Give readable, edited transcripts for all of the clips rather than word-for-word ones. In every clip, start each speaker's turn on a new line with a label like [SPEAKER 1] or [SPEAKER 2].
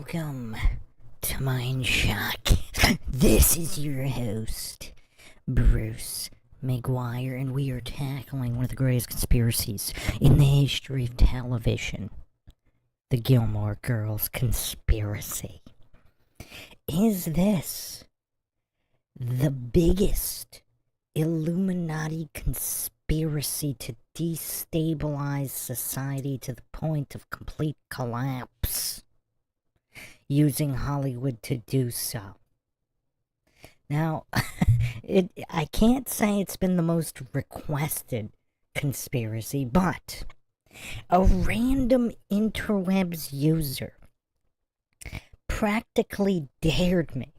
[SPEAKER 1] Welcome to MINDSHOCK. This is your host, Bruce McGuire, and we are tackling one of the greatest conspiracies in the history of television. The Gilmore Girls conspiracy. Is this the biggest Illuminati conspiracy to destabilize society to the point of complete collapse, using Hollywood to do so? Now, I can't say it's been the most requested conspiracy, but a random interwebs user practically dared me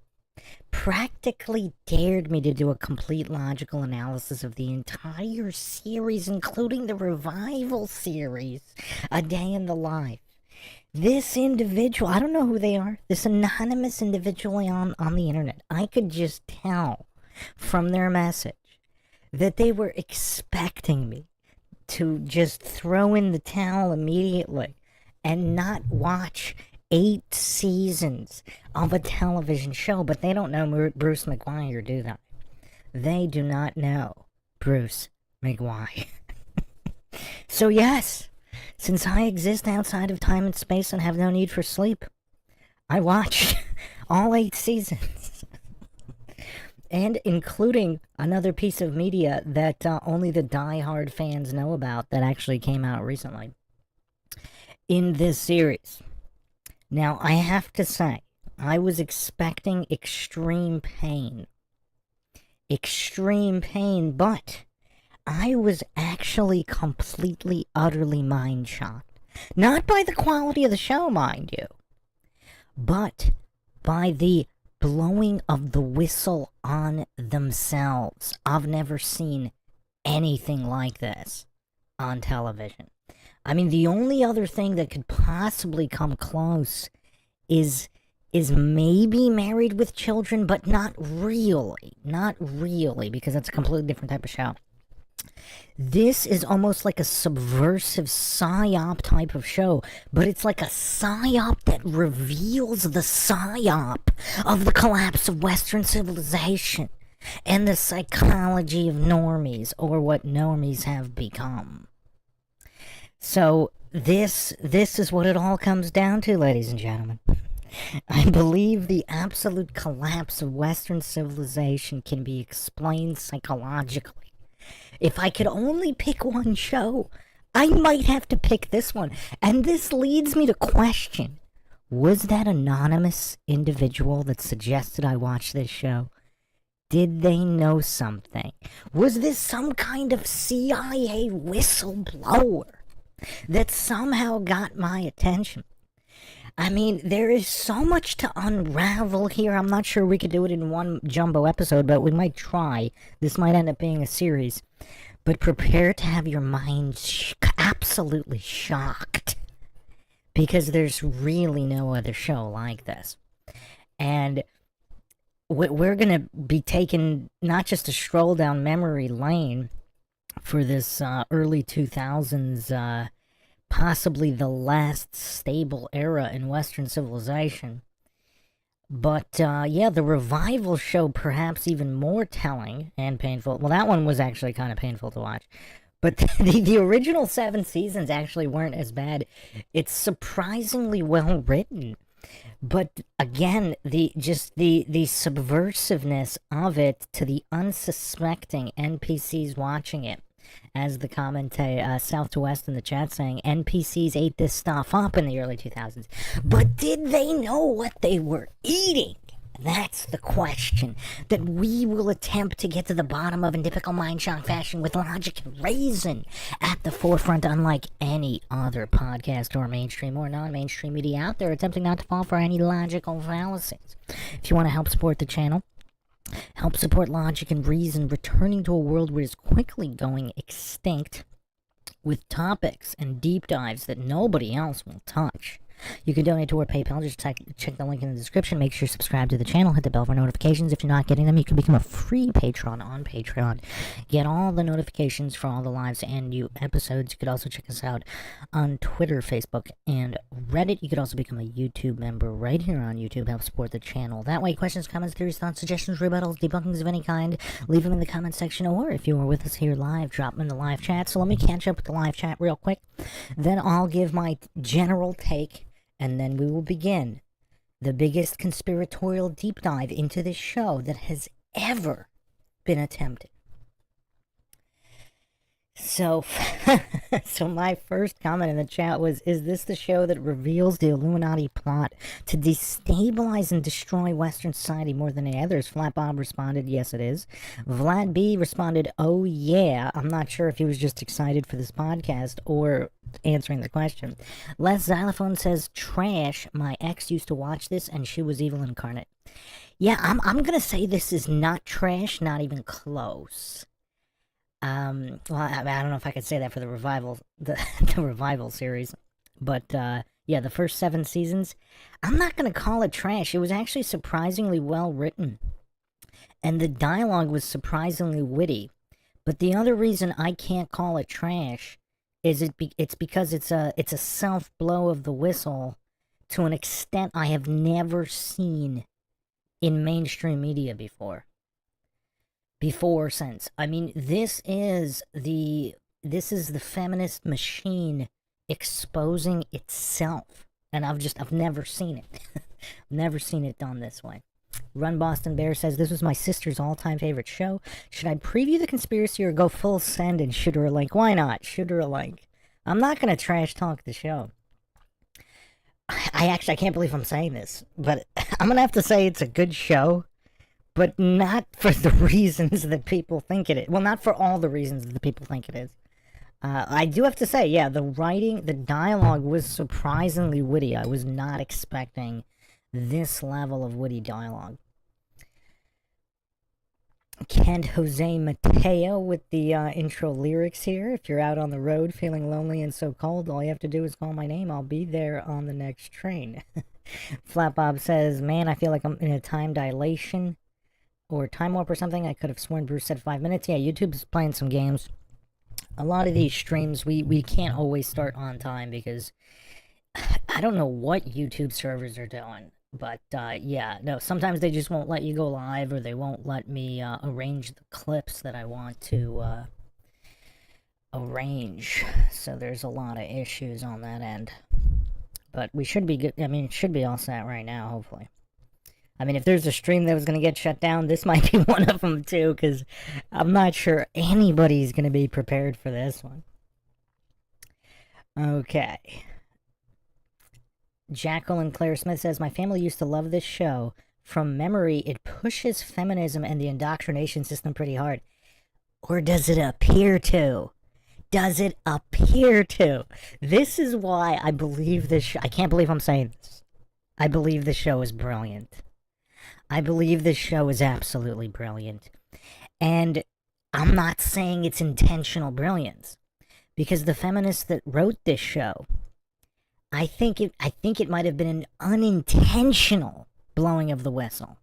[SPEAKER 1] to do a complete logical analysis of the entire series, including the revival series, A Day in the Life. This individual, I don't know who they are, this anonymous individual on the internet, I could just tell from their message that they were expecting me to just throw in the towel immediately and not watch 8 seasons of a television show. But they don't know Bruce McGuire, do they? They do not know Bruce McGuire. So yes, since I exist outside of time and space and have no need for sleep, I watched all 8 seasons. And including another piece of media that only the die-hard fans know about that actually came out recently in this series. Now, I have to say, I was expecting extreme pain, but I was actually completely, utterly mind-shocked. Not by the quality of the show, mind you, but by the blowing of the whistle on themselves. I've never seen anything like this on television. I mean, the only other thing that could possibly come close is maybe Married with Children, but not really, because that's a completely different type of show. This is almost like a subversive psyop type of show, but it's like a psyop that reveals the psyop of the collapse of Western civilization and the psychology of normies, or what normies have become. So this is what it all comes down to, ladies and gentlemen. I believe the absolute collapse of Western civilization can be explained psychologically. If I could only pick one show, I might have to pick this one. And this leads me to question, was that anonymous individual that suggested I watch this show, did they know something? Was this some kind of CIA whistleblower that somehow got my attention? I mean, there is so much to unravel here. I'm not sure we could do it in one jumbo episode, but we might try. This might end up being a series. But prepare to have your mind absolutely shocked, because there's really no other show like this. And we're going to be taking not just a stroll down memory lane for this early 2000s, possibly the last stable era in Western civilization. But, yeah, the revival show perhaps even more telling and painful. Well, that one was actually kind of painful to watch. But the original 7 seasons actually weren't as bad. It's surprisingly well written. But, again, the subversiveness of it to the unsuspecting NPCs watching it. As the commentator, South to West in the chat saying, NPCs ate this stuff up in the early 2000s. But did they know what they were eating? That's the question that we will attempt to get to the bottom of in typical MINDSHOCK fashion, with logic and reason at the forefront, unlike any other podcast or mainstream or non-mainstream media out there attempting not to fall for any logical fallacies. If you want to help support the channel, help support logic and reason returning to a world where it's quickly going extinct, with topics and deep dives that nobody else will touch, You can donate to our PayPal. Just check the link in the description. Make sure you subscribe to the channel. Hit the bell for notifications. If you're not getting them, you can become a free patron on Patreon. Get all the notifications for all the lives and new episodes. You could also check us out on Twitter, Facebook, and Reddit. You could also become a YouTube member right here on YouTube. Help support the channel. That way, questions, comments, theories, thoughts, suggestions, rebuttals, debunkings of any kind, leave them in the comment section. Or if you are with us here live, drop them in the live chat. So let me catch up with the live chat real quick. Then I'll give my general take, and then we will begin the biggest conspiratorial deep dive into this show that has ever been attempted. So, so my first comment in the chat was, is this the show that reveals the Illuminati plot to destabilize and destroy Western society more than any others? Flat Bob responded, yes it is. Vlad B responded, oh yeah. I'm not sure if he was just excited for this podcast or answering the question. Les Xylophone says, trash. My ex used to watch this and she was evil incarnate. Yeah, I'm gonna say this is not trash, not even close. Well, I don't know if I could say that for the revival, the revival series, but yeah, the first 7 seasons, I'm not gonna call it trash. It was actually surprisingly well written, and the dialogue was surprisingly witty. But the other reason I can't call it trash is it's because it's a self blow of the whistle to an extent I have never seen in mainstream media before or since. I mean, this is the feminist machine exposing itself, and I've never seen it. Never seen it done this way. Run Boston Bear says, this was my sister's all-time favorite show. Should I preview the conspiracy or go full send and shoot her a link? Why not? Shoot her a link. I'm not gonna trash talk the show. I can't believe I'm saying this, but I'm gonna have to say it's a good show. But not for the reasons that people think it is. Well, not for all the reasons that people think it is. I do have to say, yeah, the writing, the dialogue was surprisingly witty. I was not expecting this level of witty dialogue. Kent Jose Mateo with the intro lyrics here. If you're out on the road feeling lonely and so cold, all you have to do is call my name. I'll be there on the next train. Flat Bob says, man, I feel like I'm in a time dilation or time warp or something. I could have sworn Bruce said 5 minutes. Yeah, YouTube's playing some games. A lot of these streams, we can't always start on time because I don't know what YouTube servers are doing. But, yeah, no, sometimes they just won't let you go live, or they won't let me arrange the clips that I want to arrange. So there's a lot of issues on that end. But we should be good. I mean, it should be all set right now, hopefully. I mean, if there's a stream that was going to get shut down, this might be one of them, too, because I'm not sure anybody's going to be prepared for this one. Okay. Jacqueline Claire Smith says, my family used to love this show. From memory, it pushes feminism and the indoctrination system pretty hard. Or does it appear to? Does it appear to? This is why I believe this show. I can't believe I'm saying this. I believe this show is brilliant. I believe this show is absolutely brilliant. And I'm not saying it's intentional brilliance, because the feminists that wrote this show, I think it might have been an unintentional blowing of the whistle.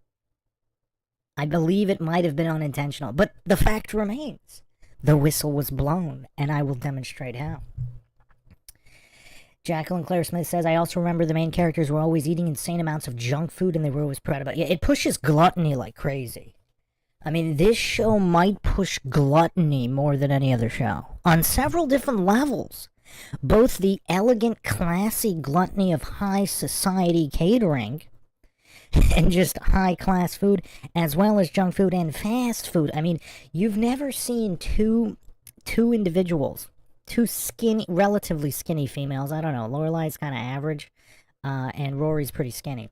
[SPEAKER 1] I believe it might have been unintentional, but the fact remains. The whistle was blown, and I will demonstrate how. Jacqueline Claire Smith says, I also remember the main characters were always eating insane amounts of junk food and they were always proud about it. Yeah, it pushes gluttony like crazy. I mean, this show might push gluttony more than any other show. On several different levels. Both the elegant, classy gluttony of high society catering and just high-class food, as well as junk food and fast food. I mean, you've never seen two individuals, two skinny, relatively skinny females. I don't know, Lorelai's kind of average, and Rory's pretty skinny.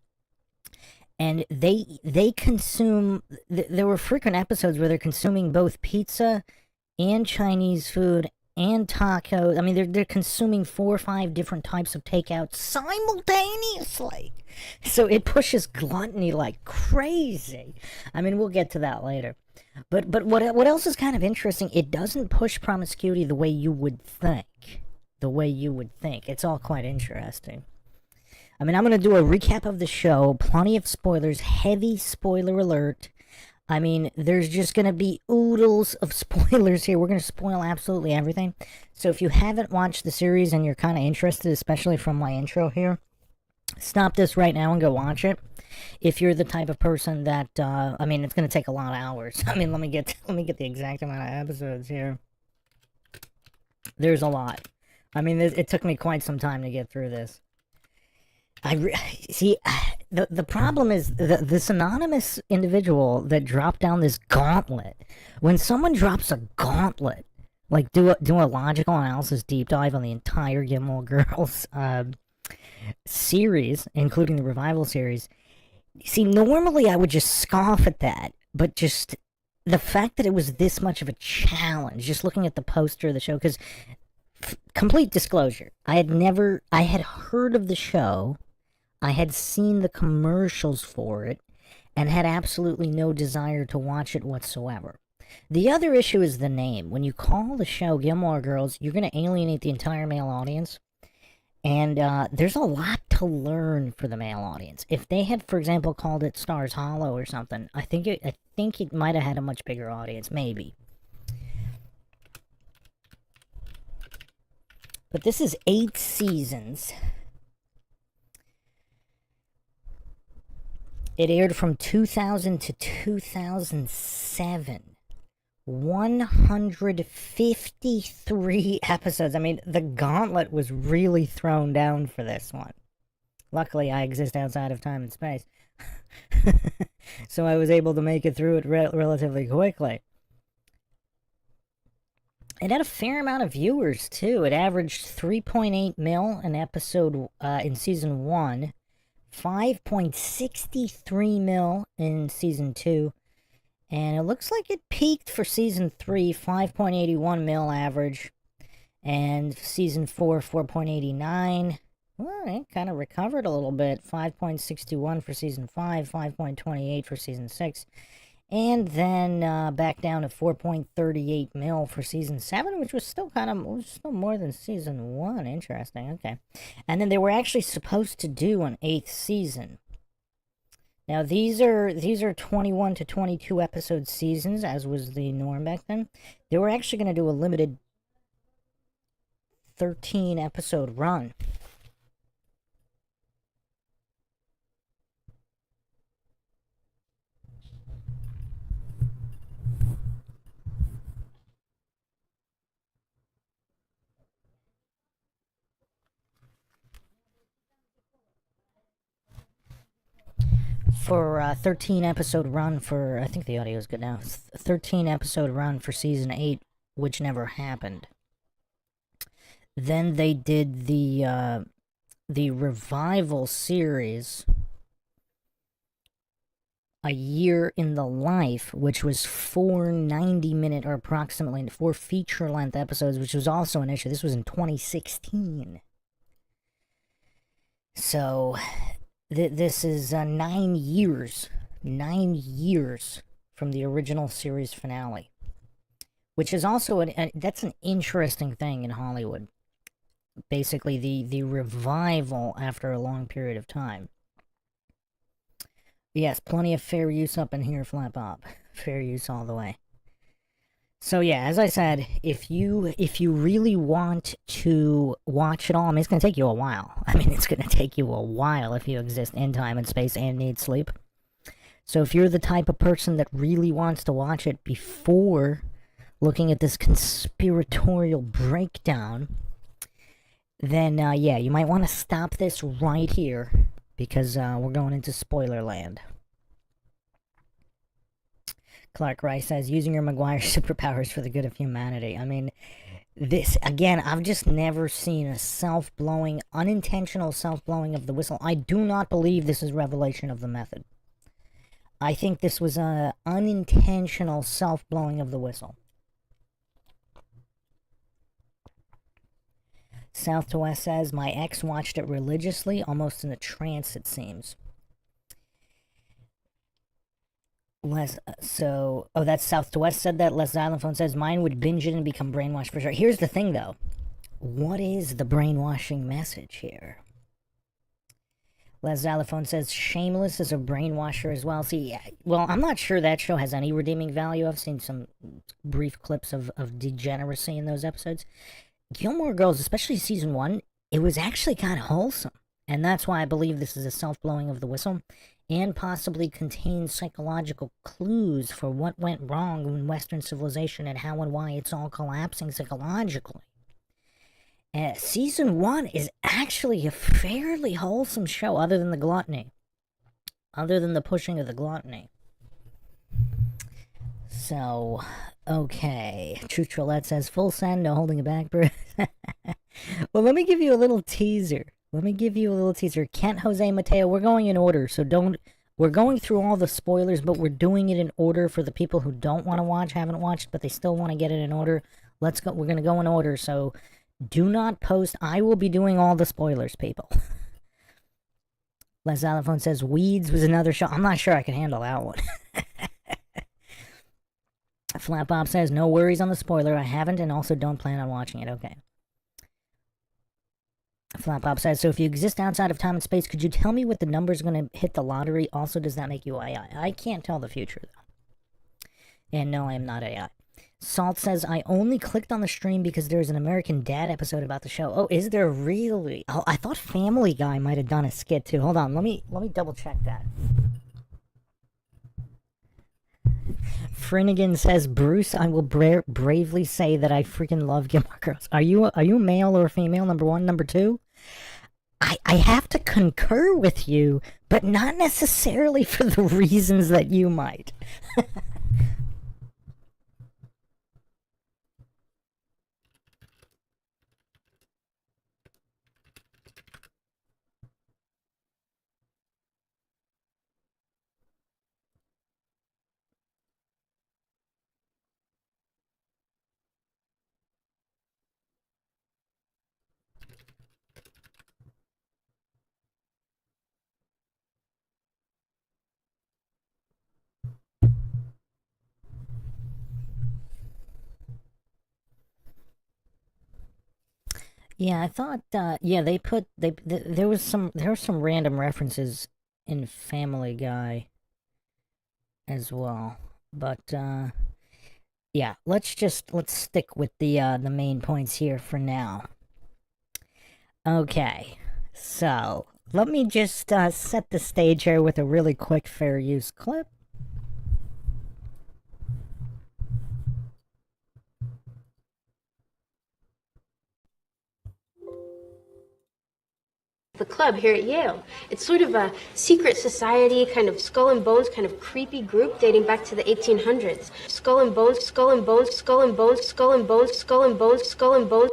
[SPEAKER 1] And they consume, there were frequent episodes where they're consuming both pizza and Chinese food and tacos. I mean, they're consuming 4 or 5 different types of takeout simultaneously. So it pushes gluttony like crazy. I mean, we'll get to that later. But what else is kind of interesting, it doesn't push promiscuity the way you would think. It's all quite interesting. I mean, I'm going to do a recap of the show. Plenty of spoilers. Heavy spoiler alert. I mean, there's just going to be oodles of spoilers here. We're going to spoil absolutely everything. So if you haven't watched the series and you're kind of interested, especially from my intro here, stop this right now and go watch it. If you're the type of person that, I mean, it's going to take a lot of hours. I mean, let me get the exact amount of episodes here. There's a lot. I mean, it took me quite some time to get through this. See, the problem is this anonymous individual that dropped down this gauntlet. When someone drops a gauntlet, like do a logical analysis deep dive on the entire Gilmore Girls series, including the revival series. See, normally I would just scoff at that, but just the fact that it was this much of a challenge, just looking at the poster of the show, because complete disclosure, I had heard of the show. I had seen the commercials for it and had absolutely no desire to watch it whatsoever. The other issue is the name. When you call the show Gilmore Girls, you're going to alienate the entire male audience. And there's a lot to learn for the male audience. If they had, for example, called it Stars Hollow or something, I think it might have had a much bigger audience, maybe. But this is 8 seasons. It aired from 2000 to 2007. 153 episodes. I mean, the gauntlet was really thrown down for this one. Luckily, I exist outside of time and space. So I was able to make it through it relatively quickly. It had a fair amount of viewers, too. It averaged 3.8 mil an episode in Season 1. 5.63 mil in Season 2. And it looks like it peaked for Season 3, 5.81 mil average. And Season 4, 4.89. Well, it kind of recovered a little bit. 5.61 for Season 5, 5.28 for Season 6. And then back down to 4.38 mil for Season 7, which was still still more than Season 1. Interesting, okay. And then they were actually supposed to do an 8th season. Now, these are 21 to 22 episode seasons, as was the norm back then. They were actually going to do a limited 13 episode run. For a 13 episode run for, I think the audio is good now, 13 episode run for Season 8, which never happened. Then they did the revival series, A Year in the Life, which was 4 90-minute or approximately 4 feature-length episodes, which was also an issue. This was in 2016. So this is 9 years. 9 years from the original series finale. Which is also, that's an interesting thing in Hollywood. Basically, the revival after a long period of time. Yes, plenty of fair use up in here, Flap Up. Fair use all the way. So yeah, as I said, if you really want to watch it all, I mean, it's going to take you a while. I mean, it's going to take you a while if you exist in time and space and need sleep. So if you're the type of person that really wants to watch it before looking at this conspiratorial breakdown, then yeah, you might want to stop this right here, because we're going into spoiler land. Clark Rice says, using your Maguire superpowers for the good of humanity. I mean, this, again, I've just never seen a self-blowing, unintentional self-blowing of the whistle. I do not believe this is revelation of the method. I think this was an unintentional self-blowing of the whistle. South to West says, my ex watched it religiously, almost in a trance, it seems. That's South to West said that. Les Island Phone says, mine would binge it and become brainwashed for sure. Here's the thing, though. What is the brainwashing message here? Les Xylophone says Shameless is a brainwasher as well. See, well, I'm not sure that show has any redeeming value. I've seen some brief clips of degeneracy in those episodes. Gilmore Girls, especially season 1, it was actually kind of wholesome. And that's why I believe this is a self-blowing of the whistle and possibly contains psychological clues for what went wrong in Western civilization and how and why it's all collapsing psychologically. Season 1 is actually a fairly wholesome show, other than the gluttony. Other than the pushing of the gluttony. So, okay. Truth Trollette says, full send, no holding it back, Bruce. Well, let me give you a little teaser. Kent, Jose, Mateo, we're going in order, so don't... We're going through all the spoilers, but we're doing it in order for the people who don't want to watch, haven't watched, but they still want to get it in order. Let's go. We're going to go in order, so... Do not post. I will be doing all the spoilers, people. Les Xylophone says Weeds was another show. I'm not sure I can handle that one. Flat Bob says no worries on the spoiler. I haven't and also don't plan on watching it. Okay. Flat Bob says, so if you exist outside of time and space, could you tell me what the number's going to hit the lottery? Also, does that make you AI? I can't tell the future, though. And no, I am not AI. Salt says, I only clicked on the stream because there's an American Dad episode about the show. Oh, is there really? Oh, I thought Family Guy might have done a skit too. Hold on, let me double check that. Finnegan says, Bruce, I will bravely say that I freaking love Gilmore Girls. Are you a male or a female? Number 1, number 2? I have to concur with you, but not necessarily for the reasons that you might. Yeah, I thought. Yeah, there was some random references in Family Guy as well, but yeah, let's stick with the main points here for now. Okay, so let me just set the stage here with a really quick fair use clip.
[SPEAKER 2] The club here at Yale. It's sort of a secret society, kind of skull and bones, kind of creepy group dating back to the 1800s. Skull and bones, skull and bones, skull and bones, skull and bones, skull and bones, skull and bones.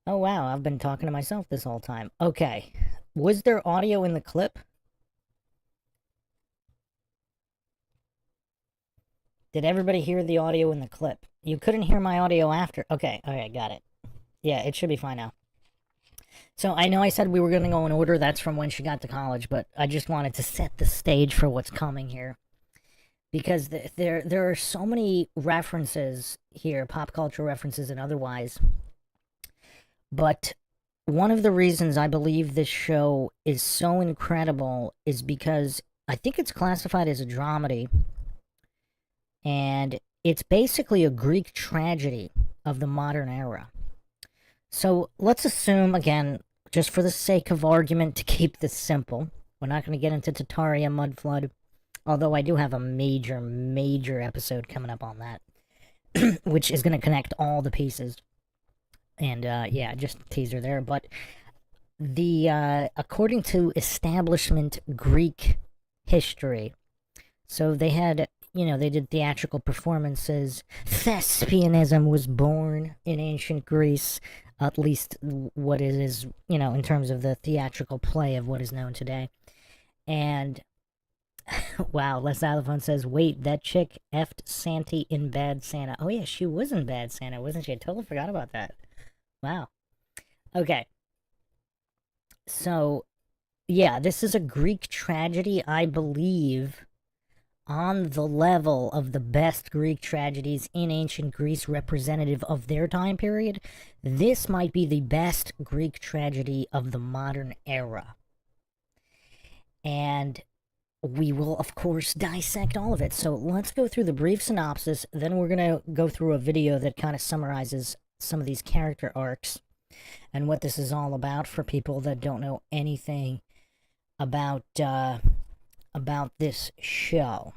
[SPEAKER 1] Oh wow, I've been talking to myself this whole time. Okay, was there audio in the clip? Did everybody hear the audio in the clip? You couldn't hear my audio after. Okay, got it. Yeah, it should be fine now. So I know I said we were going to go in order. That's from when she got to college, but I just wanted to set the stage for what's coming here. because there are so many references here, pop culture references and otherwise. But one of the reasons I believe this show is so incredible is because I think it's classified as a dramedy, and it's basically a Greek tragedy of the modern era. So let's assume, again, just for the sake of argument, to keep this simple, we're not going to get into Tartaria Mudflood, although I do have a major episode coming up on that, which is going to connect all the pieces. And yeah, just a teaser there. But according to establishment Greek history, so they had, they did theatrical performances. Thespianism was born in ancient Greece, at least what it is, in terms of the theatrical play of what is known today. And wow, Les Alifon says, wait, that chick effed Santi in Bad Santa. Oh yeah, she was in Bad Santa, wasn't she? I totally forgot about that. Wow. Okay. So, yeah, this is a Greek tragedy, I believe, on the level of the best Greek tragedies in ancient Greece representative of their time period. This might be the best Greek tragedy of the modern era. And we will, of course, dissect all of it. So let's go through the brief synopsis, then we're going to go through a video that kind of summarizes some of these character arcs and what this is all about for people that don't know anything about this show.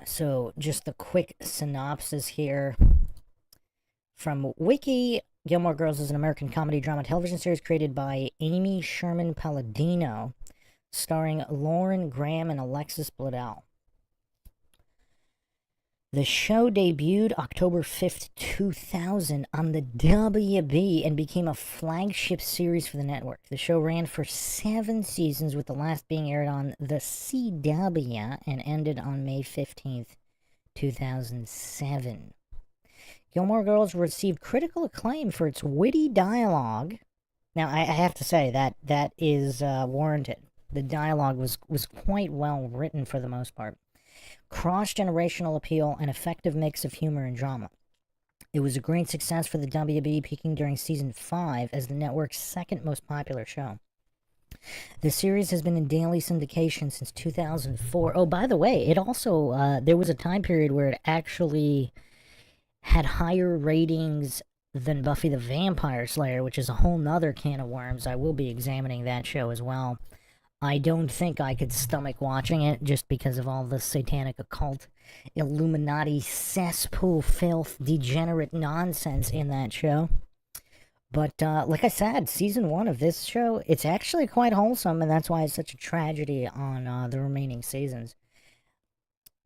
[SPEAKER 1] So just the quick synopsis here from Wiki. Gilmore Girls is an American comedy drama television series created by Amy Sherman Palladino, starring Lauren Graham and Alexis Bledel. The show debuted October 5th, 2000 on the WB and became a flagship series for the network. The show ran for 7 seasons, with the last being aired on the CW and ended on May 15th, 2007. Gilmore Girls received critical acclaim for its witty dialogue. Now, I have to say that is warranted. The dialogue was quite well written for the most part. Cross-generational appeal, and effective mix of humor and drama. It was a great success for the WB, peaking during season 5 as the network's second most popular show. The series has been in daily syndication since 2004. Oh, by the way, it also, there was a time period where it actually had higher ratings than Buffy the Vampire Slayer, which is a whole nother can of worms. I will be examining that show as well. I don't think I could stomach watching it just because of all the satanic occult, Illuminati, cesspool, filth, degenerate nonsense in that show. But like I said, season 1 of this show, it's actually quite wholesome, and that's why it's such a tragedy on the remaining seasons.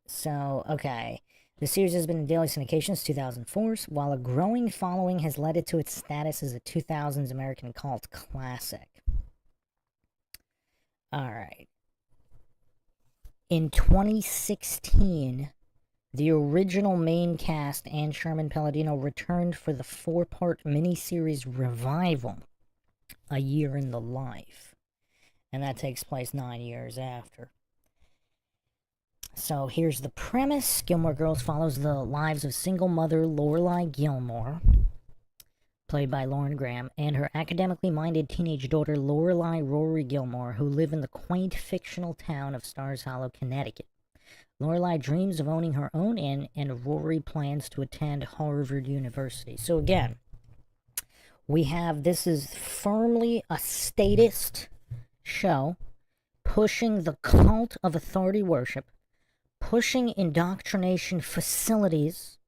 [SPEAKER 1] So, okay. The series has been in daily syndication since 2004, while a growing following has led it to its status as a 2000s American cult classic. Alright. In 2016, the original main cast and Sherman Palladino returned for the 4-part miniseries Revival, A Year in the Life. And that takes place 9 years after. So here's the premise. Gilmore Girls follows the lives of single mother Lorelai Gilmore, played by Lauren Graham, and her academically minded teenage daughter Lorelai Rory Gilmore, who live in the quaint fictional town of Stars Hollow, Connecticut. Lorelai dreams of owning her own inn, and Rory plans to attend Harvard University. So again, this is firmly a statist show, pushing the cult of authority worship, pushing indoctrination facilities,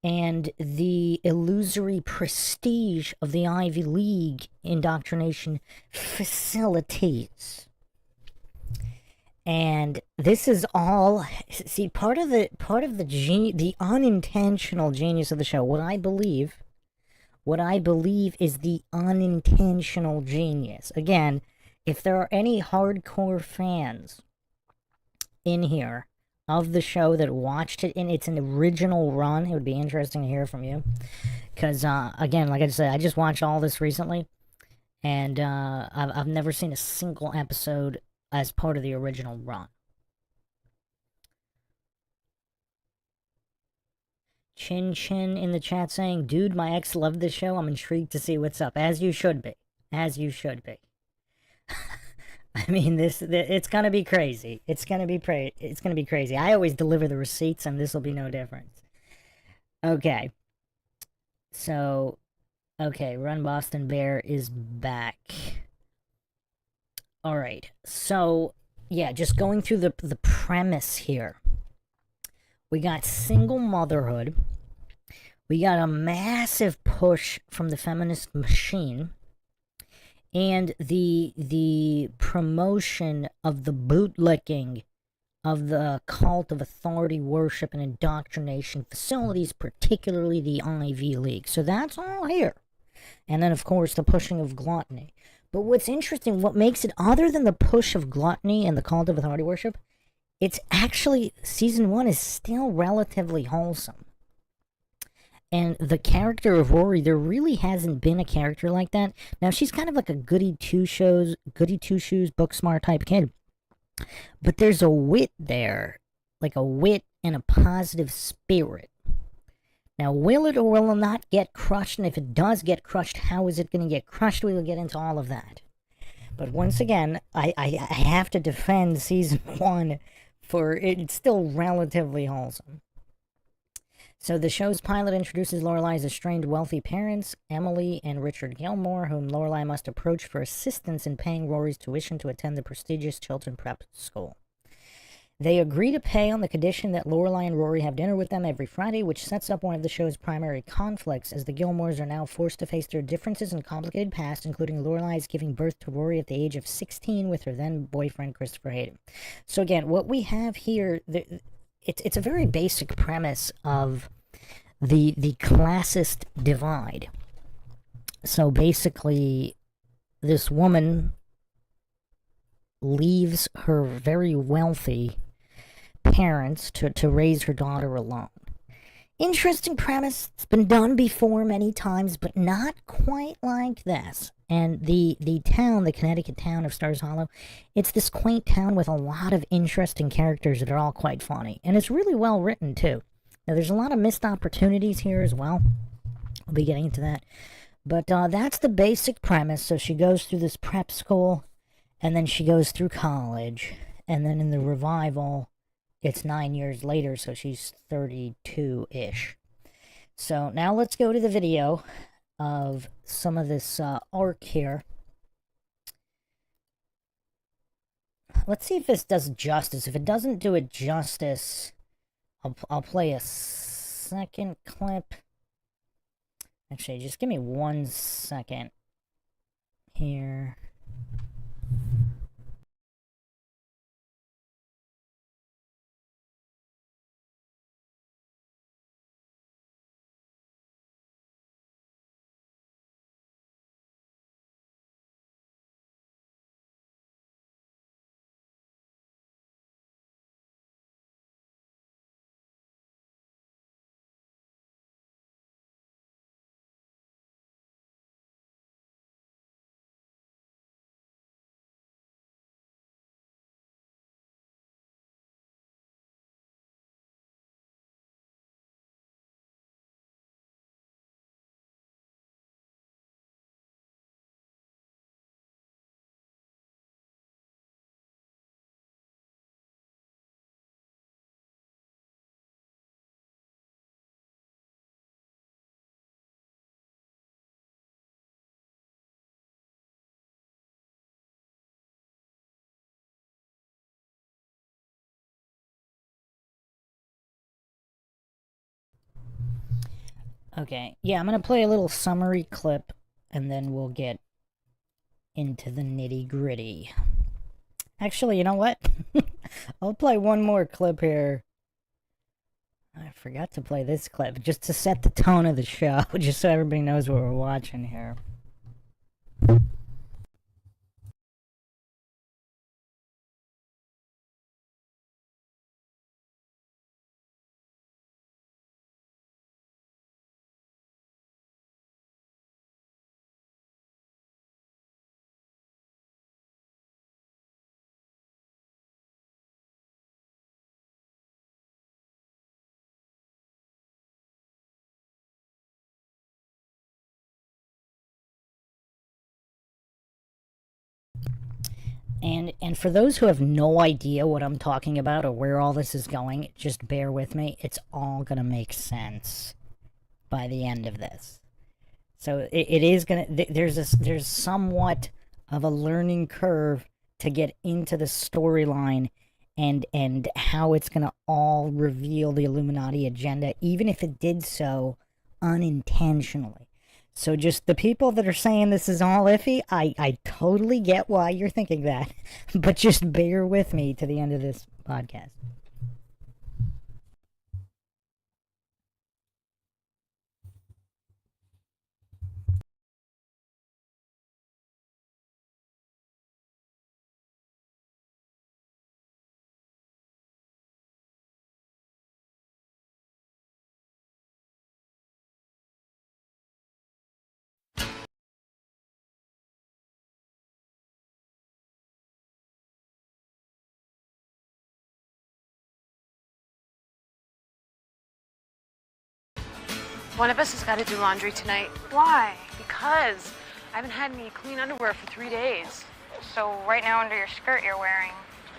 [SPEAKER 1] and the illusory prestige of the Ivy League indoctrination facilities. And this is all, see, part of the unintentional genius of the show, what I believe is the unintentional genius. Again, if there are any hardcore fans in here of the show that watched it in its original run, it would be interesting to hear from you. Because, again, like I said, I just watched all this recently, and I've never seen a single episode as part of the original run. Chin Chin in the chat saying, dude, my ex loved this show. I'm intrigued to see what's up. As you should be. As you should be. I mean, it's gonna be crazy. It's gonna be crazy. I always deliver the receipts, and this will be no different. Okay. So, okay, Run Boston Bear is back. All right. So, yeah, just going through the premise here. We got single motherhood. We got a massive push from the feminist machine, and the promotion of the bootlicking of the cult of authority worship and indoctrination facilities, particularly the Ivy League. So that's all here. And then, of course, the pushing of gluttony. But what's interesting, what makes it, other than the push of gluttony and the cult of authority worship, it's actually, season 1 is still relatively wholesome. And the character of Rory, there really hasn't been a character like that. Now, she's kind of like a goody two-shoes, book smart type kid. But there's a wit there, like a wit and a positive spirit. Now, will it or will it not get crushed? And if it does get crushed, how is it going to get crushed? We will get into all of that. But once again, I have to defend season 1 for it's still relatively wholesome. So the show's pilot introduces Lorelai's estranged wealthy parents, Emily and Richard Gilmore, whom Lorelai must approach for assistance in paying Rory's tuition to attend the prestigious Chilton Prep School. They agree to pay on the condition that Lorelai and Rory have dinner with them every Friday, which sets up one of the show's primary conflicts, as the Gilmores are now forced to face their differences and complicated past, including Lorelai's giving birth to Rory at the age of 16 with her then-boyfriend Christopher Hayden. So again, what we have here, it's a very basic premise of the classist divide. So basically, this woman leaves her very wealthy parents to raise her daughter alone. Interesting premise. It's been done before many times, but not quite like this. And the town, the Connecticut town of Stars Hollow, it's this quaint town with a lot of interesting characters that are all quite funny. And it's really well written, too. Now, there's a lot of missed opportunities here as well. I'll be getting into that. But that's the basic premise. So she goes through this prep school, and then she goes through college. And then in the revival, it's 9 years later, so she's 32-ish. So now let's go to the video of some of this arc here. Let's see if this does justice. If it doesn't do it justice, I'll play a second clip. Actually, just give me 1 second here. Okay, yeah, I'm going to play a little summary clip, and then we'll get into the nitty-gritty. Actually, you know what? I'll play one more clip here. I forgot to play this clip, just to set the tone of the show, just so everybody knows what we're watching here. And for those who have no idea what I'm talking about or where all this is going, just bear with me. It's all going to make sense by the end of this. So it is going to... There's somewhat of a learning curve to get into the storyline and how it's going to all reveal the Illuminati agenda, even if it did so unintentionally. So just the people that are saying this is all iffy, I totally get why you're thinking that. But just bear with me to the end of this podcast.
[SPEAKER 3] One of us has got to do laundry tonight.
[SPEAKER 4] Why?
[SPEAKER 3] Because I haven't had any clean underwear for 3 days.
[SPEAKER 4] So right now under your skirt you're wearing...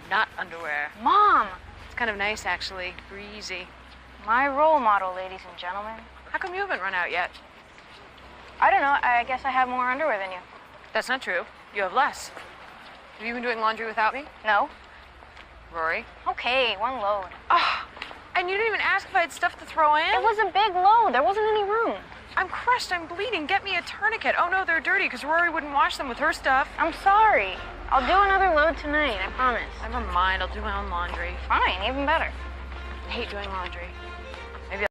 [SPEAKER 3] Not underwear.
[SPEAKER 4] Mom!
[SPEAKER 3] It's kind of nice, actually. Breezy.
[SPEAKER 4] My role model, ladies and gentlemen.
[SPEAKER 3] How come you haven't run out yet?
[SPEAKER 4] I don't know. I guess I have more underwear than you.
[SPEAKER 3] That's not true. You have less. Have you been doing laundry without me?
[SPEAKER 4] No?
[SPEAKER 3] Rory?
[SPEAKER 4] Okay, one load.
[SPEAKER 3] Oh, and you didn't even ask if I had stuff to throw in?
[SPEAKER 4] It was a big load. There wasn't any room.
[SPEAKER 3] I'm crushed. I'm bleeding. Get me a tourniquet. Oh, no, they're dirty because Rory wouldn't wash them with her stuff.
[SPEAKER 4] I'm sorry. I'll do another load tonight, I promise.
[SPEAKER 3] Never mind. I'll do my own laundry.
[SPEAKER 4] Fine, even better.
[SPEAKER 3] I hate doing laundry. Maybe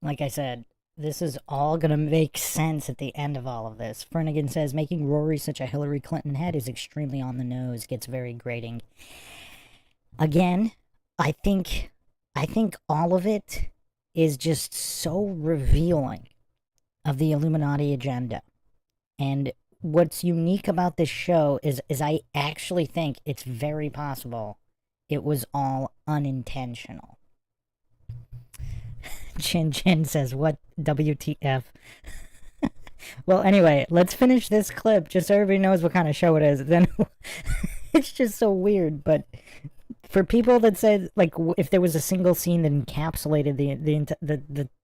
[SPEAKER 1] Like I said, this is all going to make sense at the end of all of this. Fernigan says, making Rory such a Hillary Clinton head is extremely on the nose, gets very grating. Again, I think all of it is just so revealing of the Illuminati agenda. And what's unique about this show is I actually think it's very possible it was all unintentional. Chin Chin says, what WTF? Well, anyway, let's finish this clip just so everybody knows what kind of show it is. Then it's just so weird, but for people that say, like, if there was a single scene that encapsulated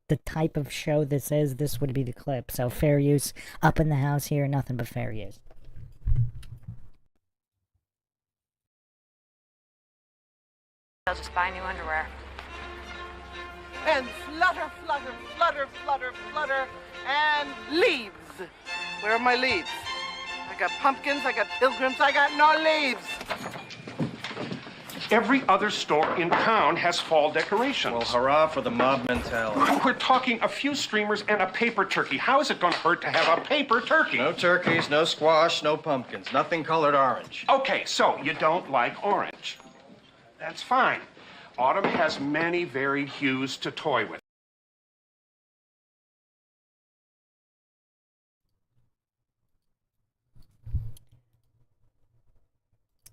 [SPEAKER 1] the type of show this is, this would be the clip. So fair use up in the house here, nothing but fair use.
[SPEAKER 3] I'll just buy new underwear.
[SPEAKER 5] And flutter, flutter, flutter, flutter, flutter, and leaves. Where are my leaves? I got pumpkins, I got pilgrims, I got no leaves.
[SPEAKER 6] Every other store in town has fall decorations.
[SPEAKER 7] Well, hurrah for the mob mentality.
[SPEAKER 6] We're talking a few streamers and a paper turkey. How is it going to hurt to have a paper turkey?
[SPEAKER 7] No turkeys, no squash, no pumpkins. Nothing colored orange.
[SPEAKER 6] Okay, so you don't like orange. That's fine. Autumn has many varied hues to toy with.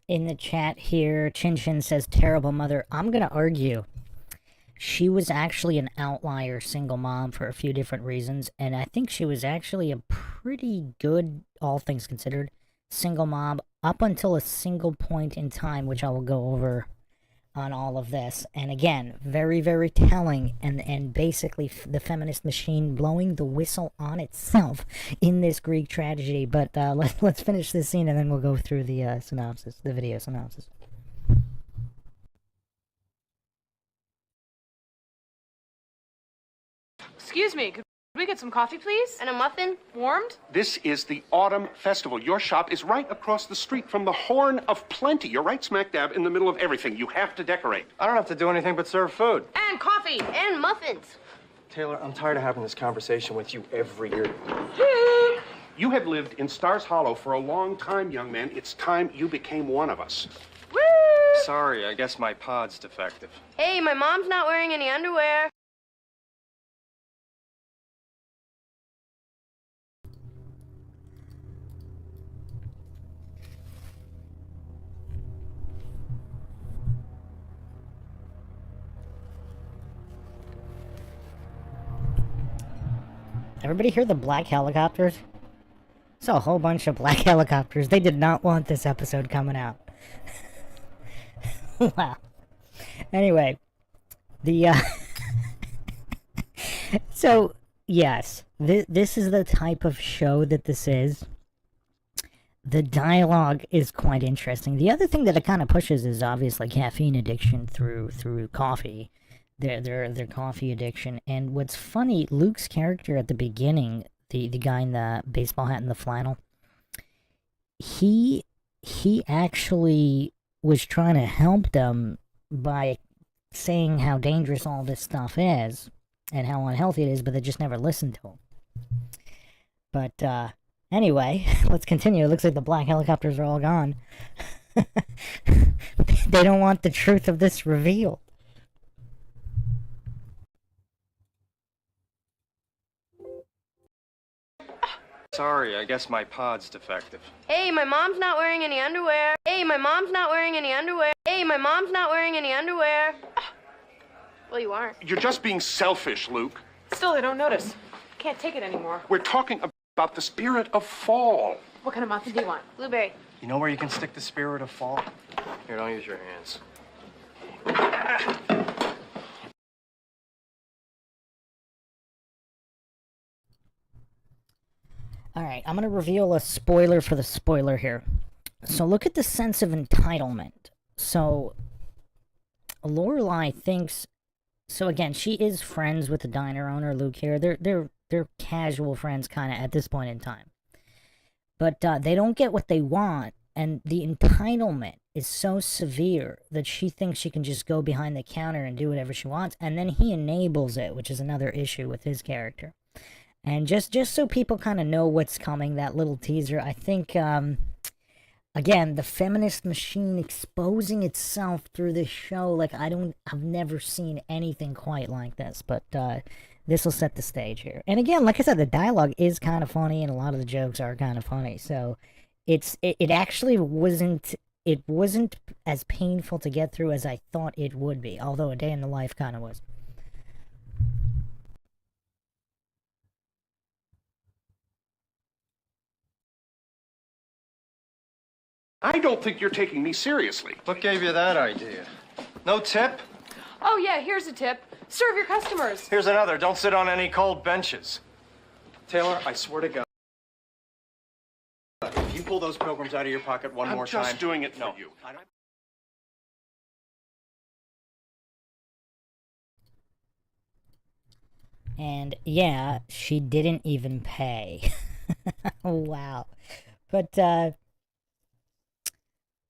[SPEAKER 1] In the chat here, Chin Chin says, terrible mother. I'm going to argue. She was actually an outlier single mom for a few different reasons, and I think she was actually a pretty good, all things considered, single mom up until a single point in time, which I will go over on all of this. And again, very, very telling, and basically the feminist machine blowing the whistle on itself in this Greek tragedy. But let's finish this scene and then we'll go through the synopsis, the video synopsis.
[SPEAKER 3] Excuse me, could we get some coffee, please?
[SPEAKER 2] And a muffin?
[SPEAKER 3] Warmed?
[SPEAKER 6] This is the Autumn Festival. Your shop is right across the street from the Horn of Plenty. You're right smack dab in the middle of everything. You have to decorate.
[SPEAKER 7] I don't have to do anything but serve food.
[SPEAKER 3] And coffee!
[SPEAKER 2] And muffins.
[SPEAKER 7] Taylor, I'm tired of having this conversation with you every year.
[SPEAKER 6] You have lived in Stars Hollow for a long time, young man. It's time you became one of us.
[SPEAKER 3] Woo!
[SPEAKER 7] Sorry, I guess my pod's defective.
[SPEAKER 2] Hey, my mom's not wearing any underwear.
[SPEAKER 1] Everybody hear the black helicopters? Saw a whole bunch of black helicopters. They did not want this episode coming out. Wow. Anyway, the so yes, this is the type of show that this is. The dialogue is quite interesting. The other thing that it kind of pushes is obviously caffeine addiction through coffee. Their coffee addiction. And what's funny, Luke's character at the beginning, the guy in the baseball hat and the flannel, he actually was trying to help them by saying how dangerous all this stuff is and how unhealthy it is, but they just never listened to him. But anyway, let's continue. It looks like the black helicopters are all gone. They don't want the truth of this revealed.
[SPEAKER 7] Sorry, I guess my pod's defective.
[SPEAKER 2] Hey, my mom's not wearing any underwear. Hey, my mom's not wearing any underwear. Hey, my mom's not wearing any underwear. Well, you aren't.
[SPEAKER 6] You're just being selfish, Luke.
[SPEAKER 3] Still, they don't notice. Can't take it anymore.
[SPEAKER 6] We're talking about the spirit of fall.
[SPEAKER 3] What kind of muffin do you want?
[SPEAKER 2] Blueberry.
[SPEAKER 7] You know where you can stick the spirit of fall? Here, don't use your hands.
[SPEAKER 1] Alright, I'm going to reveal a spoiler for the spoiler here. So look at the sense of entitlement. So, Lorelai thinks... So again, she is friends with the diner owner, Luke here. They're casual friends kind of at this point in time. But they don't get what they want, and the entitlement is so severe that she thinks she can just go behind the counter and do whatever she wants, and then he enables it, which is another issue with his character. And just so people kind of know what's coming, that little teaser, I think, again, the feminist machine exposing itself through this show, like, I've never seen anything quite like this, but, this will set the stage here. And again, like I said, the dialogue is kind of funny, and a lot of the jokes are kind of funny, so it actually wasn't as painful to get through as I thought it would be, although A Day in the Life kind of was.
[SPEAKER 6] I don't think you're taking me seriously.
[SPEAKER 7] What gave you that idea? No tip?
[SPEAKER 3] Oh, yeah, here's a tip. Serve your customers.
[SPEAKER 7] Here's another. Don't sit on any cold benches. Taylor, I swear to God, if you pull those pilgrims out of your pocket one more time...
[SPEAKER 6] I'm just doing it for you.
[SPEAKER 1] And yeah, she didn't even pay. Wow. But,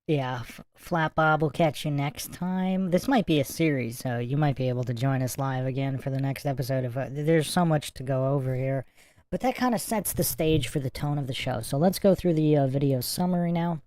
[SPEAKER 1] yeah, Flat Bob will catch you next time. This might be a series, so you might be able to join us live again for the next episode. There's so much to go over here. But that kind of sets the stage for the tone of the show. So let's go through the video summary now.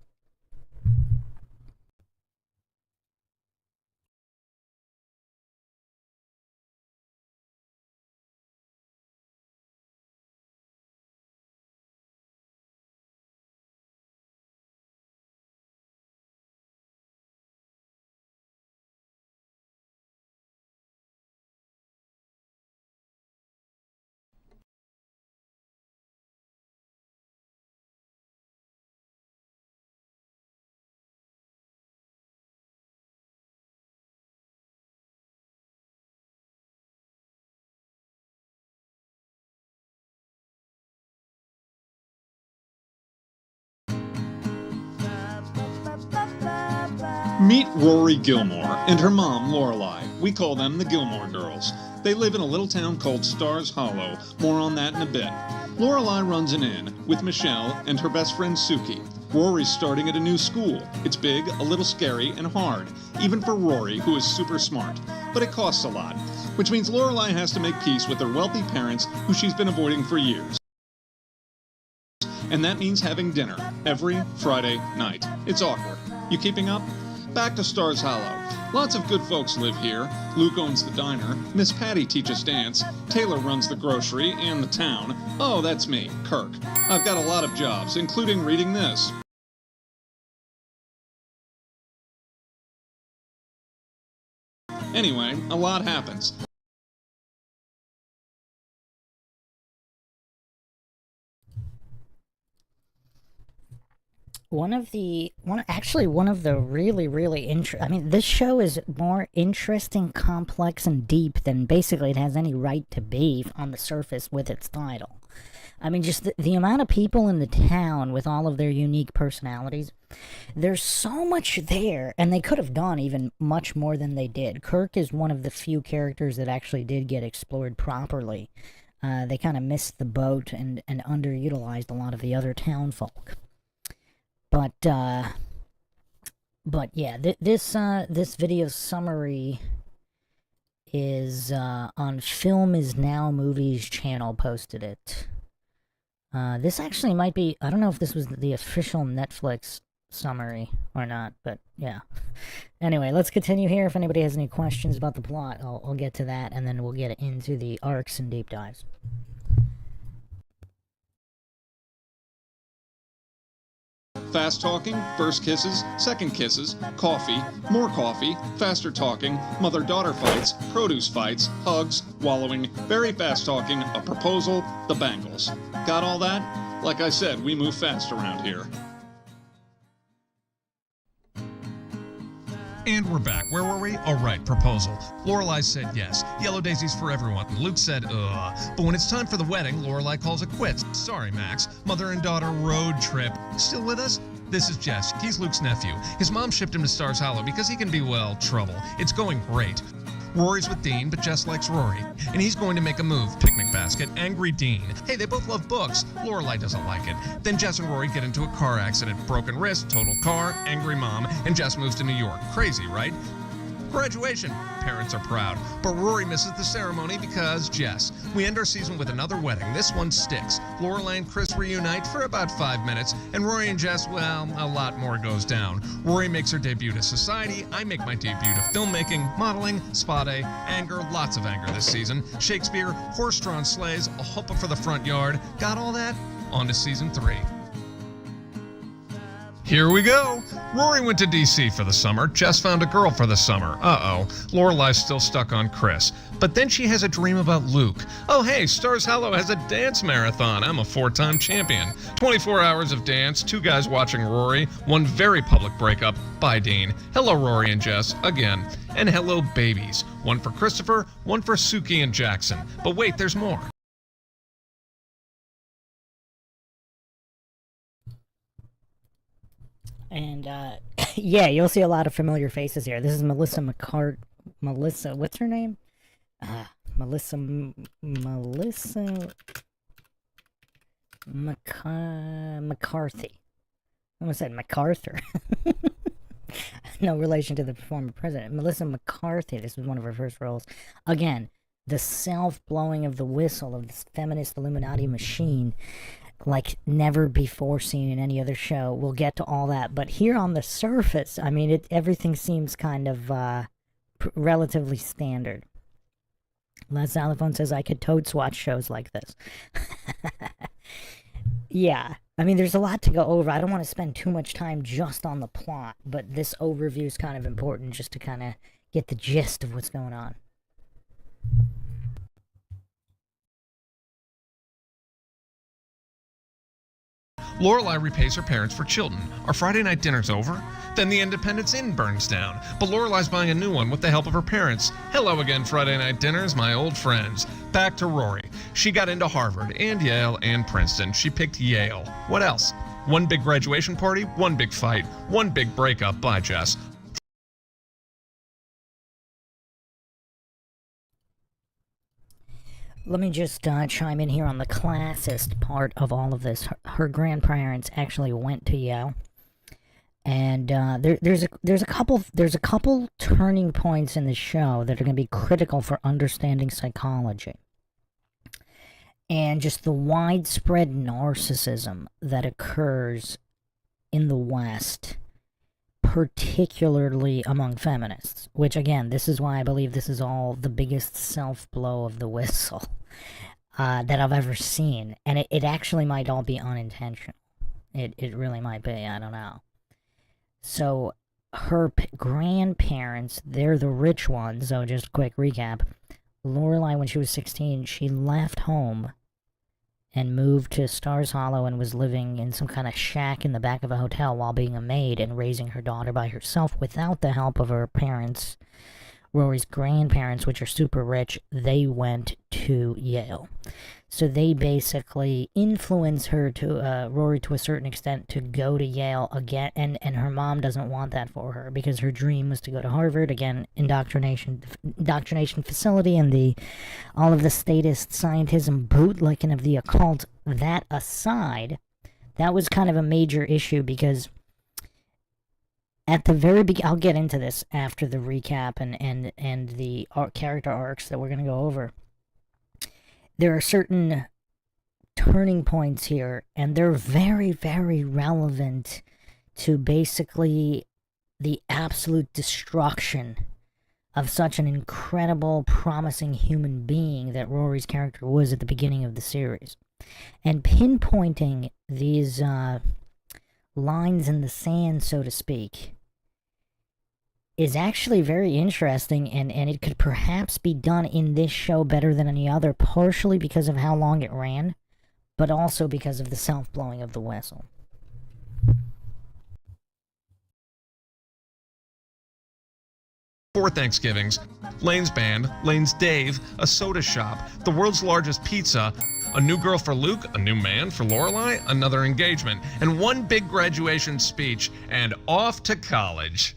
[SPEAKER 8] Meet Rory Gilmore and her mom, Lorelai. We call them the Gilmore Girls. They live in a little town called Stars Hollow. More on that in a bit. Lorelai runs an inn with Michelle and her best friend Suki. Rory's starting at a new school. It's big, a little scary, and hard, even for Rory, who is super smart. But it costs a lot, which means Lorelai has to make peace with her wealthy parents, who she's been avoiding for years. And that means having dinner every Friday night. It's awkward. You keeping up? Back to Stars Hollow. Lots of good folks live here. Luke owns the diner. Miss Patty teaches dance. Taylor runs the grocery and the town. Oh, that's me, Kirk. I've got a lot of jobs, including reading this. Anyway, a lot happens.
[SPEAKER 1] one of the really I mean, this show is more interesting, complex, and deep than basically it has any right to be on the surface with its title. I mean, just the amount of people in the town with all of their unique personalities. There's so much there, and they could have done even much more than they did. Kirk is one of the few characters that actually did get explored properly. They kind of missed the boat and underutilized a lot of the other town folk. But yeah, this video summary is on Film Is Now Movies channel, posted it. This actually might be, I don't know if this was the official Netflix summary or not, but yeah. Anyway, let's continue here. If anybody has any questions about the plot, I'll get to that, and then we'll get into the arcs and deep dives.
[SPEAKER 8] Fast talking, first kisses, second kisses, coffee, more coffee, faster talking, mother-daughter fights, produce fights, hugs, wallowing, very fast talking, a proposal, the bangles. Got all that? Like I said, we move fast around here.
[SPEAKER 9] And we're back. Where were we? Oh, right, proposal. Lorelai said yes. Yellow daisies for everyone. Luke said, ugh. But when it's time for the wedding, Lorelai calls it quits. Sorry, Max. Mother and daughter road trip. Still with us? This is Jess. He's Luke's nephew. His mom shipped him to Stars Hollow because he can be, well, trouble. It's going great. Rory's with Dean, but Jess likes Rory. And he's going to make a move. Picnic basket, angry Dean. Hey, they both love books. Lorelai doesn't like it. Then Jess and Rory get into a car accident. Broken wrist, total car, angry mom, and Jess moves to New York. Crazy, right? Graduation. Parents are proud. But Rory misses the ceremony because Jess. We end our season with another wedding. This one sticks. Lorelai and Chris reunite for about 5 minutes, and Rory and Jess, well, a lot more goes down. Rory makes her debut to society. I make my debut to filmmaking, modeling, spa day, anger, lots of anger this season. Shakespeare, horse-drawn sleighs, a hopper for the front yard. Got all that? On to season 3. Here we go. Rory went to D.C. for the summer. Jess found a girl for the summer. Uh-oh. Lorelai's still stuck on Chris. But then she has a dream about Luke. Oh, hey, Stars Hollow has a dance marathon. I'm a 4-time champion. 24 hours of dance, 2 guys watching Rory, 1 very public breakup. Bye, Dean. Hello, Rory and Jess, again. And hello, babies. 1 for Christopher, 1 for Suki and Jackson. But wait, there's more.
[SPEAKER 1] And, yeah, you'll see a lot of familiar faces here. This is Melissa, what's her name? Melissa McCarthy. I almost said MacArthur. No relation to the former president. Melissa McCarthy, this was one of her first roles. Again, the self-blowing of the whistle of this feminist Illuminati machine, like never before seen in any other show. We'll get to all that, but here on the surface, I mean, everything seems kind of relatively standard. Les Xylophone says I could totes watch shows like this. Yeah, I mean, there's a lot to go over. I don't want to spend too much time just on the plot, but this overview is kind of important just to kind of get the gist of what's going on.
[SPEAKER 9] Lorelai repays her parents for Chilton. Our Friday night dinner's over. Then the Independence Inn burns down. But Lorelai's buying a new one with the help of her parents. Hello again, Friday night dinners, my old friends. Back to Rory. She got into Harvard and Yale and Princeton. She picked Yale. What else? 1 big graduation party, 1 big fight, 1 big breakup. Bye, Jess.
[SPEAKER 1] Let me just chime in here on the classist part of all of this. Her grandparents actually went to Yale, and there's a couple turning points in the show that are going to be critical for understanding psychology, and just the widespread narcissism that occurs in the West, particularly among feminists, which again, this is why I believe this is all the biggest self-blow of the whistle that I've ever seen. And it actually might all be unintentional. It really might be, I don't know. So her grandparents, they're the rich ones. So just a quick recap. Lorelai, when she was 16, she left home and moved to Stars Hollow and was living in some kind of shack in the back of a hotel while being a maid and raising her daughter by herself without the help of her parents. Rory's grandparents, which are super rich, they went to Yale. So they basically influence her to Rory to a certain extent to go to Yale again, and her mom doesn't want that for her because her dream was to go to Harvard again, indoctrination facility, and all of the statist scientism bootlicking of the occult. That aside, that was kind of a major issue because at the very beginning, I'll get into this after the recap and the character arcs that we're going to go over. There are certain turning points here, and they're very, very relevant to basically the absolute destruction of such an incredible, promising human being that Rory's character was at the beginning of the series. And pinpointing these lines in the sand, so to speak, is actually very interesting, and it could perhaps be done in this show better than any other, partially because of how long it ran, but also because of the self-blowing of the whistle.
[SPEAKER 9] Four Thanksgivings, Lane's band, Lane's Dave, a soda shop, the world's largest pizza, a new girl for Luke, a new man for Lorelai, another engagement, and one big graduation speech, and off to college.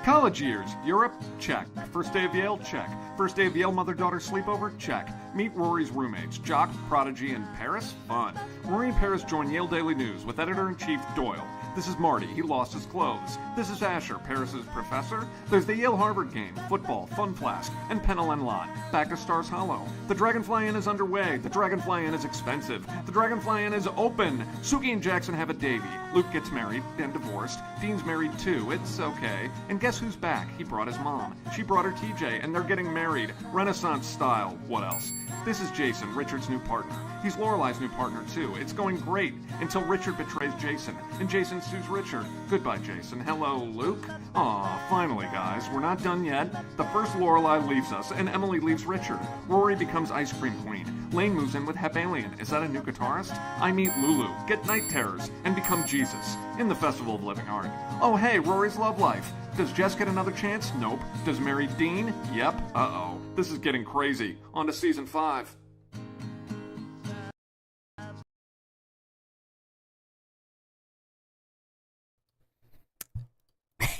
[SPEAKER 8] College years, Europe, check. First day of Yale, check. First day of Yale mother-daughter sleepover, check. Meet Rory's roommates, Jock, Prodigy, and Paris, fun. Rory and Paris join Yale Daily News with editor-in-chief Doyle. This is Marty, he lost his clothes. This is Asher, Paris's professor. There's the Yale-Harvard game, football, Fun Flask, and Penn Lot. Back to Stars Hollow. The Dragonfly Inn is underway. The Dragonfly Inn is expensive. The Dragonfly Inn is open. Suki and Jackson have a Davy. Luke gets married and divorced. Dean's married too, it's okay. And guess who's back? He brought his mom. She brought her TJ, and they're getting married. Renaissance style. What else? This is Jason, Richard's new partner. He's Lorelai's new partner too. It's going great until Richard betrays Jason, and Jason sues Richard. Goodbye, Jason. Hello, Luke. Aw, finally, guys. We're not done yet. The first Lorelai leaves us, and Emily leaves Richard. Rory becomes ice cream queen. Lane moves in with Hep Alien. Is that a new guitarist? I meet Lulu, get night terrors, and become Jesus in the Festival of Living Art. Oh, hey, Rory's love life. Does Jess get another chance? Nope. Does Mary Dean? Yep. Uh-oh. This is getting crazy. On to season 5.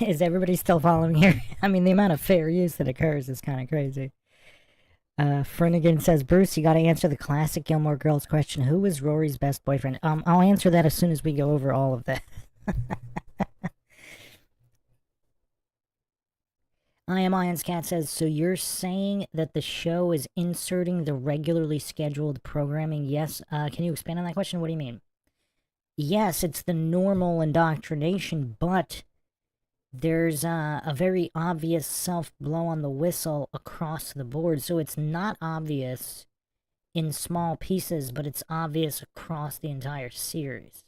[SPEAKER 1] Is everybody still following here? I mean, the amount of fair use that occurs is kind of crazy. Finnegan says, Bruce, you gotta answer the classic Gilmore Girls question. Who was Rory's best boyfriend? I'll answer that as soon as we go over all of that. I Am Iron's Cat says, so you're saying that the show is inserting the regularly scheduled programming? Yes. Can you expand on that question? What do you mean? Yes, it's the normal indoctrination, but there's a very obvious self-blow on the whistle across the board. So it's not obvious in small pieces, but it's obvious across the entire series.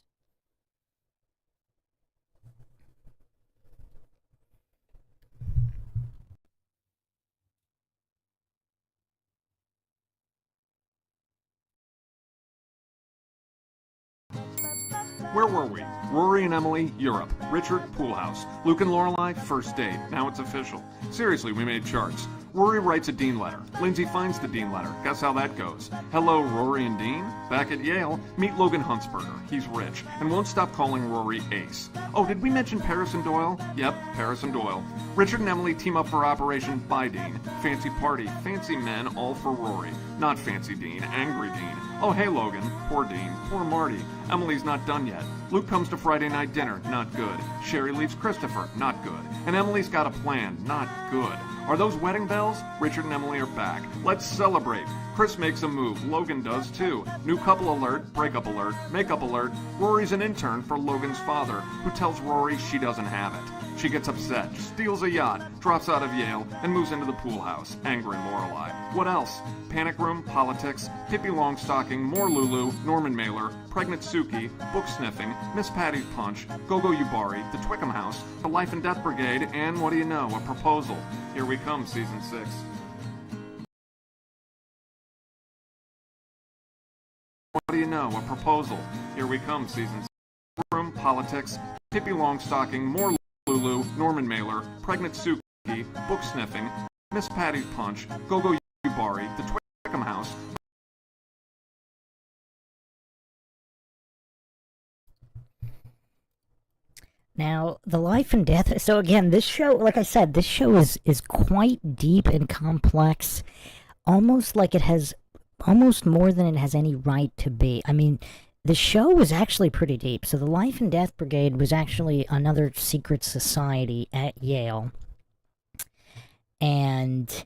[SPEAKER 8] Where were we? Rory and Emily, Europe. Richard, pool house. Luke and Lorelai, first date. Now it's official. Seriously, we made charts. Rory writes a Dean letter. Lindsay finds the Dean letter. Guess how that goes. Hello, Rory and Dean. Back at Yale, meet Logan Huntsberger. He's rich and won't stop calling Rory Ace. Oh, did we mention Paris and Doyle? Yep, Paris and Doyle. Richard and Emily team up for Operation Bye Dean. Fancy party, fancy men, all for Rory. Not fancy Dean, angry Dean. Oh, hey, Logan. Poor Dean. Poor Marty. Emily's not done yet. Luke comes to Friday night dinner. Not good. Sherry leaves Christopher. Not good. And Emily's got a plan. Not good. Are those wedding bells? Richard and Emily are back. Let's celebrate. Chris makes a move. Logan does too. New couple alert, breakup alert, makeup alert. Rory's an intern for Logan's father, who tells Rory she doesn't have it. She gets upset, steals a yacht, drops out of Yale, and moves into the pool house. Angry Lorelai. What else? Panic room, politics, Pippi Longstocking, more Lulu, Norman Mailer, pregnant Suki, book sniffing, Miss Patty's Punch, Gogo Yubari, the Twickham House, the Life and Death Brigade, and what do you know, a proposal. Here we come, season 6.
[SPEAKER 9] do you know? A proposal. Here we come, season 6. Room, politics, Pippi Longstocking, more Lulu, Norman Mailer, pregnant Suki, book sniffing, Miss Patty's Punch, Go-Go Yubari, the Twickham House.
[SPEAKER 1] Now, the life and death. So again, this show, like I said, this show is quite deep and complex, almost like it has almost more than it has any right to be. I mean, the show was actually pretty deep. So the Life and Death Brigade was actually another secret society at Yale, and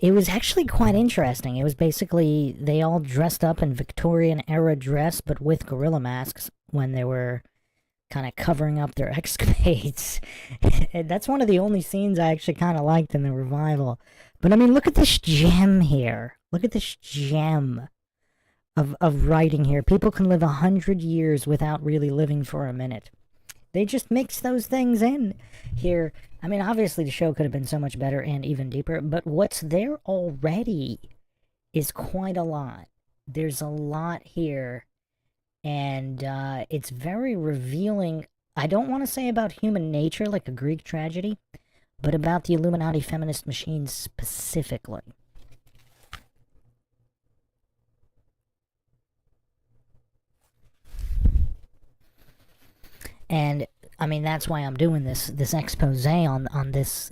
[SPEAKER 1] it was actually quite interesting. It was basically they all dressed up in Victorian era dress, but with gorilla masks when they were kind of covering up their escapades. And that's one of the only scenes I actually kind of liked in the revival. But I mean, look at this gem here. Look at this gem of writing here. People can live 100 years without really living for a minute. They just mix those things in here. I mean, obviously the show could have been so much better and even deeper, but what's there already is quite a lot. There's a lot here, and it's very revealing. I don't want to say about human nature like a Greek tragedy, but about the Illuminati feminist machine specifically. And I mean, that's why I'm doing this expose on this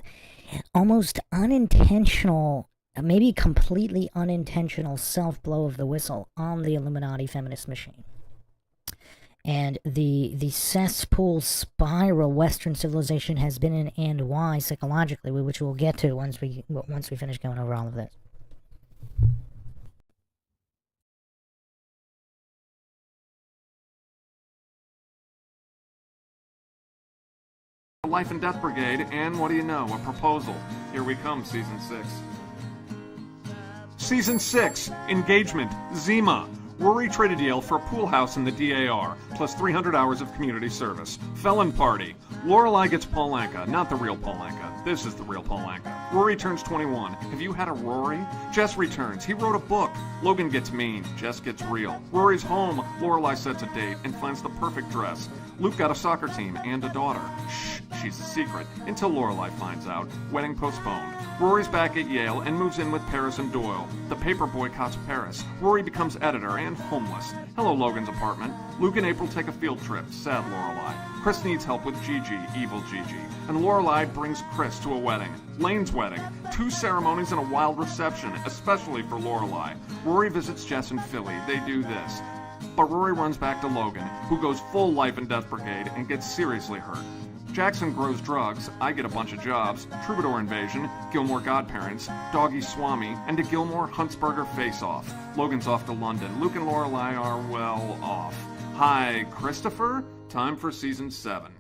[SPEAKER 1] almost unintentional, maybe completely unintentional self-blow of the whistle on the Illuminati feminist machine. And the cesspool spiral Western civilization has been in, and why psychologically, which we'll get to once we finish going over all of this.
[SPEAKER 9] Life and Death Brigade, and what do you know? A proposal. Here we come, season 6. Season 6, Engagement, Zima. Rory traded Yale for a pool house in the DAR, plus 300 hours of community service. Felon Party. Lorelai gets Paul Anka, not the real Paul Anka. This is the real Paul Anka. Rory turns 21. Have you had a Rory? Jess returns. He wrote a book. Logan gets mean. Jess gets real. Rory's home. Lorelai sets a date and finds the perfect dress. Luke got a soccer team and a daughter. Shh, she's a secret, until Lorelai finds out. Wedding postponed. Rory's back at Yale and moves in with Paris and Doyle. The paper boycotts Paris. Rory becomes editor and homeless. Hello, Logan's apartment. Luke and April take a field trip. Sad Lorelai. Chris needs help with Gigi, evil Gigi. And Lorelai brings Chris to a wedding. Lane's wedding. 2 ceremonies and a wild reception, especially for Lorelai. Rory visits Jess in Philly. They do this. But Rory runs back to Logan, who goes full Life and Death Brigade and gets seriously hurt. Jackson grows drugs, I get a bunch of jobs, Troubadour invasion, Gilmore godparents, Doggy Swami, and a Gilmore Huntsberger face-off. Logan's off to London. Luke and Lorelai are, well, off. Hi, Christopher? Time for season 7.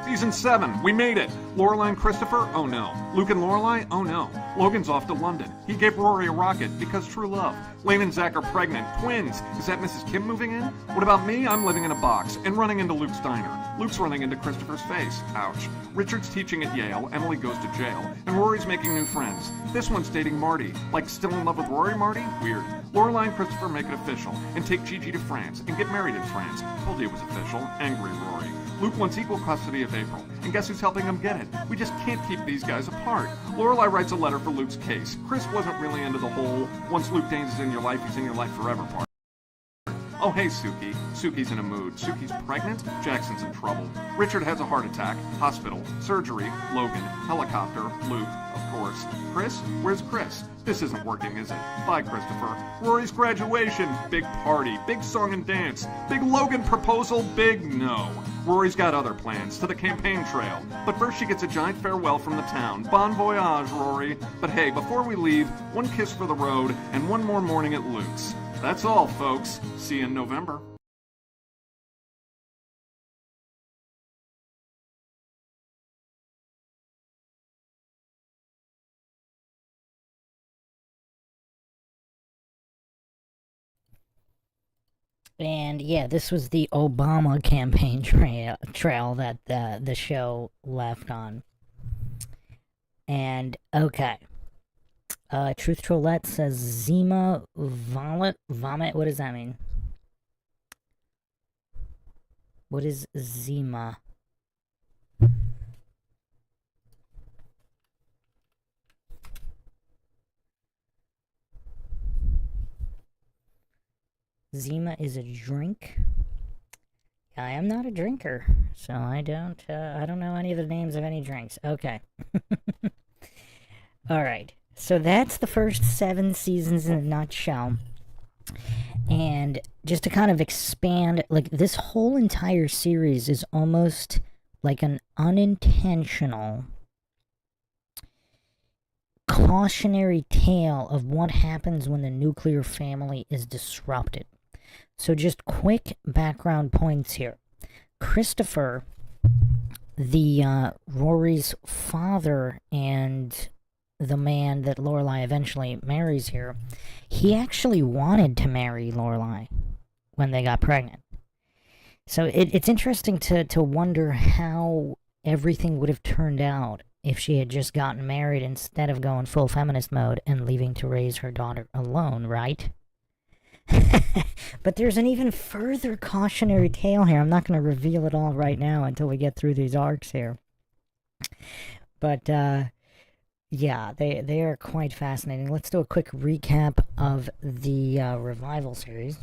[SPEAKER 9] Season 7, we made it! Lorelai and Christopher? Oh no. Luke and Lorelai? Oh no. Logan's off to London. He gave Rory a rocket because true love. Lane and Zach are pregnant. Twins! Is that Mrs. Kim moving in? What about me? I'm living in a box and running into Luke's diner. Luke's running into Christopher's face. Ouch. Richard's teaching at Yale. Emily goes to jail. And Rory's making new friends. This one's dating Marty. Like still in love with Rory, Marty? Weird. Lorelai and Christopher make it official and take Gigi to France and get married in France. Told you it was official. Angry Rory. Luke wants equal custody of April, and guess who's helping him get it? We just can't keep these guys apart. Lorelai writes a letter for Luke's case. Chris wasn't really into the whole, once Luke Danes is in your life, he's in your life forever part. Oh hey Suki. Suki's in a mood. Suki's pregnant? Jackson's in trouble. Richard has a heart attack. Hospital. Surgery. Logan. Helicopter. Luke. Of course. Chris? Where's Chris? This isn't working, is it? Bye, Christopher. Rory's graduation. Big party. Big song and dance. Big Logan proposal. Big no. Rory's got other plans. To the campaign trail. But first she gets a giant farewell from the town. Bon voyage, Rory. But hey, before we leave, one kiss for the road and one more morning at Luke's. That's all, folks. See you in November.
[SPEAKER 1] And yeah, this was the Obama campaign trail that the show left on. And okay, Truth Trollette says Zima Vomit. What does that mean? What is Zima? Zima is a drink. I am not a drinker, so I don't know any of the names of any drinks. Okay. Alright, so that's the first 7 seasons in a nutshell. And just to kind of expand, like, this whole entire series is almost like an unintentional cautionary tale of what happens when the nuclear family is disrupted. So just quick background points here. Christopher, the Rory's father and the man that Lorelai eventually marries here, he actually wanted to marry Lorelai when they got pregnant. So it's interesting to wonder how everything would have turned out if she had just gotten married instead of going full feminist mode and leaving to raise her daughter alone, right? But there's an even further cautionary tale here. I'm not going to reveal it all right now until we get through these arcs here. But, yeah, they are quite fascinating. Let's do a quick recap of the revival series.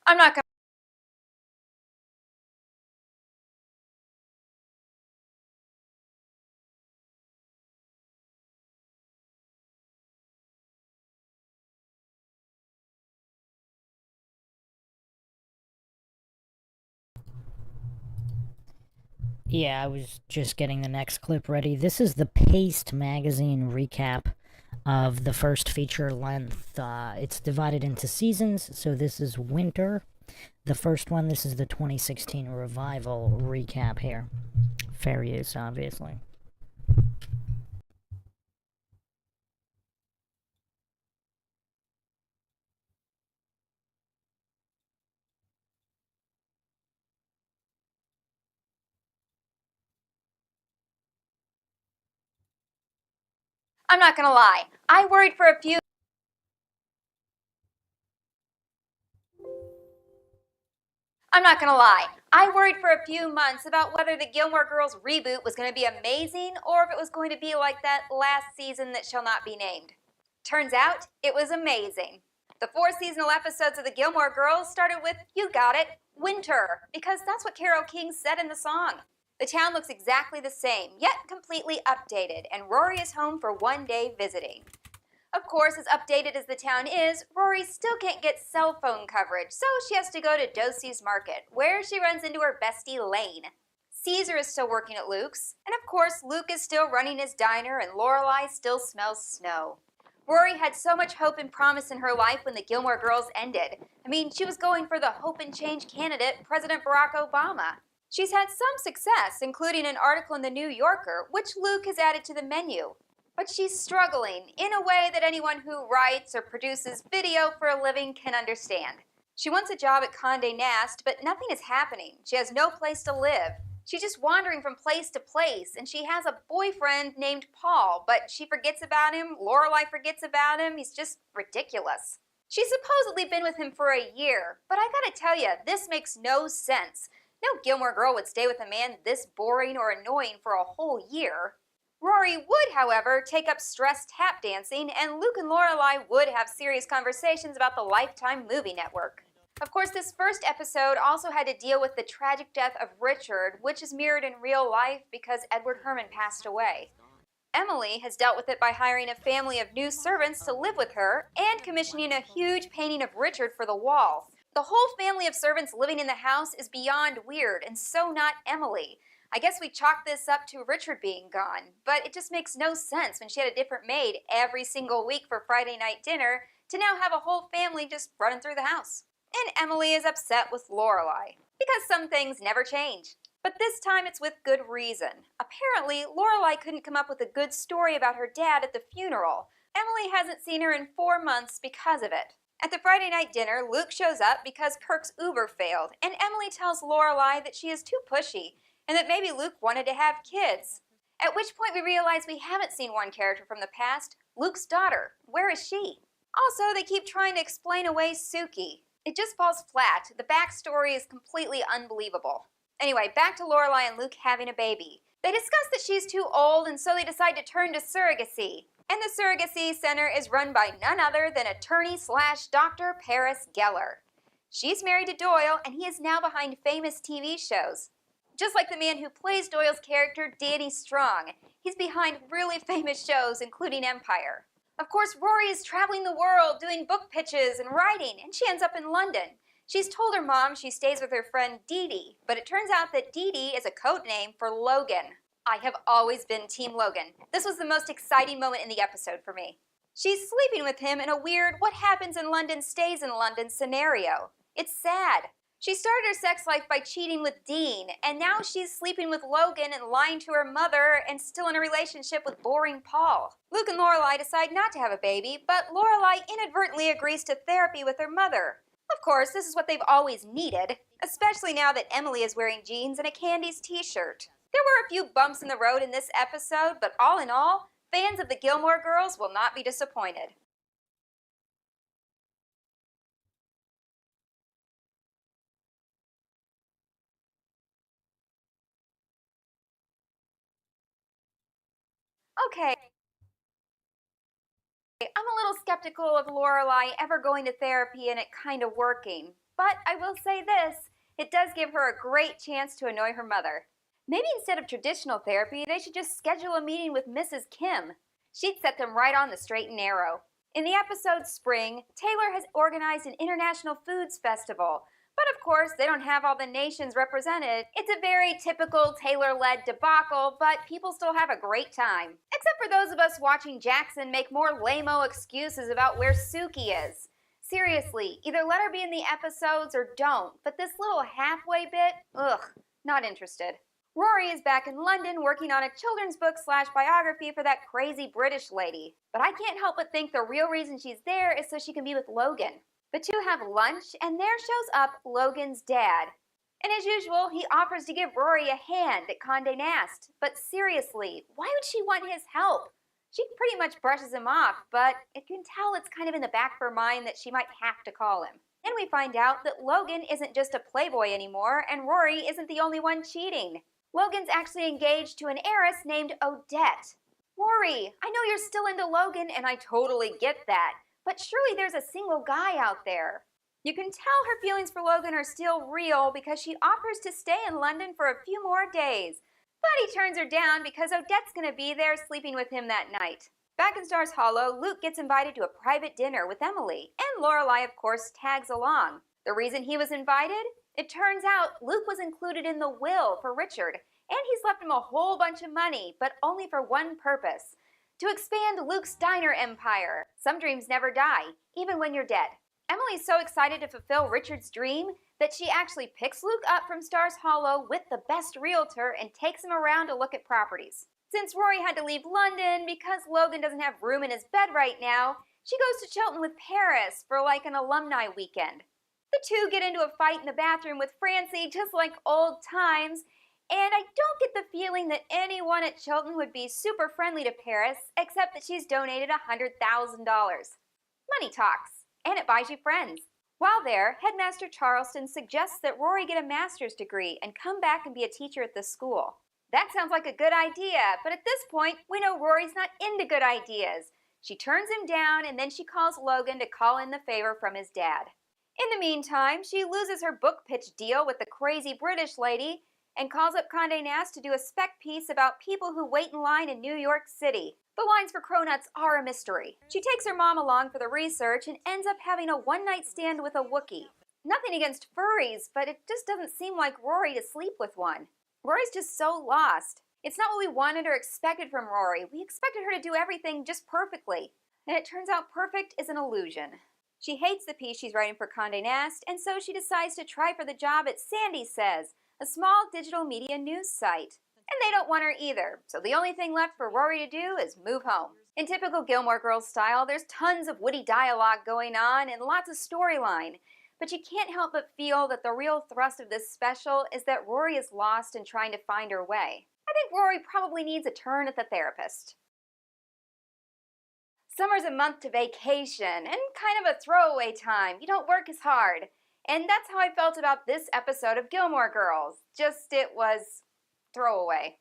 [SPEAKER 3] I'm not gonna
[SPEAKER 1] Yeah, I was just getting the next clip ready. This is the Paste magazine recap of the first feature length. It's divided into seasons, so this is winter. The first one, this is the 2016 revival recap here. Fair use, obviously.
[SPEAKER 10] I'm not gonna lie, I worried for a few months about whether the Gilmore Girls reboot was going to be amazing or if it was going to be like that last season that shall not be named. Turns out, it was amazing. The 4 seasonal episodes of the Gilmore Girls started with, you got it, winter, because that's what Carole King said in the song. The town looks exactly the same, yet completely updated, and Rory is home for one day visiting. Of course, as updated as the town is, Rory still can't get cell phone coverage, so she has to go to Dosey's Market, where she runs into her bestie Lane. Caesar is still working at Luke's, and of course Luke is still running his diner and Lorelai still smells snow. Rory had so much hope and promise in her life when the Gilmore Girls ended. I mean, she was going for the hope and change candidate, President Barack Obama. She's had some success, including an article in the New Yorker, which Luke has added to the menu. But she's struggling in a way that anyone who writes or produces video for a living can understand. She wants a job at Condé Nast, but nothing is happening. She has no place to live. She's just wandering from place to place, and she has a boyfriend named Paul, but she forgets about him, Lorelai forgets about him, he's just ridiculous. She's supposedly been with him for a year, but I gotta tell you, this makes no sense. No Gilmore girl would stay with a man this boring or annoying for a whole year. Rory would, however, take up stress tap dancing, and Luke and Lorelai would have serious conversations about the Lifetime movie network. Of course, this first episode also had to deal with the tragic death of Richard, which is mirrored in real life because Edward Herman passed away. Emily has dealt with it by hiring a family of new servants to live with her and commissioning a huge painting of Richard for the wall. The whole family of servants living in the house is beyond weird, and so not Emily. I guess we chalk this up to Richard being gone, but it just makes no sense when she had a different maid every single week for Friday night dinner to now have a whole family just running through the house. And Emily is upset with Lorelai, because some things never change. But this time it's with good reason. Apparently, Lorelai couldn't come up with a good story about her dad at the funeral. Emily hasn't seen her in 4 months because of it. At the Friday night dinner, Luke shows up because Kirk's Uber failed, and Emily tells Lorelai that she is too pushy, and that maybe Luke wanted to have kids. At which point we realize we haven't seen one character from the past, Luke's daughter. Where is she? Also, they keep trying to explain away Suki. It just falls flat. The backstory is completely unbelievable. Anyway, back to Lorelai and Luke having a baby. They discuss that she's too old, and so they decide to turn to surrogacy. And the surrogacy center is run by none other than attorney/Dr. Paris Geller. She's married to Doyle, and he is now behind famous TV shows. Just like the man who plays Doyle's character, Danny Strong. He's behind really famous shows, including Empire. Of course, Rory is traveling the world, doing book pitches and writing, and she ends up in London. She's told her mom she stays with her friend Dee Dee, but it turns out that Dee Dee is a code name for Logan. I have always been Team Logan. This was the most exciting moment in the episode for me. She's sleeping with him in a weird what happens in London stays in London scenario. It's sad. She started her sex life by cheating with Dean, and now she's sleeping with Logan and lying to her mother and still in a relationship with boring Paul. Luke and Lorelai decide not to have a baby, but Lorelai inadvertently agrees to therapy with her mother. Of course, this is what they've always needed, especially now that Emily is wearing jeans and a Candies t-shirt. There were a few bumps in the road in this episode, but all in all, fans of the Gilmore Girls will not be disappointed. Okay, I'm a little skeptical of Lorelai ever going to therapy and it kind of working. But I will say this, it does give her a great chance to annoy her mother. Maybe instead of traditional therapy, they should just schedule a meeting with Mrs. Kim. She'd set them right on the straight and narrow. In the episode Spring, Taylor has organized an international foods festival, But of course, they don't have all the nations represented. It's a very typical Taylor-led debacle, but people still have a great time. Except for those of us watching Jackson make more lame-o excuses about where Suki is. Seriously, either let her be in the episodes or don't, but this little halfway bit, ugh, not interested. Rory is back in London working on a children's book / biography for that crazy British lady. But I can't help but think the real reason she's there is so she can be with Logan. The two have lunch, and there shows up Logan's dad. And as usual, he offers to give Rory a hand at Condé Nast. But seriously, why would she want his help? She pretty much brushes him off, but you can tell it's kind of in the back of her mind that she might have to call him. Then we find out that Logan isn't just a playboy anymore, and Rory isn't the only one cheating. Logan's actually engaged to an heiress named Odette. Rory, I know you're still into Logan, and I totally get that, but surely there's a single guy out there. You can tell her feelings for Logan are still real because she offers to stay in London for a few more days. But he turns her down because Odette's going to be there sleeping with him that night. Back in Stars Hollow, Luke gets invited to a private dinner with Emily, and Lorelai, of course, tags along. The reason he was invited? It turns out Luke was included in the will for Richard, and he's left him a whole bunch of money, but only for one purpose: to expand Luke's diner empire. Some dreams never die, even when you're dead. Emily's so excited to fulfill Richard's dream that she actually picks Luke up from Stars Hollow with the best realtor and takes him around to look at properties. Since Rory had to leave London because Logan doesn't have room in his bed right now, she goes to Chilton with Paris for like an alumni weekend. The two get into a fight in the bathroom with Francie, just like old times, and I don't get the feeling that anyone at Chilton would be super friendly to Paris, except that she's donated $100,000. Money talks, and it buys you friends. While there, Headmaster Charleston suggests that Rory get a master's degree and come back and be a teacher at the school. That sounds like a good idea, but at this point, we know Rory's not into good ideas. She turns him down, and then she calls Logan to call in the favor from his dad. In the meantime, she loses her book pitch deal with the crazy British lady and calls up Condé Nast to do a spec piece about people who wait in line in New York City. The lines for Cronuts are a mystery. She takes her mom along for the research and ends up having a one-night stand with a Wookiee. Nothing against furries, but it just doesn't seem like Rory to sleep with one. Rory's just so lost. It's not what we wanted or expected from Rory. We expected her to do everything just perfectly. And it turns out perfect is an illusion. She hates the piece she's writing for Condé Nast, and so she decides to try for the job at Sandy Says, a small digital media news site. And they don't want her either, so the only thing left for Rory to do is move home. In typical Gilmore Girls style, there's tons of witty dialogue going on and lots of storyline, but you can't help but feel that the real thrust of this special is that Rory is lost and trying to find her way. I think Rory probably needs a turn at the therapist. Summer's a month to vacation and kind of a throwaway time. You don't work as hard. And that's how I felt about this episode of Gilmore Girls. Just it was throwaway.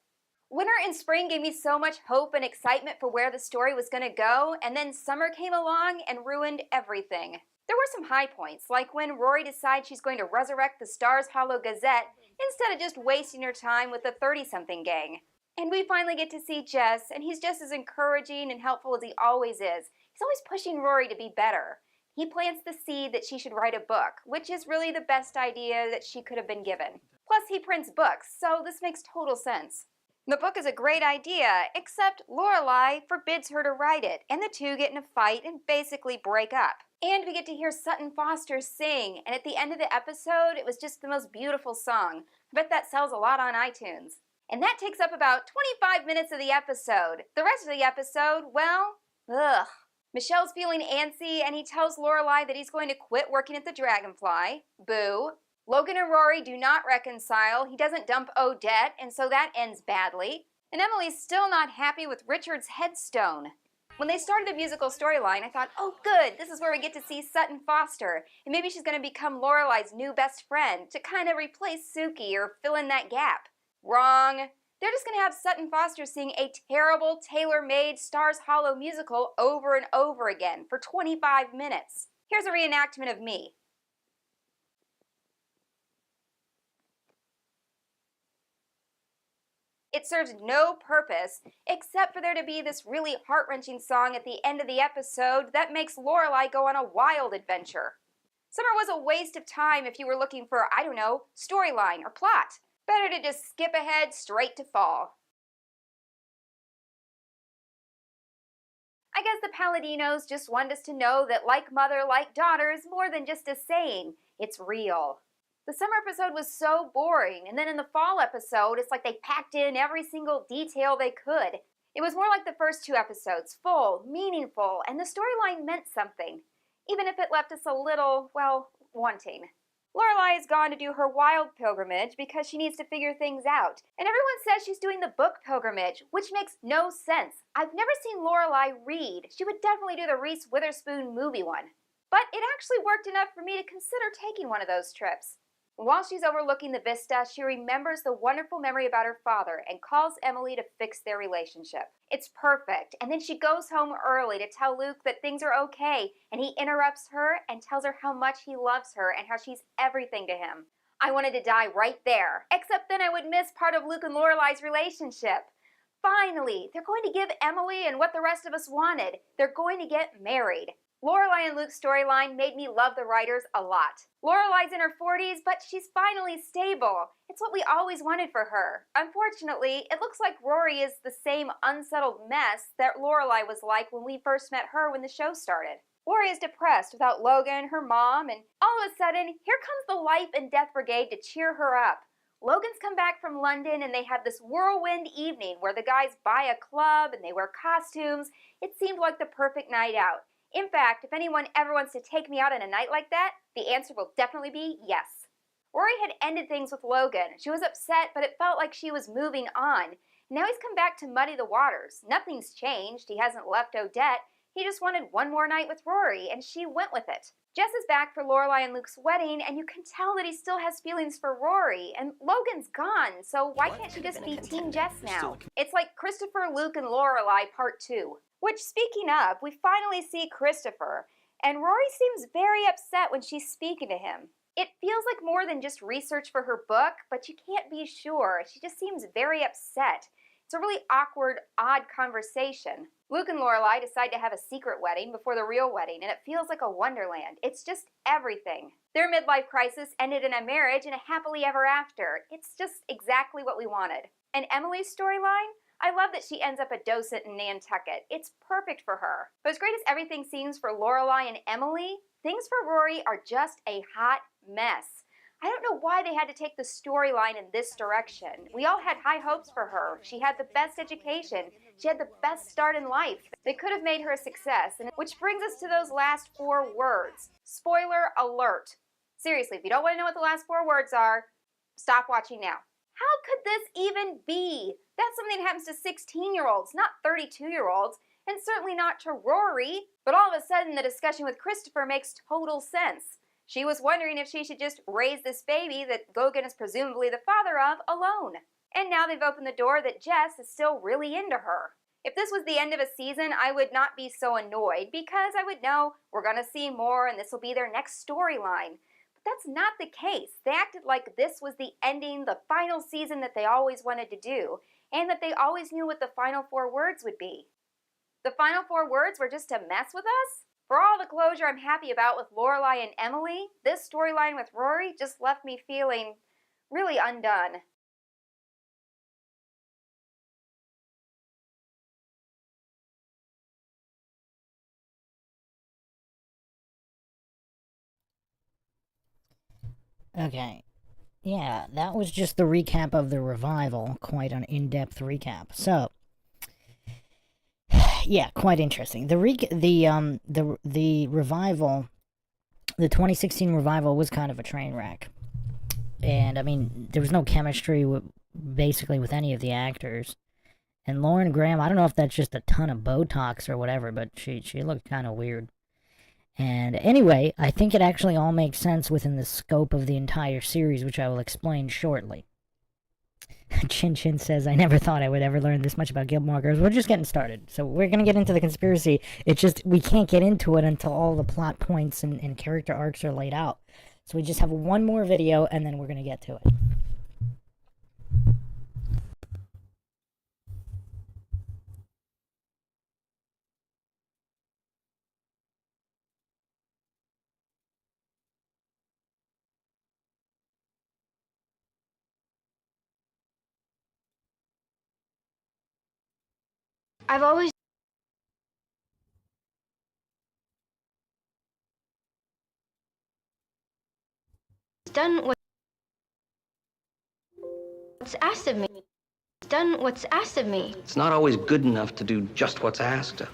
[SPEAKER 10] Winter and spring gave me so much hope and excitement for where the story was going to go, and then summer came along and ruined everything. There were some high points, like when Rory decides she's going to resurrect the Stars Hollow Gazette instead of just wasting her time with the 30-something gang. And we finally get to see Jess, and he's just as encouraging and helpful as he always is. He's always pushing Rory to be better. He plants the seed that she should write a book, which is really the best idea that she could have been given. Plus, he prints books, so this makes total sense. The book is a great idea, except Lorelai forbids her to write it, and the two get in a fight and basically break up. And we get to hear Sutton Foster sing, and at the end of the episode, it was just the most beautiful song. I bet that sells a lot on iTunes. And that takes up about 25 minutes of the episode. The rest of the episode, well, ugh. Michelle's feeling antsy, and he tells Lorelai that he's going to quit working at the Dragonfly. Boo. Logan and Rory do not reconcile. He doesn't dump Odette, and so that ends badly. And Emily's still not happy with Richard's headstone. When they started the musical storyline, I thought, oh good, this is where we get to see Sutton Foster, and maybe she's going to become Lorelai's new best friend to kind of replace Suki or fill in that gap. Wrong. They're just going to have Sutton Foster sing a terrible, tailor-made Stars Hollow musical over and over again for 25 minutes. Here's a reenactment of me. It serves no purpose except for there to be this really heart-wrenching song at the end of the episode that makes Lorelai go on a wild adventure. Summer was a waste of time if you were looking for, I don't know, storyline or plot. Better to just skip ahead straight to fall. I guess the Paladinos just wanted us to know that like mother, like daughter is more than just a saying. It's real. The summer episode was so boring, and then in the fall episode, it's like they packed in every single detail they could. It was more like the first 2 episodes, full, meaningful, and the storyline meant something, even if it left us a little, well, wanting. Lorelai has gone to do her wild pilgrimage because she needs to figure things out, and everyone says she's doing the book pilgrimage, which makes no sense. I've never seen Lorelai read. She would definitely do the Reese Witherspoon movie one. But it actually worked enough for me to consider taking one of those trips. While she's overlooking the vista, she remembers the wonderful memory about her father and calls Emily to fix their relationship. It's perfect, and then she goes home early to tell Luke that things are okay, and he interrupts her and tells her how much he loves her and how she's everything to him. I wanted to die right there, except then I would miss part of Luke and Lorelai's relationship. Finally, they're going to give Emily and what the rest of us wanted. They're going to get married. Lorelai and Luke's storyline made me love the writers a lot. Lorelai's in her 40s, but she's finally stable. It's what we always wanted for her. Unfortunately, it looks like Rory is the same unsettled mess that Lorelai was like when we first met her when the show started. Rory is depressed without Logan, her mom, and all of a sudden, here comes the Life and Death Brigade to cheer her up. Logan's come back from London and they have this whirlwind evening where the guys buy a club and they wear costumes. It seemed like the perfect night out. In fact, if anyone ever wants to take me out on a night like that, the answer will definitely be yes. Rory had ended things with Logan. She was upset, but it felt like she was moving on. Now he's come back to muddy the waters. Nothing's changed. He hasn't left Odette. He just wanted one more night with Rory, and she went with it. Jess is back for Lorelai and Luke's wedding, and you can tell that he still has feelings for Rory, and Logan's gone, so why can't she just be Team Jess now? It's like Christopher, Luke, and Lorelai Part 2. Which, speaking of, we finally see Christopher, and Rory seems very upset when she's speaking to him. It feels like more than just research for her book, but you can't be sure. She just seems very upset. It's a really awkward, odd conversation. Luke and Lorelai decide to have a secret wedding before the real wedding, and it feels like a wonderland. It's just everything. Their midlife crisis ended in a marriage and a happily ever after. It's just exactly what we wanted. And Emily's storyline? I love that she ends up a docent in Nantucket. It's perfect for her. But as great as everything seems for Lorelai and Emily, things for Rory are just a hot mess. I don't know why they had to take the storyline in this direction. We all had high hopes for her. She had the best education. She had the best start in life. They could have made her a success. And which brings us to those last 4 words. Spoiler alert. Seriously, if you don't want to know what the last 4 words are, stop watching now. How could this even be? That's something that happens to 16-year-olds, not 32-year-olds, and certainly not to Rory. But all of a sudden, the discussion with Christopher makes total sense. She was wondering if she should just raise this baby that Logan is presumably the father of alone. And now they've opened the door that Jess is still really into her. If this was the end of a season, I would not be so annoyed because I would know we're going to see more and this will be their next storyline. But that's not the case. They acted like this was the ending, the final season that they always wanted to do, and that they always knew what the final 4 words would be. The final 4 words were just to mess with us? For all the closure I'm happy about with Lorelai and Emily, this storyline with Rory just left me feeling really undone.
[SPEAKER 1] Okay. Yeah, that was just the recap of the revival. Quite an in-depth recap. So, yeah, quite interesting. The revival, the 2016 revival was kind of a train wreck. And, I mean, there was no chemistry basically with any of the actors. And Lauren Graham, I don't know if that's just a ton of Botox or whatever, but she looked kind of weird. And anyway, I think it actually all makes sense within the scope of the entire series, which I will explain shortly. Chin Chin says, I never thought I would ever learn this much about Gilmore Girls. We're just getting started. So we're going to get into the conspiracy. It's just, we can't get into it until all the plot points and character arcs are laid out. So we just have one more video, and then we're going to get to it.
[SPEAKER 2] I've always done what's asked of me. Done what's asked of me.
[SPEAKER 11] It's not always good enough to do just what's asked of you.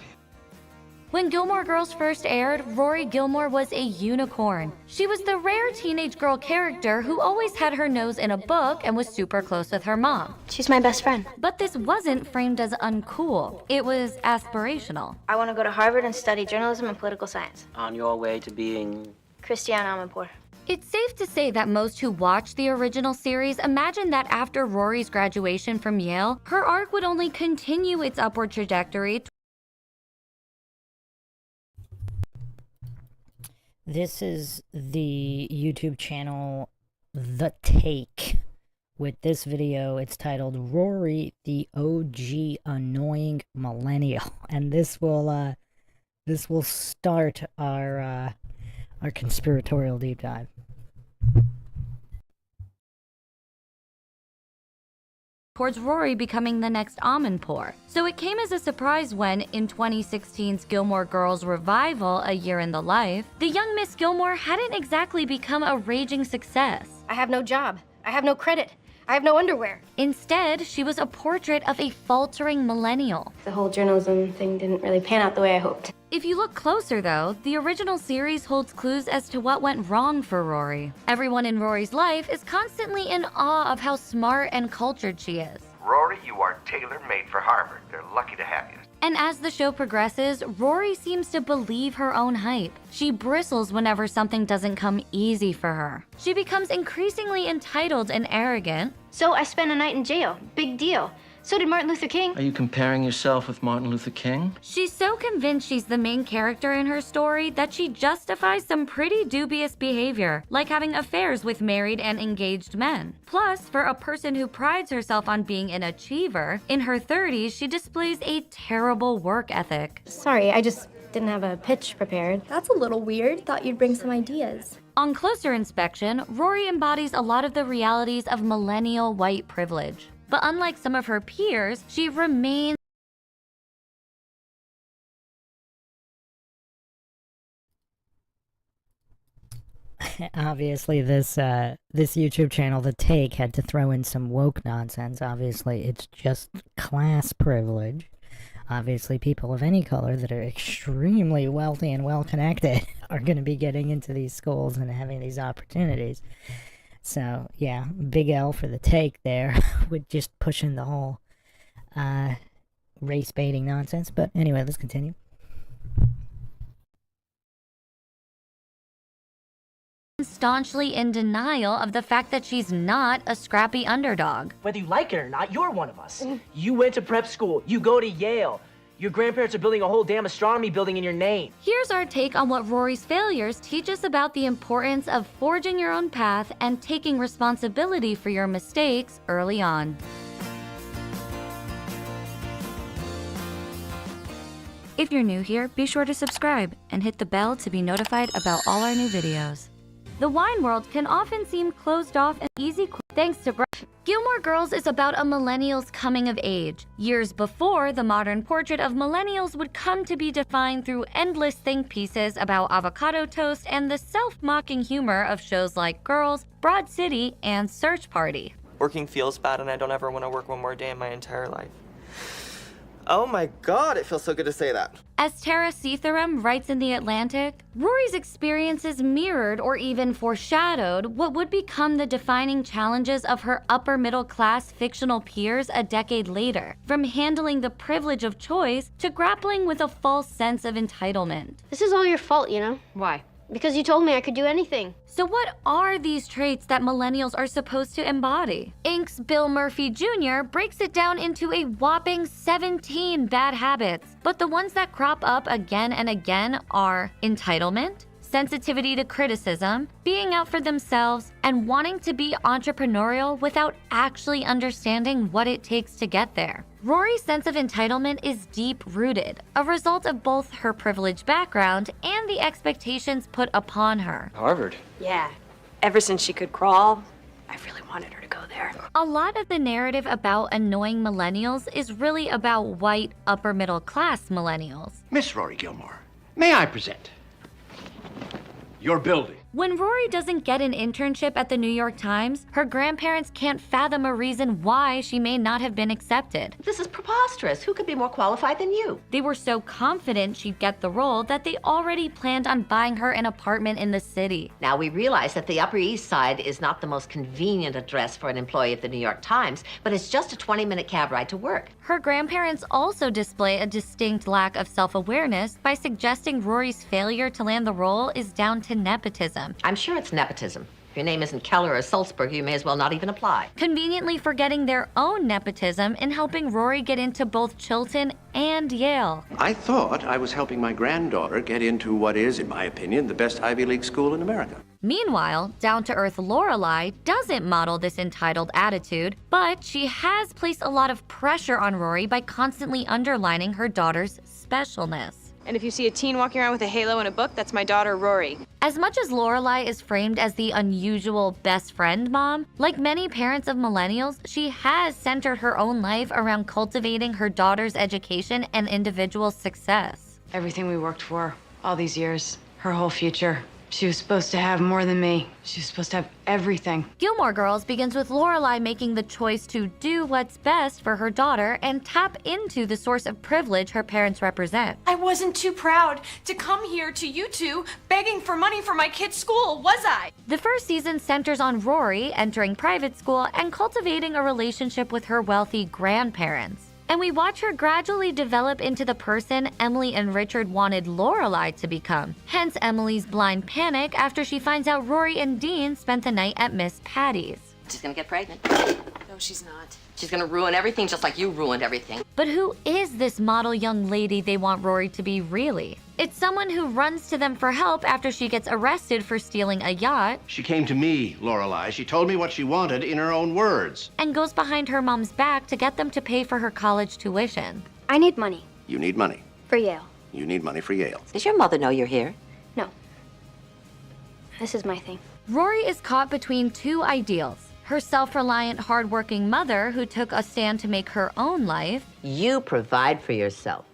[SPEAKER 12] When Gilmore Girls first aired, Rory Gilmore was a unicorn. She was the rare teenage girl character who always had her nose in a book and was super close with her mom.
[SPEAKER 2] She's my best friend.
[SPEAKER 12] But this wasn't framed as uncool. It was aspirational.
[SPEAKER 2] I want to go to Harvard and study journalism and political science.
[SPEAKER 11] On your way to being...
[SPEAKER 2] Christiane Amanpour.
[SPEAKER 12] It's safe to say that most who watched the original series imagined that after Rory's graduation from Yale, her arc would only continue its upward trajectory.
[SPEAKER 1] This is the YouTube channel The Take. With this video, it's titled Rory, the OG Annoying Millennial. And this will start our conspiratorial deep dive.
[SPEAKER 12] Towards Rory becoming the next Amanpour. So it came as a surprise when, in 2016's Gilmore Girls revival, A Year in the Life, the young Miss Gilmore hadn't exactly become a raging success.
[SPEAKER 2] I have no job. I have no credit. I have no underwear.
[SPEAKER 12] Instead, she was a portrait of a faltering millennial.
[SPEAKER 2] The whole journalism thing didn't really pan out the way I hoped.
[SPEAKER 12] If you look closer though, the original series holds clues as to what went wrong for Rory. Everyone in Rory's life is constantly in awe of how smart and cultured she is.
[SPEAKER 13] Rory, you are tailor-made for Harvard. They're lucky to have you.
[SPEAKER 12] And as the show progresses, Rory seems to believe her own hype. She bristles whenever something doesn't come easy for her. She becomes increasingly entitled and arrogant.
[SPEAKER 2] So I spent a night in jail. Big deal. So did Martin Luther King.
[SPEAKER 11] Are you comparing yourself with Martin Luther King?
[SPEAKER 12] She's so convinced she's the main character in her story that she justifies some pretty dubious behavior, like having affairs with married and engaged men. Plus, for a person who prides herself on being an achiever, in her 30s, she displays a terrible work ethic.
[SPEAKER 2] Sorry, I just didn't have a pitch prepared.
[SPEAKER 14] That's a little weird. Thought you'd bring some ideas.
[SPEAKER 12] On closer inspection, Rory embodies a lot of the realities of millennial white privilege. But unlike some of her peers, she remains
[SPEAKER 1] obviously this YouTube channel, The Take, had to throw in some woke nonsense. Obviously, it's just class privilege. Obviously, people of any color that are extremely wealthy and well-connected are going to be getting into these schools and having these opportunities. So, yeah, big L for The Take there, with just pushing the whole race-baiting nonsense. But anyway, let's continue.
[SPEAKER 12] staunchly in denial of the fact that she's not a scrappy underdog.
[SPEAKER 15] Whether you like it or not, you're one of us. You went to prep school. You go to Yale. Your grandparents are building a whole damn astronomy building in your name.
[SPEAKER 12] Here's our take on what Rory's failures teach us about the importance of forging your own path and taking responsibility for your mistakes early on. If you're new here, be sure to subscribe and hit the bell to be notified about all our new videos. The wine world can often seem closed off and easy thanks to Gilmore Girls is about a millennial's coming of age, years before the modern portrait of millennials would come to be defined through endless think pieces about avocado toast and the self-mocking humor of shows like Girls, Broad City, and Search Party.
[SPEAKER 16] Working feels bad and I don't ever want to work one more day in my entire life. Oh my god, it feels so good to say that.
[SPEAKER 12] As Tara Seetharam writes in The Atlantic, Rory's experiences mirrored or even foreshadowed what would become the defining challenges of her upper-middle-class fictional peers a decade later, from handling the privilege of choice to grappling with a false sense of entitlement.
[SPEAKER 2] This is all your fault, you know? Why? Because you told me I could do anything.
[SPEAKER 12] So what are these traits that millennials are supposed to embody? Inc.'s Bill Murphy Jr. breaks it down into a whopping 17 bad habits, but the ones that crop up again and again are entitlement, sensitivity to criticism, being out for themselves, and wanting to be entrepreneurial without actually understanding what it takes to get there. Rory's sense of entitlement is deep-rooted, a result of both her privileged background and the expectations put upon her.
[SPEAKER 16] Harvard?
[SPEAKER 17] Yeah. Ever since she could crawl, I really wanted her to go there.
[SPEAKER 12] A lot of the narrative about annoying millennials is really about white, upper middle class millennials.
[SPEAKER 13] Miss Rory Gilmore, may I present your building?
[SPEAKER 12] When Rory doesn't get an internship at the New York Times, her grandparents can't fathom a reason why she may not have been accepted.
[SPEAKER 18] This is preposterous. Who could be more qualified than you?
[SPEAKER 12] They were so confident she'd get the role that they already planned on buying her an apartment in the city.
[SPEAKER 18] Now, we realize that the Upper East Side is not the most convenient address for an employee of the New York Times, but it's just a 20-minute cab ride to work.
[SPEAKER 12] Her grandparents also display a distinct lack of self-awareness by suggesting Rory's failure to land the role is down to nepotism.
[SPEAKER 18] I'm sure it's nepotism. If your name isn't Keller or Sulzberg, you may as well not even apply.
[SPEAKER 12] Conveniently forgetting their own nepotism in helping Rory get into both Chilton and Yale.
[SPEAKER 13] I thought I was helping my granddaughter get into what is, in my opinion, the best Ivy League school in America.
[SPEAKER 12] Meanwhile, down-to-earth Lorelai doesn't model this entitled attitude, but she has placed a lot of pressure on Rory by constantly underlining her daughter's specialness.
[SPEAKER 3] And if you see a teen walking around with a halo and a book, that's my daughter, Rory.
[SPEAKER 12] As much as Lorelai is framed as the unusual best friend mom, like many parents of millennials, she has centered her own life around cultivating her daughter's education and individual success.
[SPEAKER 3] Everything we worked for, all these years, her whole future. She was supposed to have more than me. She was supposed to have everything.
[SPEAKER 12] Gilmore Girls begins with Lorelai making the choice to do what's best for her daughter and tap into the source of privilege her parents represent.
[SPEAKER 19] I wasn't too proud to come here to you two begging for money for my kid's school, was I?
[SPEAKER 12] The first season centers on Rory entering private school and cultivating a relationship with her wealthy grandparents. And we watch her gradually develop into the person Emily and Richard wanted Lorelai to become. Hence Emily's blind panic after she finds out Rory and Dean spent the night at Miss Patty's.
[SPEAKER 18] She's gonna get pregnant.
[SPEAKER 19] No, she's not.
[SPEAKER 18] She's gonna ruin everything just like you ruined everything.
[SPEAKER 12] But who is this model young lady they want Rory to be really? It's someone who runs to them for help after she gets arrested for stealing a yacht.
[SPEAKER 13] She came to me, Lorelai. She told me what she wanted in her own words.
[SPEAKER 12] And goes behind her mom's back to get them to pay for her college tuition.
[SPEAKER 2] I need money.
[SPEAKER 13] You need money.
[SPEAKER 2] For Yale.
[SPEAKER 13] You need money for Yale.
[SPEAKER 18] Does your mother know you're here?
[SPEAKER 2] No. This is my thing.
[SPEAKER 12] Rory is caught between two ideals. Her self-reliant, hardworking mother who took a stand to make her own life.
[SPEAKER 18] You provide for yourself.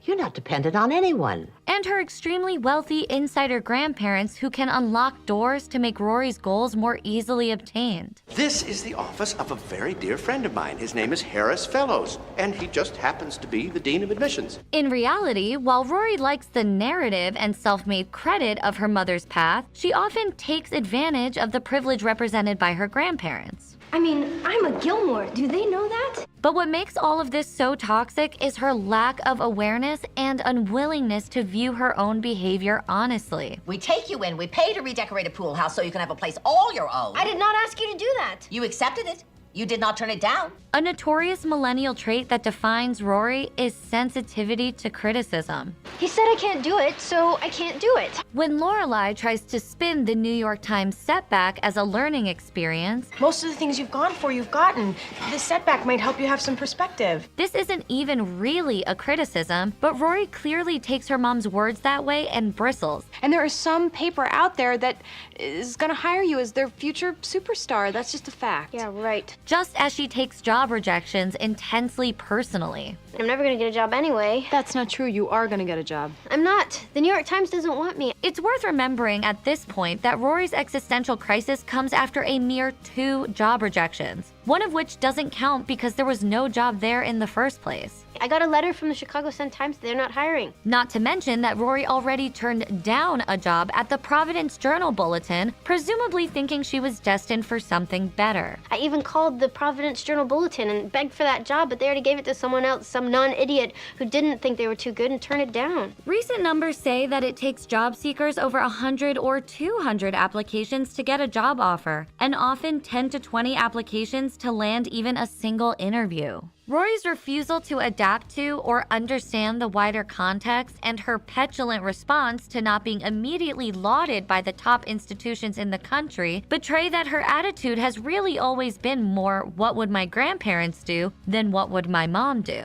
[SPEAKER 18] You're not dependent on anyone.
[SPEAKER 12] And her extremely wealthy insider grandparents who can unlock doors to make Rory's goals more easily obtained.
[SPEAKER 13] This is the office of a very dear friend of mine. His name is Harris Fellows, and he just happens to be the Dean of Admissions.
[SPEAKER 12] In reality, while Rory likes the narrative and self-made credit of her mother's path, she often takes advantage of the privilege represented by her grandparents.
[SPEAKER 2] I mean, I'm a Gilmore. Do they know that?
[SPEAKER 12] But what makes all of this so toxic is her lack of awareness and unwillingness to view her own behavior honestly.
[SPEAKER 18] We take you in, we pay to redecorate a pool house so you can have a place all your own.
[SPEAKER 2] I did not ask you to do that.
[SPEAKER 18] You accepted it. You did not turn it down.
[SPEAKER 12] A notorious millennial trait that defines Rory is sensitivity to criticism.
[SPEAKER 2] He said I can't do it, so I can't do it.
[SPEAKER 12] When Lorelai tries to spin the New York Times setback as a learning experience,
[SPEAKER 19] most of the things you've gone for, you've gotten. This setback might help you have some perspective.
[SPEAKER 12] This isn't even really a criticism, but Rory clearly takes her mom's words that way and bristles.
[SPEAKER 3] And there is some paper out there that is gonna hire you as their future superstar. That's just a fact.
[SPEAKER 2] Yeah, right.
[SPEAKER 12] Just as she takes job rejections intensely personally.
[SPEAKER 2] I'm never gonna get a job anyway.
[SPEAKER 3] That's not true. You are gonna get a job.
[SPEAKER 2] I'm not. The New York Times doesn't want me.
[SPEAKER 12] It's worth remembering at this point that Rory's existential crisis comes after a mere 2 job rejections, one of which doesn't count because there was no job there in the first place.
[SPEAKER 2] I got a letter from the Chicago Sun-Times that they're not hiring.
[SPEAKER 12] Not to mention that Rory already turned down a job at the Providence Journal-Bulletin, presumably thinking she was destined for something better.
[SPEAKER 2] I even called the Providence Journal-Bulletin and begged for that job, but they already gave it to someone else, some non-idiot who didn't think they were too good and turned it down.
[SPEAKER 12] Recent numbers say that it takes job seekers over 100 or 200 applications to get a job offer, and often 10 to 20 applications to land even a single interview. Rory's refusal to adapt to or understand the wider context and her petulant response to not being immediately lauded by the top institutions in the country betray that her attitude has really always been more "what would my grandparents do" than "what would my mom do."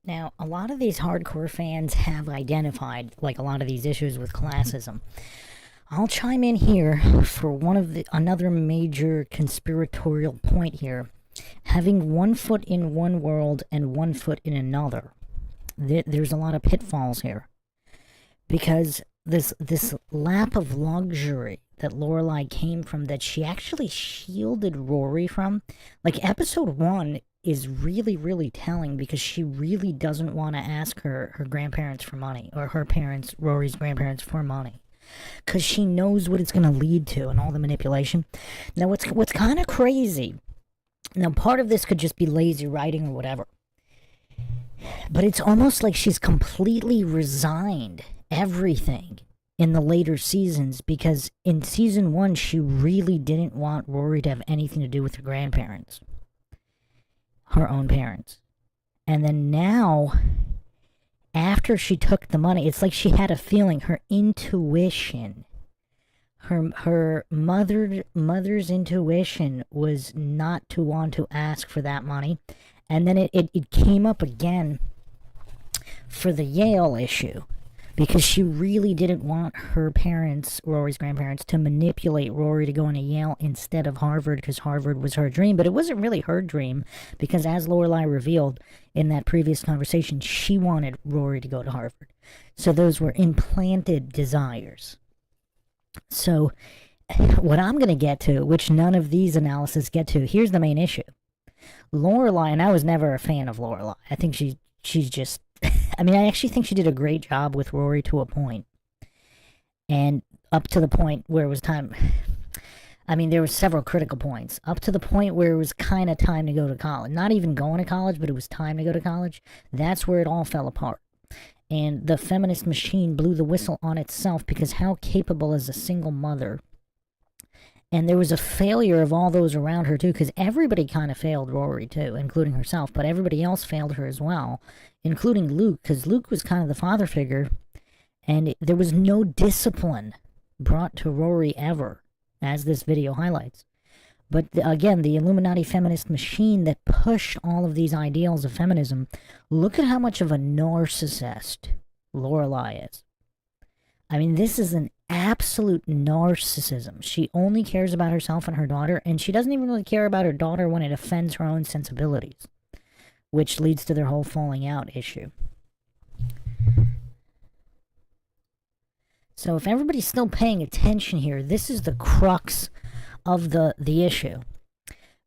[SPEAKER 1] Now, a lot of these hardcore fans have identified, like, a lot of these issues with classism. I'll chime in here for another major conspiratorial point here. Having one foot in one world and one foot in another. There's a lot of pitfalls here. Because this lap of luxury that Lorelai came from, that she actually shielded Rory from, like, episode 1 is really, really telling, because she really doesn't want to ask her grandparents for money, or her parents, Rory's grandparents, for money, because she knows what it's going to lead to and all the manipulation. Now, what's kind of crazy, now part of this could just be lazy writing or whatever, but it's almost like she's completely resigned everything in the later seasons, because in season 1 she really didn't want Rory to have anything to do with her grandparents, her own parents. And then now, after she took the money, it's like she had a feeling, her intuition, her mother's intuition was not to want to ask for that money. And then it came up again for the Yale issue, because she really didn't want her parents, Rory's grandparents, to manipulate Rory to go into Yale instead of Harvard, because Harvard was her dream. But it wasn't really her dream, because as Lorelai revealed in that previous conversation, she wanted Rory to go to Harvard. So those were implanted desires. So what I'm going to get to, which none of these analyses get to, here's the main issue. Lorelai, and I was never a fan of Lorelai. I think she's just... I mean, I actually think she did a great job with Rory to a point. And up to the point where it was time... I mean, there were several critical points. Up to the point where it was kind of time to go to college. Not even going to college, but it was time to go to college. That's where it all fell apart. And the feminist machine blew the whistle on itself, because how capable is a single mother? And there was a failure of all those around her, too, because everybody kind of failed Rory, too, including herself. But everybody else failed her as well, including Luke, because Luke was kind of the father figure. And there was no discipline brought to Rory ever, as this video highlights. But again, the Illuminati feminist machine that pushed all of these ideals of feminism, look at how much of a narcissist Lorelai is. I mean, this is an absolute narcissism. She only cares about herself and her daughter, and she doesn't even really care about her daughter when it offends her own sensibilities, which leads to their whole falling out issue. So if everybody's still paying attention here, this is the crux of the issue.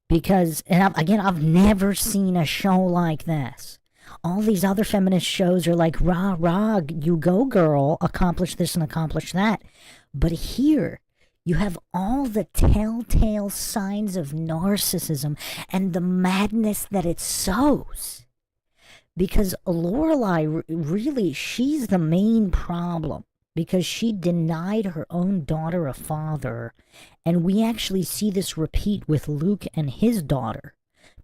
[SPEAKER 1] Because, and I've never seen a show like this. All these other feminist shows are like, rah, rah, you go, girl, accomplish this and accomplish that. But here, you have all the telltale signs of narcissism and the madness that it sows. Because Lorelai, really, she's the main problem. Because she denied her own daughter a father. And we actually see this repeat with Luke and his daughter.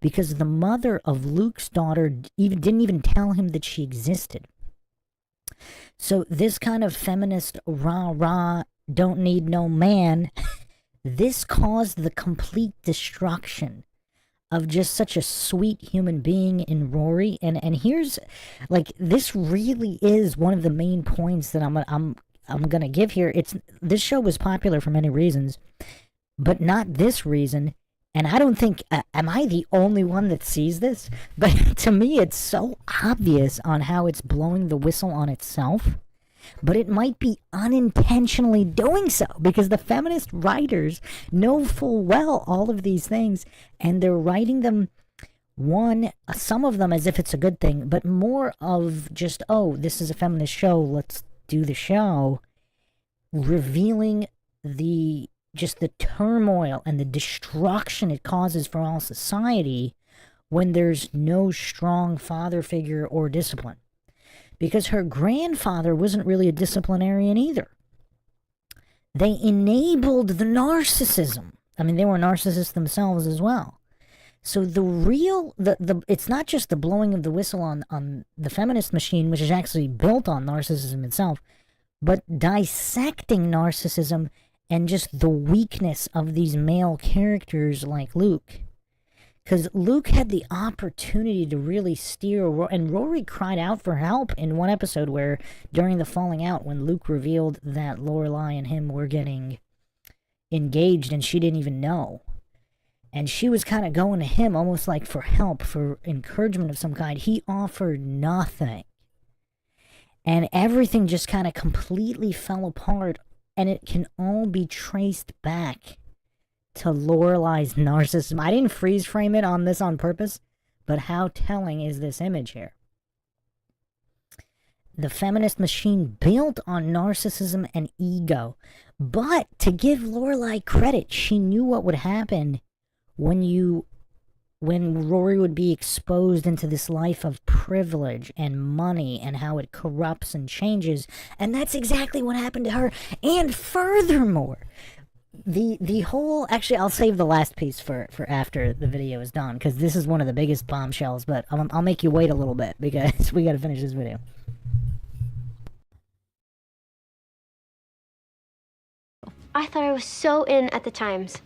[SPEAKER 1] Because the mother of Luke's daughter didn't even tell him that she existed. So this kind of feminist rah-rah, don't need no man, this caused the complete destruction of just such a sweet human being in Rory. And here's, like, this really is one of the main points that I'm gonna give here. This show was popular for many reasons, but not this reason. And I don't think, am I the only one that sees this? But to me, it's so obvious on how it's blowing the whistle on itself. But it might be unintentionally doing so, because the feminist writers know full well all of these things, and they're writing them, some of them as if it's a good thing, but more of just, oh, this is a feminist show, let's do the show, revealing just the turmoil and the destruction it causes for all society when there's no strong father figure or discipline. Because her grandfather wasn't really a disciplinarian either. They enabled the narcissism. I mean, they were narcissists themselves as well. So it's not just the blowing of the whistle on the feminist machine, which is actually built on narcissism itself, but dissecting narcissism and just the weakness of these male characters like Luke. Because Luke had the opportunity to really steer, and Rory cried out for help in one episode where, during the falling out, when Luke revealed that Lorelai and him were getting engaged and she didn't even know. And she was kind of going to him almost like for help, for encouragement of some kind. He offered nothing. And everything just kind of completely fell apart, and it can all be traced back to Lorelai's narcissism. I didn't freeze frame it on this on purpose, but how telling is this image here? The feminist machine built on narcissism and ego. But to give Lorelai credit, she knew what would happen when Rory would be exposed into this life of privilege and money and how it corrupts and changes. And that's exactly what happened to her. And furthermore, the whole... Actually, I'll save the last piece for after the video is done, because this is one of the biggest bombshells, but I'll make you wait a little bit, because we gotta finish this video.
[SPEAKER 2] I thought I was so in at the Times.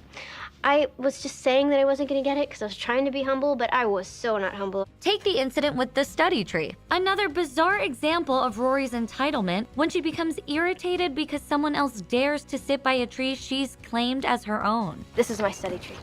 [SPEAKER 2] I was just saying that I wasn't going to get it because I was trying to be humble, but I was so not humble.
[SPEAKER 12] Take the incident with the study tree. Another bizarre example of Rory's entitlement when she becomes irritated because someone else dares to sit by a tree she's claimed as her own.
[SPEAKER 2] This is my study tree.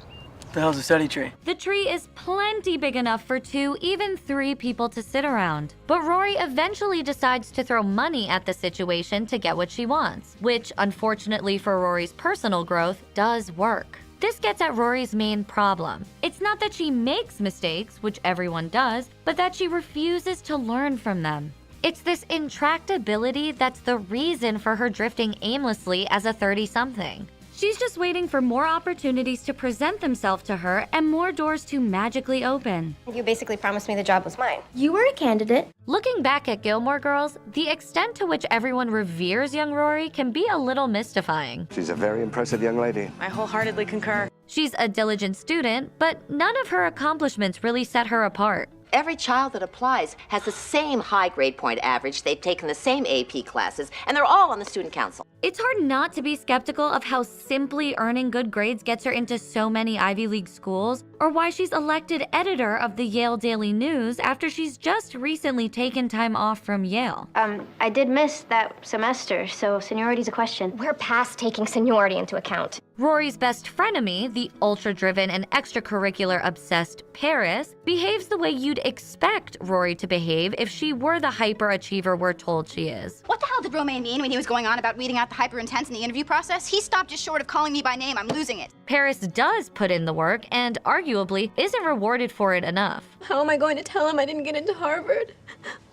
[SPEAKER 15] The hell's a study tree?
[SPEAKER 12] The tree is plenty big enough for 2, even 3 people to sit around. But Rory eventually decides to throw money at the situation to get what she wants, which, unfortunately for Rory's personal growth, does work. This gets at Rory's main problem. It's not that she makes mistakes, which everyone does, but that she refuses to learn from them. It's this intractability that's the reason for her drifting aimlessly as a 30-something. She's just waiting for more opportunities to present themselves to her and more doors to magically open.
[SPEAKER 2] You basically promised me the job was mine.
[SPEAKER 14] You were a candidate.
[SPEAKER 12] Looking back at Gilmore Girls, the extent to which everyone reveres young Rory can be a little mystifying.
[SPEAKER 13] She's a very impressive young lady.
[SPEAKER 3] I wholeheartedly concur.
[SPEAKER 12] She's a diligent student, but none of her accomplishments really set her apart.
[SPEAKER 18] Every child that applies has the same high grade point average, they've taken the same AP classes, and they're all on the student council.
[SPEAKER 12] It's hard not to be skeptical of how simply earning good grades gets her into so many Ivy League schools, or why she's elected editor of the Yale Daily News after she's just recently taken time off from Yale.
[SPEAKER 2] I did miss that semester, so seniority's a question. We're past taking seniority into account.
[SPEAKER 12] Rory's best frenemy, the ultra-driven and extracurricular-obsessed Paris, behaves the way you'd expect Rory to behave if she were the hyperachiever we're told she is.
[SPEAKER 17] What the hell did Romain mean when he was going on about weeding out the hyper-intense in the interview process? He stopped just short of calling me by name. I'm losing it.
[SPEAKER 12] Paris does put in the work and arguably isn't rewarded for it enough.
[SPEAKER 14] How am I going to tell him I didn't get into Harvard?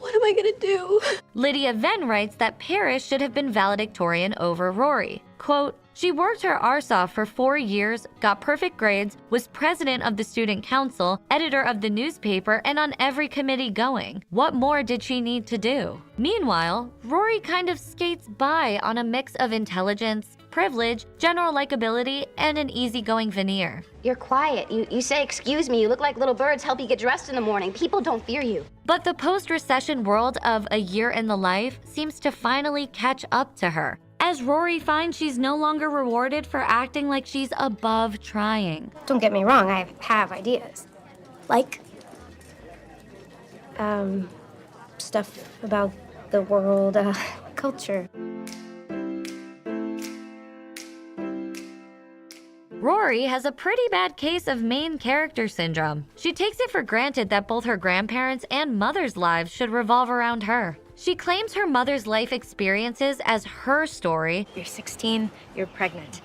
[SPEAKER 14] What am I going to do?
[SPEAKER 12] Lydia then writes that Paris should have been valedictorian over Rory. Quote, she worked her arse off for 4 years, got perfect grades, was president of the student council, editor of the newspaper, and on every committee going. What more did she need to do? Meanwhile, Rory kind of skates by on a mix of intelligence, privilege, general likability, and an easygoing veneer.
[SPEAKER 2] You're quiet. You say, excuse me, you look like little birds help you get dressed in the morning. People don't fear you.
[SPEAKER 12] But the post-recession world of A Year in the Life seems to finally catch up to her, as Rory finds she's no longer rewarded for acting like she's above trying.
[SPEAKER 2] Don't get me wrong, I have ideas.
[SPEAKER 14] Like?
[SPEAKER 2] Stuff about the world, culture.
[SPEAKER 12] Rory has a pretty bad case of main character syndrome. She takes it for granted that both her grandparents' and mother's lives should revolve around her. She claims her mother's life experiences as her story.
[SPEAKER 2] You're 16, you're pregnant.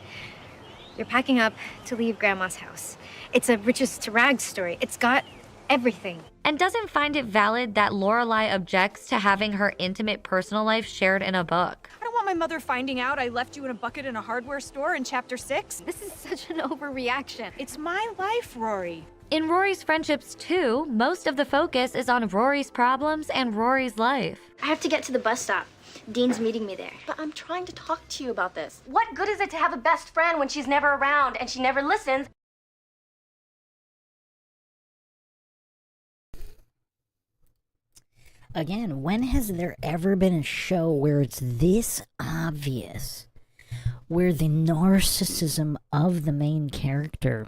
[SPEAKER 2] You're packing up to leave Grandma's house. It's a riches to rags story. It's got everything.
[SPEAKER 12] And doesn't find it valid that Lorelai objects to having her intimate personal life shared in a book.
[SPEAKER 19] I don't want my mother finding out I left you in a bucket in a hardware store in chapter 6.
[SPEAKER 2] This is such an overreaction.
[SPEAKER 19] It's my life, Rory.
[SPEAKER 12] In Rory's friendships too, most of the focus is on Rory's problems and Rory's life.
[SPEAKER 2] I have to get to the bus stop. Dean's meeting me there.
[SPEAKER 17] But I'm trying to talk to you about this.
[SPEAKER 2] What good is it to have a best friend when she's never around and she never listens?
[SPEAKER 1] Again, when has there ever been a show where it's this obvious, where the narcissism of the main character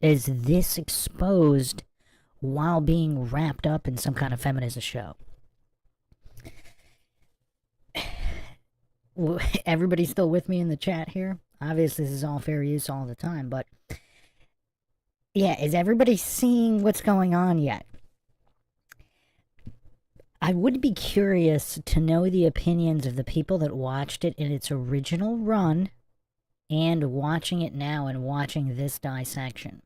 [SPEAKER 1] is this exposed while being wrapped up in some kind of feminist show. Everybody still with me in the chat here? Obviously, this is all fair use all the time, but yeah, is everybody seeing what's going on yet? I would be curious to know the opinions of the people that watched it in its original run and watching it now and watching this dissection.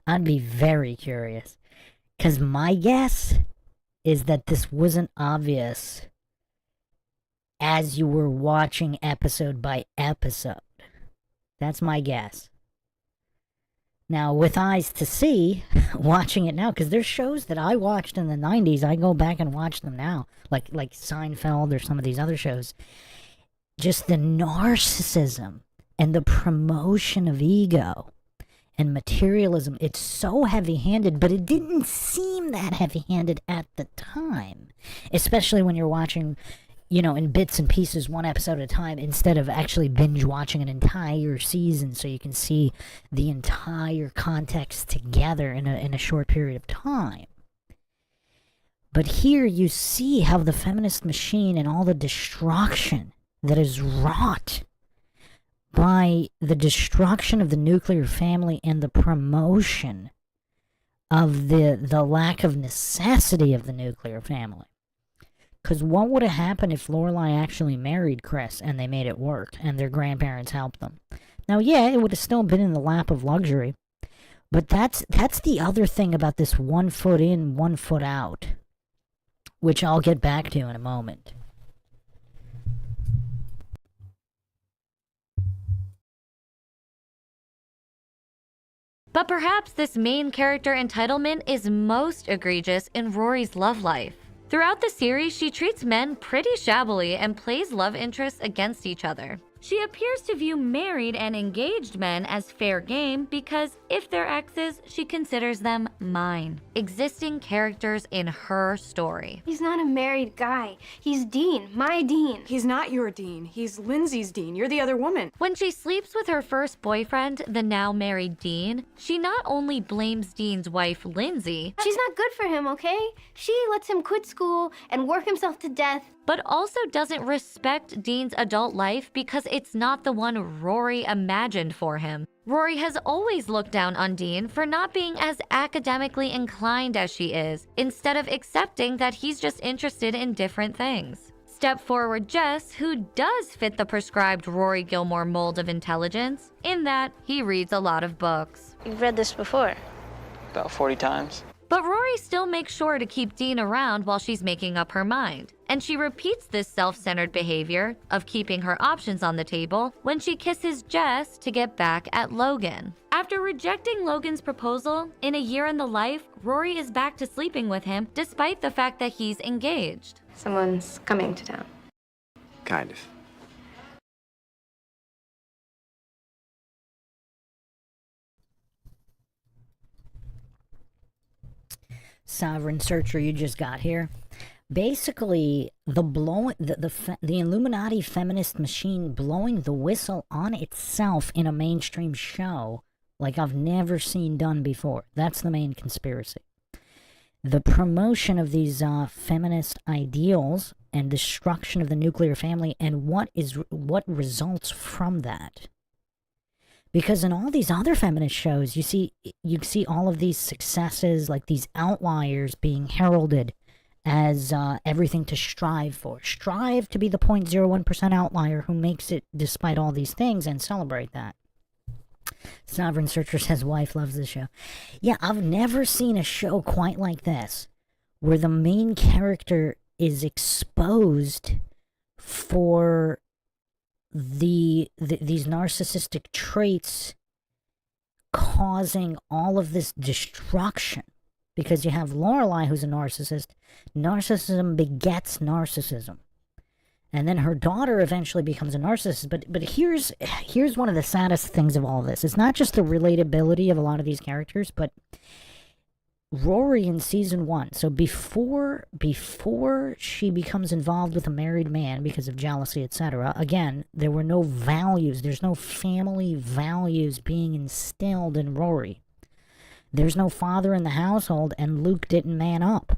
[SPEAKER 1] I'd be very curious. Because my guess is that this wasn't obvious as you were watching episode by episode. That's my guess. Now, with eyes to see, watching it now, because there's shows that I watched in the 90s, I go back and watch them now, like Seinfeld or some of these other shows. Just the narcissism and the promotion of ego and materialism, it's so heavy-handed, but it didn't seem that heavy-handed at the time, especially when you're watching, you know, in bits and pieces, one episode at a time, instead of actually binge watching an entire season so you can see the entire context together in a short period of time. But here you see how the feminist machine and all the destruction that is wrought by the destruction of the nuclear family and the promotion of the lack of necessity of the nuclear family. Because what would have happened if Lorelai actually married Chris and they made it work and their grandparents helped them? Now, yeah, it would have still been in the lap of luxury. But that's the other thing about this 1 foot in, 1 foot out, which I'll get back to in a moment.
[SPEAKER 12] But perhaps this main character entitlement is most egregious in Rory's love life. Throughout the series, she treats men pretty shabbily and plays love interests against each other. She appears to view married and engaged men as fair game because if they're exes, she considers them mine, existing characters in her story.
[SPEAKER 2] He's not a married guy. He's Dean, my Dean.
[SPEAKER 19] He's not your Dean. He's Lindsay's Dean. You're the other woman.
[SPEAKER 12] When she sleeps with her first boyfriend, the now married Dean, she not only blames Dean's wife, Lindsay,
[SPEAKER 2] She's not good for him, okay? She lets him quit school and work himself to death.
[SPEAKER 12] but also doesn't respect Dean's adult life because it's not the one Rory imagined for him. Rory has always looked down on Dean for not being as academically inclined as she is, instead of accepting that he's just interested in different things. Step forward Jess, who does fit the prescribed Rory Gilmore mold of intelligence, in that he reads a lot of books.
[SPEAKER 20] You've read this before.
[SPEAKER 11] About 40 times.
[SPEAKER 12] But Rory still makes sure to keep Dean around while she's making up her mind. And she repeats this self-centered behavior of keeping her options on the table when she kisses Jess to get back at Logan. After rejecting Logan's proposal, in A Year in the Life, Rory is back to sleeping with him despite the fact that he's engaged.
[SPEAKER 20] Someone's coming to town.
[SPEAKER 13] Kind of.
[SPEAKER 1] Sovereign Searcher you just got here. Basically, the Illuminati feminist machine blowing the whistle on itself in a mainstream show like I've never seen done before. That's the main conspiracy. The promotion of these feminist ideals and destruction of the nuclear family and what results from that. Because in all these other feminist shows, you see all of these successes, like these outliers being heralded as everything to strive for. Strive to be the 0.01% outlier who makes it despite all these things and celebrate that. Sovereign Searcher says wife loves the show. Yeah, I've never seen a show quite like this, where the main character is exposed for these narcissistic traits causing all of this destruction. Because you have Lorelai, who's a narcissist. Narcissism begets narcissism. And then her daughter eventually becomes a narcissist. But here's one of the saddest things of all this. It's not just the relatability of a lot of these characters, but Rory in season 1, so before she becomes involved with a married man because of jealousy, etc., again, there were no values. There's no family values being instilled in Rory. There's no father in the household, and Luke didn't man up.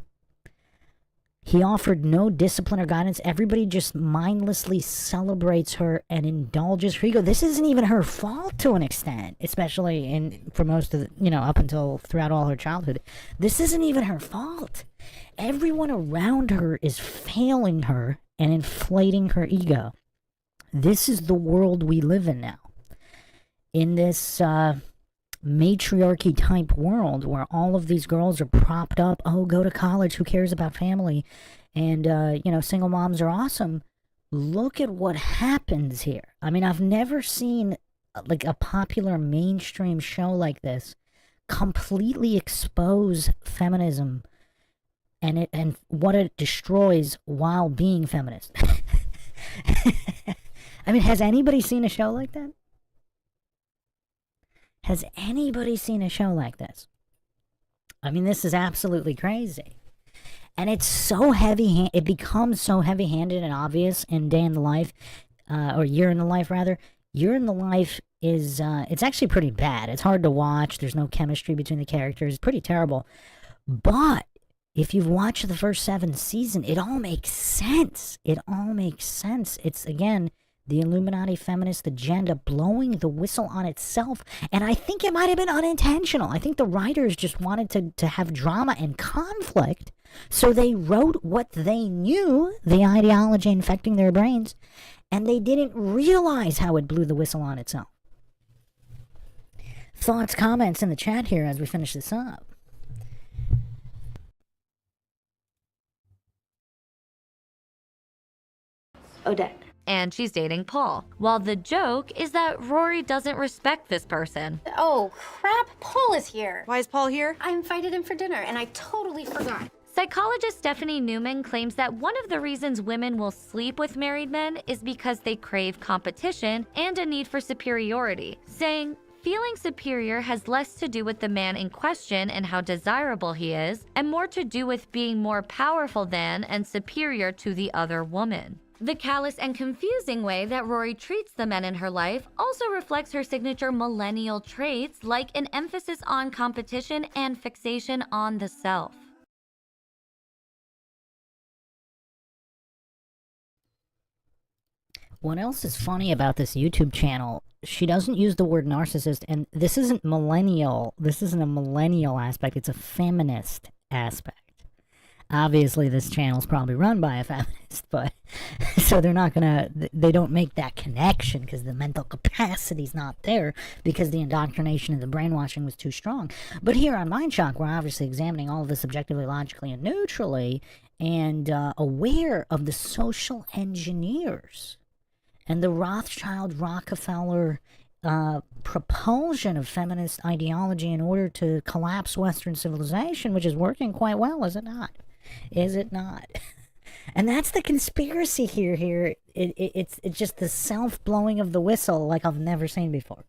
[SPEAKER 1] He offered no discipline or guidance. Everybody just mindlessly celebrates her and indulges her ego. This isn't even her fault to an extent, especially for most of the, up until throughout all her childhood. This isn't even her fault. Everyone around her is failing her and inflating her ego. This is the world we live in now. In this matriarchy type world where all of these girls are propped up, oh, go to college, who cares about family, and single moms are awesome. Look at what happens here. I mean, I've never seen like a popular mainstream show like this completely expose feminism and what it destroys while being feminist. I mean, has anybody seen a show like that? Has anybody seen a show like this? I mean, this is absolutely crazy. And it's so it becomes so heavy-handed and obvious in Day in the Life, or Year in the Life, rather. Year in the Life is, it's actually pretty bad. It's hard to watch. There's no chemistry between the characters. It's pretty terrible. But if you've watched the first 7 seasons, it all makes sense. It all makes sense. It's, again, the Illuminati feminist agenda blowing the whistle on itself. And I think it might have been unintentional. I think the writers just wanted to have drama and conflict. So they wrote what they knew, the ideology infecting their brains, and they didn't realize how it blew the whistle on itself. Thoughts, comments in the chat here as we finish this up.
[SPEAKER 12] Odette. And she's dating Paul. While the joke is that Rory doesn't respect this person.
[SPEAKER 2] Oh, crap. Paul is here.
[SPEAKER 19] Why is Paul here?
[SPEAKER 2] I invited him for dinner, and I totally forgot.
[SPEAKER 12] Psychologist Stephanie Newman claims that one of the reasons women will sleep with married men is because they crave competition and a need for superiority, saying, feeling superior has less to do with the man in question and how desirable he is, and more to do with being more powerful than and superior to the other woman. The callous and confusing way that Rory treats the men in her life also reflects her signature millennial traits, like an emphasis on competition and fixation on the self.
[SPEAKER 1] What else is funny about this YouTube channel? She doesn't use the word narcissist, and this isn't millennial. This isn't a millennial aspect. It's a feminist aspect. Obviously, this channel's probably run by a feminist, but so they don't make that connection because the mental capacity's not there because the indoctrination and the brainwashing was too strong. But here on MindShock, we're obviously examining all of this objectively, logically, and neutrally, and aware of the social engineers and the Rothschild Rockefeller propulsion of feminist ideology in order to collapse Western civilization, which is working quite well, is it not? Is it not? And that's the conspiracy here. It's just the self-blowing of the whistle like I've never seen before.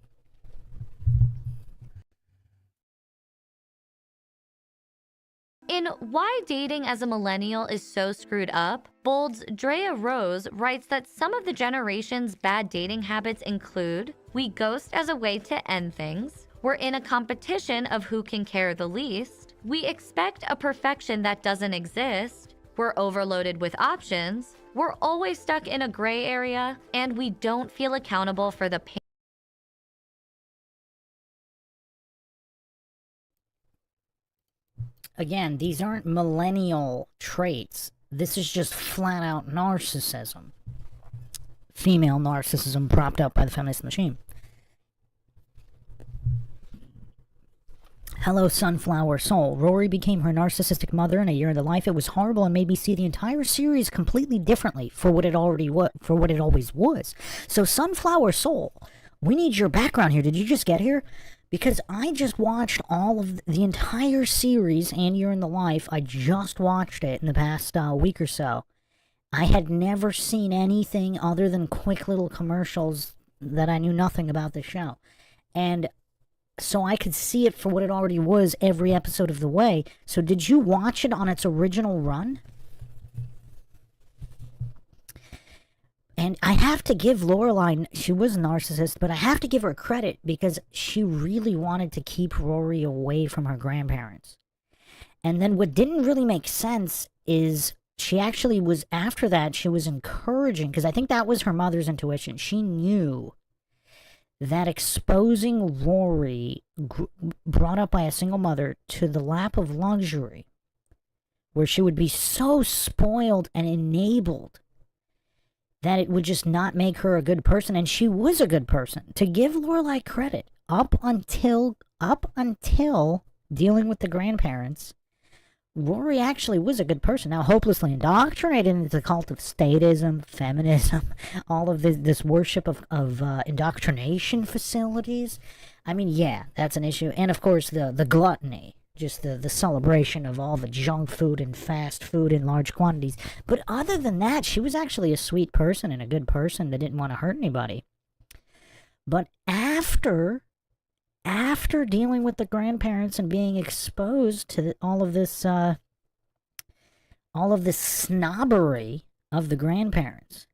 [SPEAKER 12] In Why Dating as a Millennial is So Screwed Up, Bold's Drea Rose writes that some of the generation's bad dating habits include: we ghost as a way to end things, we're in a competition of who can care the least, we expect a perfection that doesn't exist, we're overloaded with options, we're always stuck in a gray area, and we don't feel accountable for the pain.
[SPEAKER 1] Again, these aren't millennial traits. This is just flat out narcissism. Female narcissism propped up by the feminist machine. Hello, Sunflower Soul. Rory became her narcissistic mother in A Year in the Life. It was horrible and made me see the entire series completely differently for what it always was. So, Sunflower Soul, we need your background here. Did you just get here? Because I just watched all of the entire series, and Year in the Life. I just watched it in the past week or so. I had never seen anything other than quick little commercials that I knew nothing about the show. And so I could see it for what it already was every episode of the way. So did you watch it on its original run? And I have to give Lorelai, she was a narcissist, but I have to give her credit because she really wanted to keep Rory away from her grandparents. And then what didn't really make sense is she actually was, after that, she was encouraging, because I think that was her mother's intuition. She knew that exposing Rory, brought up by a single mother, to the lap of luxury, where she would be so spoiled and enabled that it would just not make her a good person. And she was a good person. To give Lorelai credit, up until dealing with the grandparents, Rory actually was a good person. Now, hopelessly indoctrinated into the cult of statism, feminism, all of this worship of indoctrination facilities. I mean, yeah, that's an issue. And, of course, the gluttony. Just the celebration of all the junk food and fast food in large quantities. But other than that, she was actually a sweet person and a good person that didn't want to hurt anybody. But after dealing with the grandparents and being exposed to all of this snobbery of the grandparents.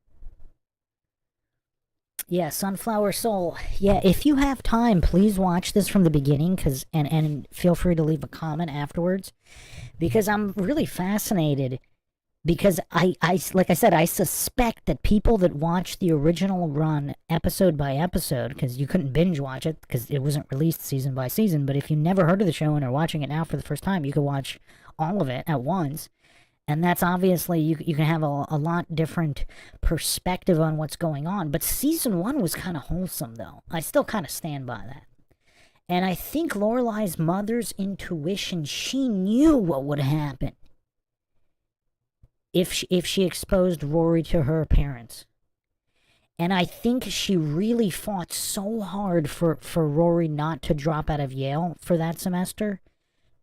[SPEAKER 1] Yeah, Sunflower Soul. Yeah, if you have time, please watch this from the beginning, and feel free to leave a comment afterwards, because I'm really fascinated, because I like I said, I suspect that people that watch the original run episode by episode, because you couldn't binge watch it because it wasn't released season by season, but if you never heard of the show and are watching it now for the first time, you could watch all of it at once. And that's obviously, you can have a lot different perspective on what's going on. But season 1 was kind of wholesome, though. I still kind of stand by that. And I think Lorelai's mother's intuition, she knew what would happen if she exposed Rory to her parents. And I think she really fought so hard for Rory not to drop out of Yale for that semester,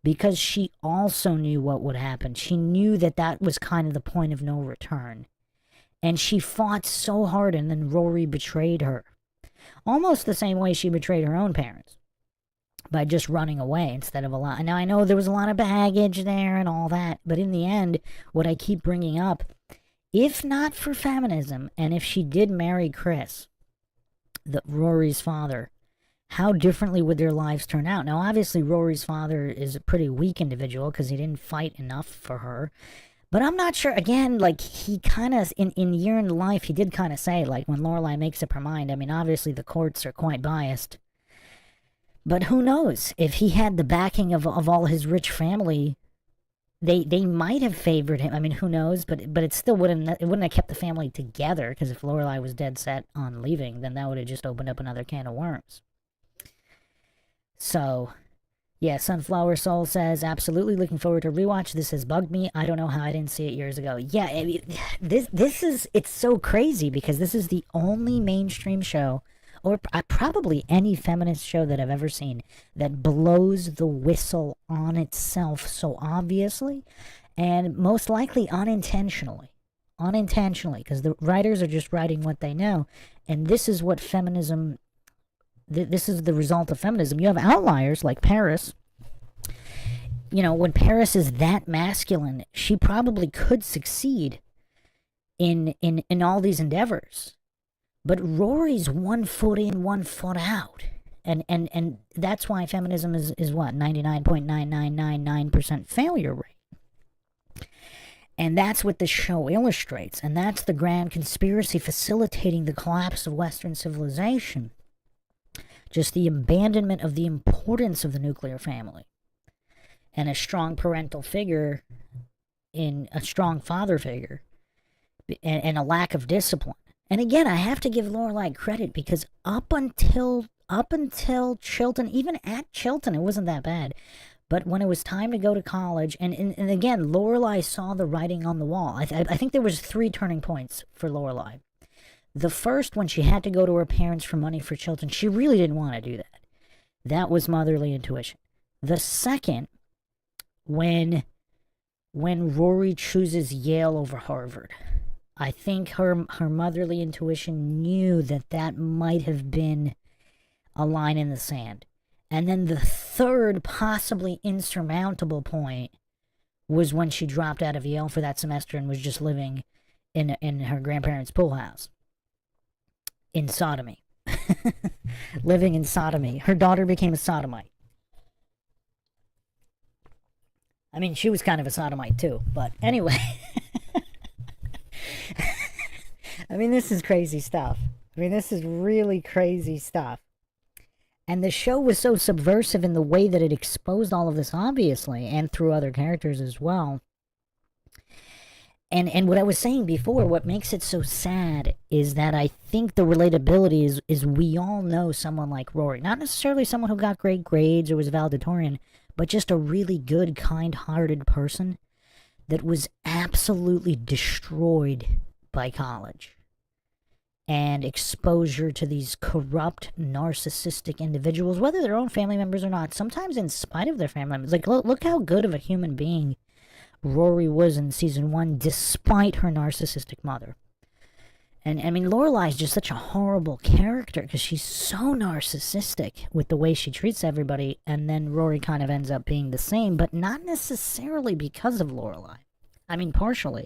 [SPEAKER 1] because she also knew what would happen. She knew that was kind of the point of no return. And she fought so hard, and then Rory betrayed her. Almost the same way she betrayed her own parents, by just running away instead of a lot. Now, I know there was a lot of baggage there and all that, but in the end, what I keep bringing up, if not for feminism, and if she did marry Chris, Rory's father, how differently would their lives turn out? Now, obviously, Rory's father is a pretty weak individual because he didn't fight enough for her. But I'm not sure, again, like, he kind of, in Year in Life, he did kind of say, like, when Lorelai makes up her mind, I mean, obviously the courts are quite biased. But who knows? If he had the backing of all his rich family, they might have favored him. I mean, who knows? But it still wouldn't have kept the family together, because if Lorelai was dead set on leaving, then that would have just opened up another can of worms. So, yeah, Sunflower Soul says, absolutely looking forward to rewatch. This has bugged me. I don't know how I didn't see it years ago. Yeah, I mean, it's so crazy, because this is the only mainstream show, or probably any feminist show that I've ever seen, that blows the whistle on itself so obviously, and most likely unintentionally. Because the writers are just writing what they know, and this is what feminism... This is the result of feminism. You have outliers like Paris. You know, when Paris is that masculine, she probably could succeed in all these endeavors. But Rory's 1 foot in, 1 foot out. And that's why feminism is what? 99.9999% failure rate. And that's what the show illustrates. And that's the grand conspiracy facilitating the collapse of Western civilization. Just the abandonment of the importance of the nuclear family. And a strong parental figure, in a strong father figure, and a lack of discipline. And again, I have to give Lorelai credit, because up until Chilton, even at Chilton, it wasn't that bad. But when it was time to go to college, and again, Lorelai saw the writing on the wall. I think there was 3 turning points for Lorelai. The first, when she had to go to her parents for money for Chilton, she really didn't want to do that. That was motherly intuition. The second, when Rory chooses Yale over Harvard, I think her motherly intuition knew that might have been a line in the sand. And then the third, possibly insurmountable point was when she dropped out of Yale for that semester and was just living in her grandparents' pool house. In sodomy. Living in sodomy. Her daughter became a sodomite. I mean, she was kind of a sodomite too, but anyway. I mean, this is crazy stuff. I mean, this is really crazy stuff. And the show was so subversive in the way that it exposed all of this, obviously, and through other characters as well. And what I was saying before, what makes it so sad is that I think the relatability is we all know someone like Rory. Not necessarily someone who got great grades or was valedictorian, but just a really good, kind-hearted person that was absolutely destroyed by college and exposure to these corrupt, narcissistic individuals, whether their own family members or not, sometimes in spite of their family members. Like, look how good of a human being Rory was in season 1, despite her narcissistic mother. And, I mean, Lorelai's just such a horrible character, because she's so narcissistic with the way she treats everybody, and then Rory kind of ends up being the same, but not necessarily because of Lorelai. I mean, partially.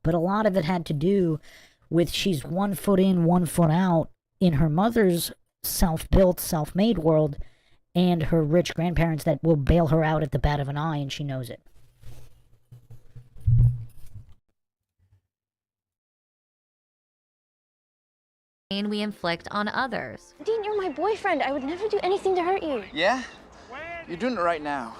[SPEAKER 1] But a lot of it had to do with she's 1 foot in, 1 foot out in her mother's self-built, self-made world, and her rich grandparents that will bail her out at the bat of an eye, and she knows it.
[SPEAKER 12] We inflict on others.
[SPEAKER 20] Dean, you're my boyfriend. I would never do anything to hurt you.
[SPEAKER 21] Yeah? You're doing it right now.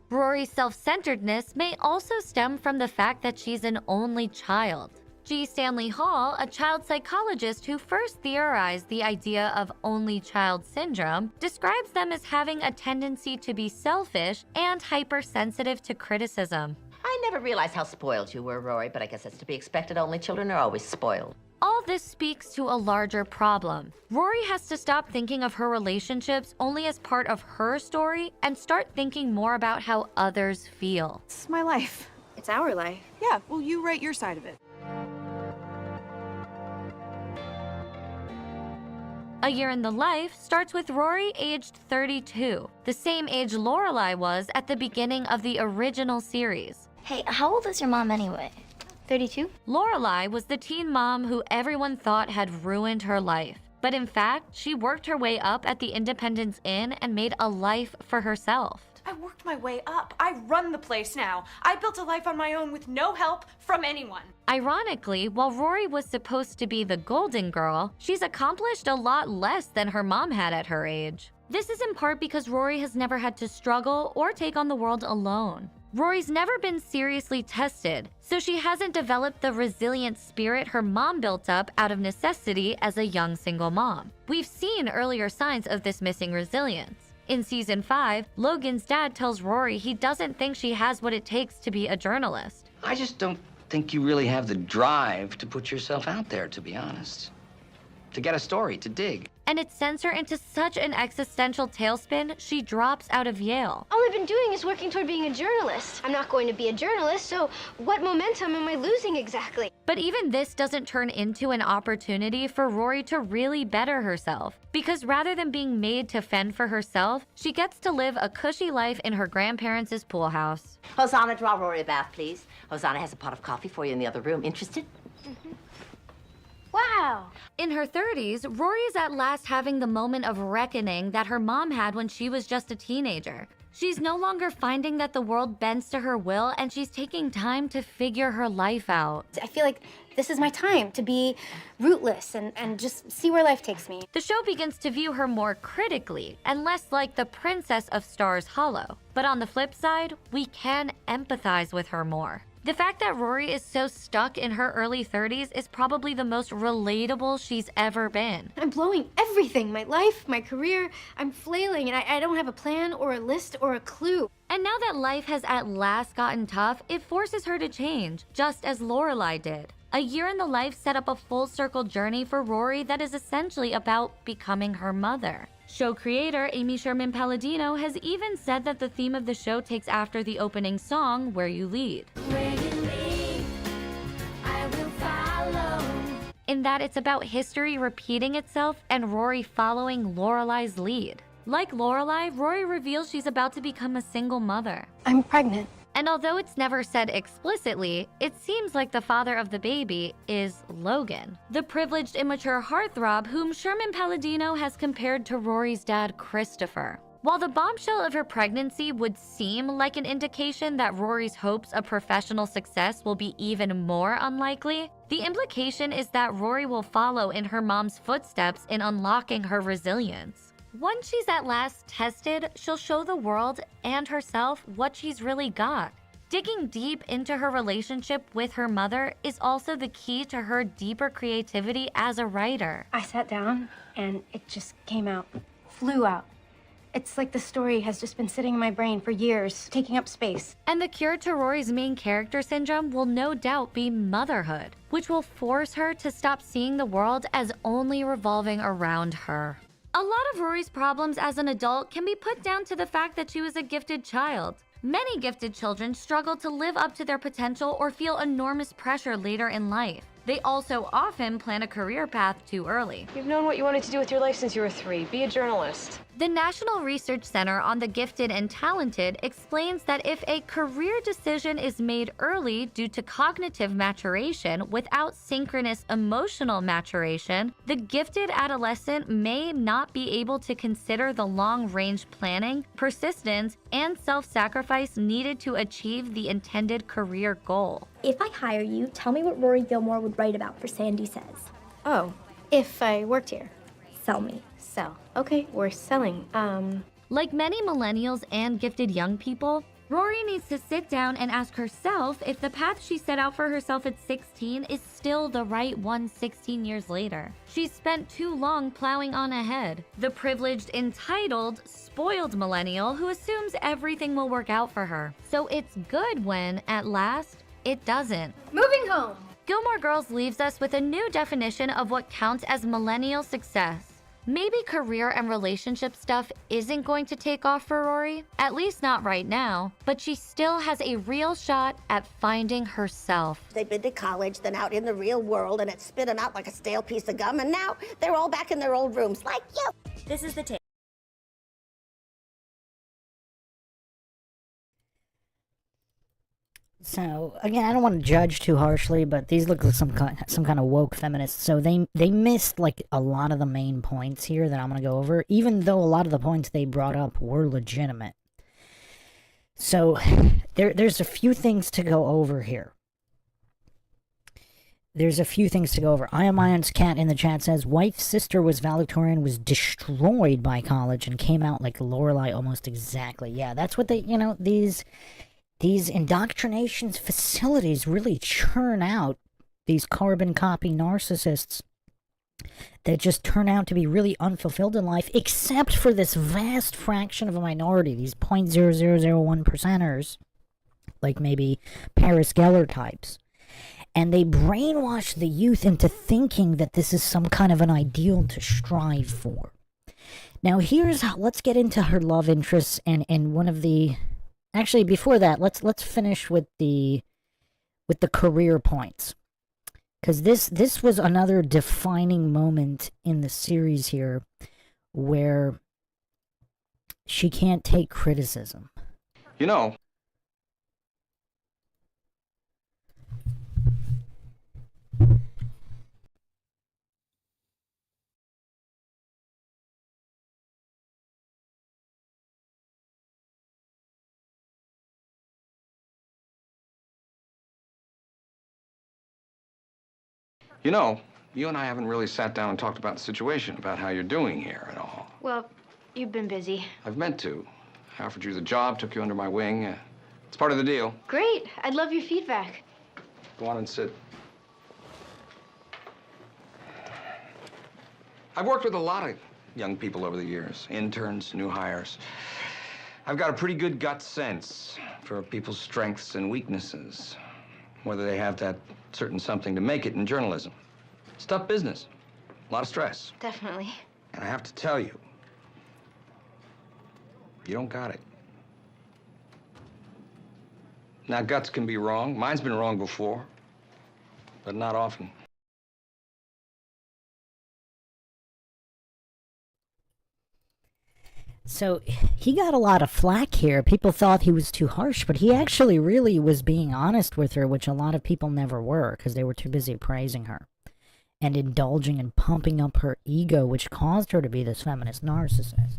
[SPEAKER 12] Rory's self-centeredness may also stem from the fact that she's an only child. G. Stanley Hall, a child psychologist who first theorized the idea of only child syndrome, describes them as having a tendency to be selfish and hypersensitive to criticism.
[SPEAKER 18] I never realized how spoiled you were, Rory, but I guess that's to be expected. Only children are always spoiled.
[SPEAKER 12] All this speaks to a larger problem. Rory has to stop thinking of her relationships only as part of her story and start thinking more about how others feel.
[SPEAKER 20] It's my life. It's our life.
[SPEAKER 19] Yeah, well, you write your side of it.
[SPEAKER 12] A Year in the Life starts with Rory aged 32, the same age Lorelai was at the beginning of the original series.
[SPEAKER 20] Hey, how old is your mom anyway? 32?
[SPEAKER 12] Lorelai was the teen mom who everyone thought had ruined her life. But in fact, she worked her way up at the Independence Inn and made a life for herself.
[SPEAKER 19] I worked my way up. I run the place now. I built a life on my own with no help from anyone.
[SPEAKER 12] Ironically, while Rory was supposed to be the golden girl, she's accomplished a lot less than her mom had at her age. This is in part because Rory has never had to struggle or take on the world alone. Rory's never been seriously tested, so she hasn't developed the resilient spirit her mom built up out of necessity as a young single mom. We've seen earlier signs of this missing resilience. In season 5, Logan's dad tells Rory he doesn't think she has what it takes to be a journalist.
[SPEAKER 22] I just don't think you really have the drive to put yourself out there, to be honest. To get a story, to dig.
[SPEAKER 12] And it sends her into such an existential tailspin, she drops out of Yale.
[SPEAKER 2] All I've been doing is working toward being a journalist. I'm not going to be a journalist, so what momentum am I losing exactly?
[SPEAKER 12] But even this doesn't turn into an opportunity for Rory to really better herself. Because rather than being made to fend for herself, she gets to live a cushy life in her grandparents' pool house.
[SPEAKER 18] Hosanna, draw Rory a bath, please. Hosanna has a pot of coffee for you in the other room. Interested?
[SPEAKER 12] Wow! In her 30s, Rory is at last having the moment of reckoning that her mom had when she was just a teenager. She's no longer finding that the world bends to her will, and she's taking time to figure her life out.
[SPEAKER 20] I feel like this is my time to be rootless and just see where life takes me.
[SPEAKER 12] The show begins to view her more critically and less like the princess of Stars Hollow. But on the flip side, we can empathize with her more. The fact that Rory is so stuck in her early 30s is probably the most relatable she's ever been.
[SPEAKER 20] I'm blowing everything, my life, my career. I'm flailing and I don't have a plan or a list or a clue.
[SPEAKER 12] And now that life has at last gotten tough, it forces her to change, just as Lorelai did. A Year in the Life set up a full circle journey for Rory that is essentially about becoming her mother. Show creator Amy Sherman Palladino has even said that the theme of the show takes after the opening song, Where You Lead. Where you lead, I will follow. In that it's about history repeating itself and Rory following Lorelai's lead. Like Lorelai, Rory reveals she's about to become a single mother.
[SPEAKER 20] I'm pregnant.
[SPEAKER 12] And although it's never said explicitly, it seems like the father of the baby is Logan, the privileged immature heartthrob whom Sherman Palladino has compared to Rory's dad, Christopher. While the bombshell of her pregnancy would seem like an indication that Rory's hopes of professional success will be even more unlikely, the implication is that Rory will follow in her mom's footsteps in unlocking her resilience. Once she's at last tested, she'll show the world and herself what she's really got. Digging deep into her relationship with her mother is also the key to her deeper creativity as a writer.
[SPEAKER 20] I sat down and it just came out, flew out. It's like the story has just been sitting in my brain for years, taking up space.
[SPEAKER 12] And the cure to Rory's main character syndrome will no doubt be motherhood, which will force her to stop seeing the world as only revolving around her. A lot of Rory's problems as an adult can be put down to the fact that she was a gifted child. Many gifted children struggle to live up to their potential or feel enormous pressure later in life. They also often plan a career path too early.
[SPEAKER 19] You've known what you wanted to do with your life since you were 3. Be a journalist.
[SPEAKER 12] The National Research Center on the Gifted and Talented explains that if a career decision is made early due to cognitive maturation without synchronous emotional maturation, the gifted adolescent may not be able to consider the long-range planning, persistence, and self-sacrifice needed to achieve the intended career goal.
[SPEAKER 4] If I hire you, tell me what Rory Gilmore would write about for Sandy Says.
[SPEAKER 20] Oh, if I worked here.
[SPEAKER 4] Sell me.
[SPEAKER 20] Sell. Okay, we're selling.
[SPEAKER 12] Like many millennials and gifted young people, Rory needs to sit down and ask herself if the path she set out for herself at 16 is still the right one 16 years later. She's spent too long plowing on ahead. The privileged, entitled, spoiled millennial who assumes everything will work out for her. So it's good when, at last, it doesn't.
[SPEAKER 20] Moving home.
[SPEAKER 12] Gilmore Girls leaves us with a new definition of what counts as millennial success. Maybe career and relationship stuff isn't going to take off for Rory, at least not right now, but she still has a real shot at finding herself.
[SPEAKER 5] They've been to college, then out in the real world, and it spit them out like a stale piece of gum, and now they're all back in their old rooms, like you.
[SPEAKER 4] This is the tape.
[SPEAKER 1] So again, I don't want to judge too harshly, but these look like some kind of woke feminists. So they missed like a lot of the main points here that I'm gonna go over, even though a lot of the points they brought up were legitimate. So there's a few things to go over here. There's a few things to go over. I Am Ion's Cat in the chat says, wife's sister was valedictorian, was destroyed by college, and came out like Lorelai almost exactly. Yeah, that's what they, these indoctrination facilities really churn out these carbon copy narcissists that just turn out to be really unfulfilled in life, except for this vast fraction of a minority, these 0.0001%ers, like maybe Paris Geller types. And they brainwash the youth into thinking that this is some kind of an ideal to strive for. Now here's how, let's get into her love interests and one of the... Actually, before that, let's finish with the career points, because this was another defining moment in the series here, where she can't take criticism.
[SPEAKER 22] You know. You know, you and I haven't really sat down and talked about the situation, about how you're doing here and all.
[SPEAKER 2] Well, you've been busy.
[SPEAKER 22] I've meant to. I offered you the job, took you under my wing. It's part of the deal.
[SPEAKER 2] Great. I'd love your feedback.
[SPEAKER 22] Go on and sit. I've worked with a lot of young people over the years, interns, new hires. I've got a pretty good gut sense for people's strengths and weaknesses, whether they have that certain something to make it in journalism. It's tough business, a lot of stress.
[SPEAKER 2] Definitely.
[SPEAKER 22] And I have to tell you, you don't got it. Now, guts can be wrong. Mine's been wrong before, but not often.
[SPEAKER 1] So he got a lot of flack here. People thought he was too harsh, but he actually really was being honest with her, which a lot of people never were because they were too busy praising her and indulging and pumping up her ego, which caused her to be this feminist narcissist.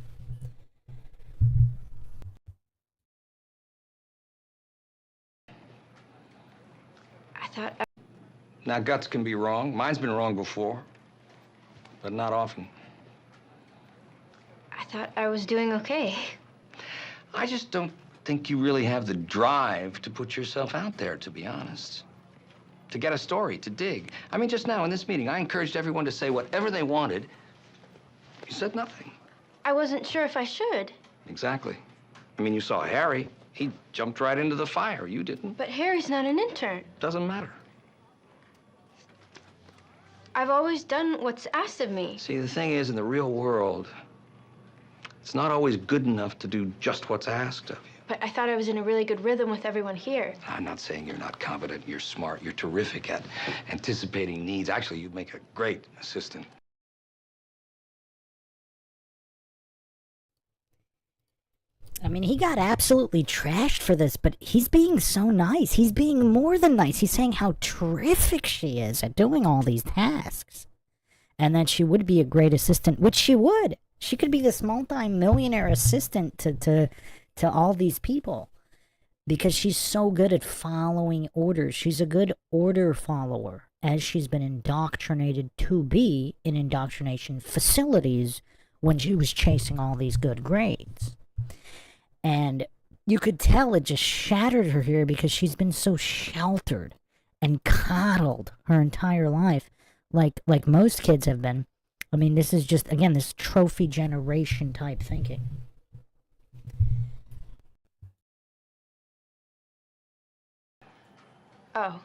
[SPEAKER 2] I thought.
[SPEAKER 22] Now, guts can be wrong. Mine's been wrong before, but not often.
[SPEAKER 2] I thought I was doing okay.
[SPEAKER 22] I just don't think you really have the drive to put yourself out there, to be honest. To get a story, to dig. I mean, just now in this meeting, I encouraged everyone to say whatever they wanted. You said nothing.
[SPEAKER 2] I wasn't sure if I should.
[SPEAKER 22] Exactly. I mean, you saw Harry. He jumped right into the fire. You didn't.
[SPEAKER 2] But Harry's not an intern.
[SPEAKER 22] Doesn't matter.
[SPEAKER 2] I've always done what's asked of me.
[SPEAKER 22] See, the thing is, in the real world, it's not always good enough to do just what's asked of you.
[SPEAKER 2] But I thought I was in a really good rhythm with everyone here.
[SPEAKER 22] I'm not saying you're not competent. You're smart. You're terrific at anticipating needs. Actually, you'd make a great assistant.
[SPEAKER 1] I mean, he got absolutely trashed for this, but he's being so nice. He's being more than nice. He's saying how terrific she is at doing all these tasks. And that she would be a great assistant, which she would. She could be this multi-millionaire assistant to all these people. Because she's so good at following orders. She's a good order follower, as she's been indoctrinated to be in indoctrination facilities when she was chasing all these good grades. And you could tell it just shattered her here because she's been so sheltered and coddled her entire life, like most kids have been. I mean, this is just, again, this trophy generation type thinking.
[SPEAKER 2] Oh.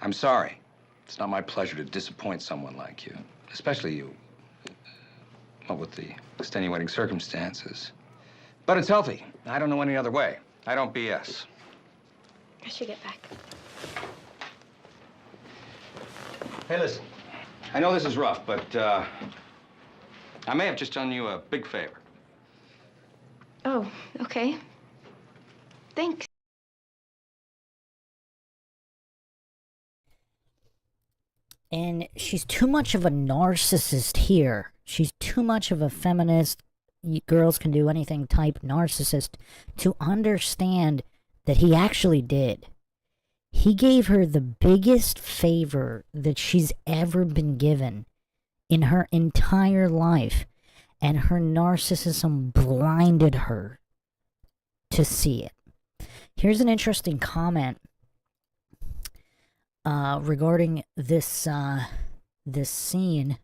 [SPEAKER 22] I'm sorry. It's not my pleasure to disappoint someone like you, especially you. What with the extenuating circumstances. But it's healthy. I don't know any other way. I don't BS.
[SPEAKER 2] I should get back.
[SPEAKER 22] Hey, listen. I know this is rough, but I may have just done you a big favor.
[SPEAKER 2] Oh, okay. Thanks.
[SPEAKER 1] And she's too much of a narcissist here. She's too much of a feminist, girls can do anything type narcissist to understand that he actually did. He gave her the biggest favor that she's ever been given in her entire life, and her narcissism blinded her to see it. Here's an interesting comment regarding this this scene.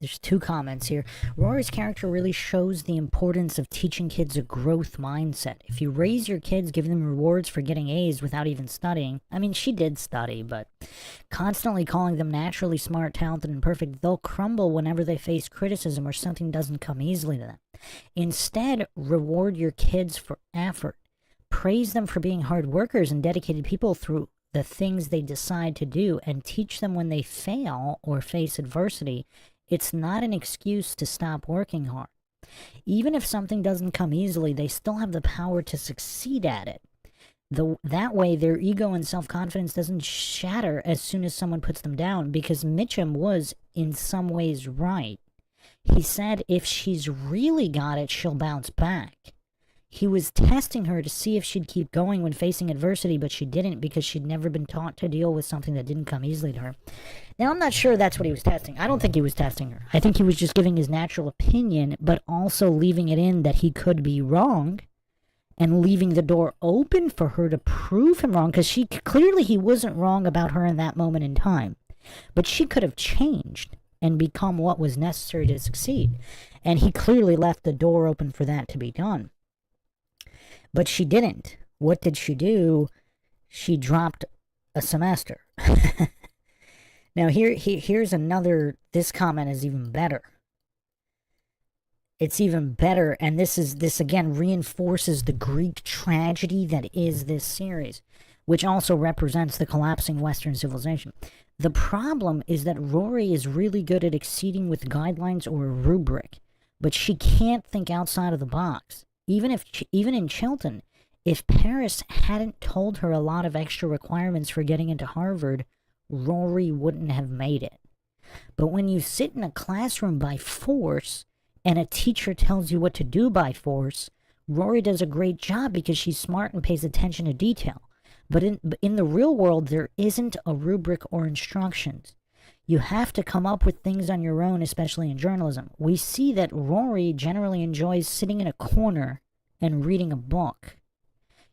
[SPEAKER 1] There's two comments here. Rory's character really shows the importance of teaching kids a growth mindset. If you raise your kids, giving them rewards for getting A's without even studying, I mean, she did study, but constantly calling them naturally smart, talented, and perfect, they'll crumble whenever they face criticism or something doesn't come easily to them. Instead, reward your kids for effort. Praise them for being hard workers and dedicated people through the things they decide to do, and teach them when they fail or face adversity. It's not an excuse to stop working hard. Even if something doesn't come easily, they still have the power to succeed at it. That way, their ego and self-confidence doesn't shatter as soon as someone puts them down, because Mitchum was, in some ways, right. He said if she's really got it, she'll bounce back. He was testing her to see if she'd keep going when facing adversity, but she didn't because she'd never been taught to deal with something that didn't come easily to her. Now, I'm not sure that's what he was testing. I don't think he was testing her. I think he was just giving his natural opinion, but also leaving it in that he could be wrong and leaving the door open for her to prove him wrong, because clearly he wasn't wrong about her in that moment in time. But she could have changed and become what was necessary to succeed. And he clearly left the door open for that to be done. But she didn't. What did she do? She dropped a semester. Now here's another, this comment is even better. It's even better, and this again reinforces the Greek tragedy that is this series, which also represents the collapsing Western civilization. The problem is that Rory is really good at exceeding with guidelines or a rubric, but she can't think outside of the box. Even in Chilton, if Paris hadn't told her a lot of extra requirements for getting into Harvard, Rory wouldn't have made it. But when you sit in a classroom by force and a teacher tells you what to do by force, Rory does a great job because she's smart and pays attention to detail. But in the real world, there isn't a rubric or instructions. You have to come up with things on your own, especially in journalism. We see that Rory generally enjoys sitting in a corner and reading a book.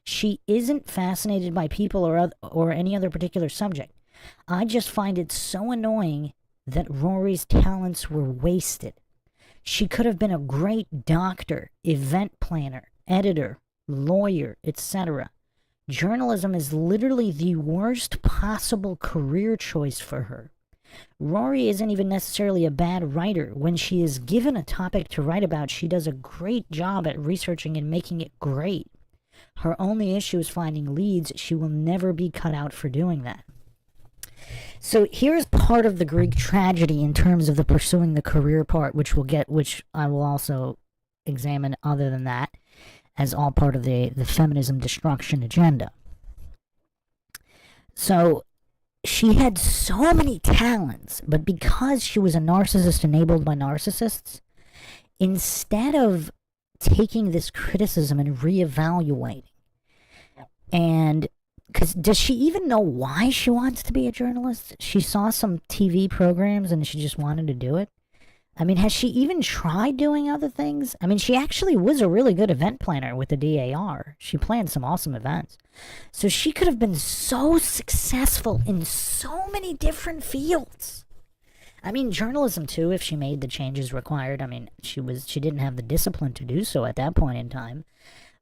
[SPEAKER 1] She isn't fascinated by people or any other particular subject. I just find it so annoying that Rory's talents were wasted. She could have been a great doctor, event planner, editor, lawyer, etc. Journalism is literally the worst possible career choice for her. Rory isn't even necessarily a bad writer. When she is given a topic to write about, she does a great job at researching and making it great. Her only issue is finding leads. She will never be cut out for doing that. So here's part of the Greek tragedy in terms of the pursuing the career part, which I will also examine other than that, as all part of the feminism destruction agenda. So she had so many talents, but because she was a narcissist enabled by narcissists, instead of taking this criticism and reevaluating, and because does she even know why she wants to be a journalist? She saw some TV programs and she just wanted to do it. I mean, has she even tried doing other things? I mean, she actually was a really good event planner with the DAR. She planned some awesome events. So she could have been so successful in so many different fields. I mean, journalism too, if she made the changes required. I mean, she didn't have the discipline to do so at that point in time.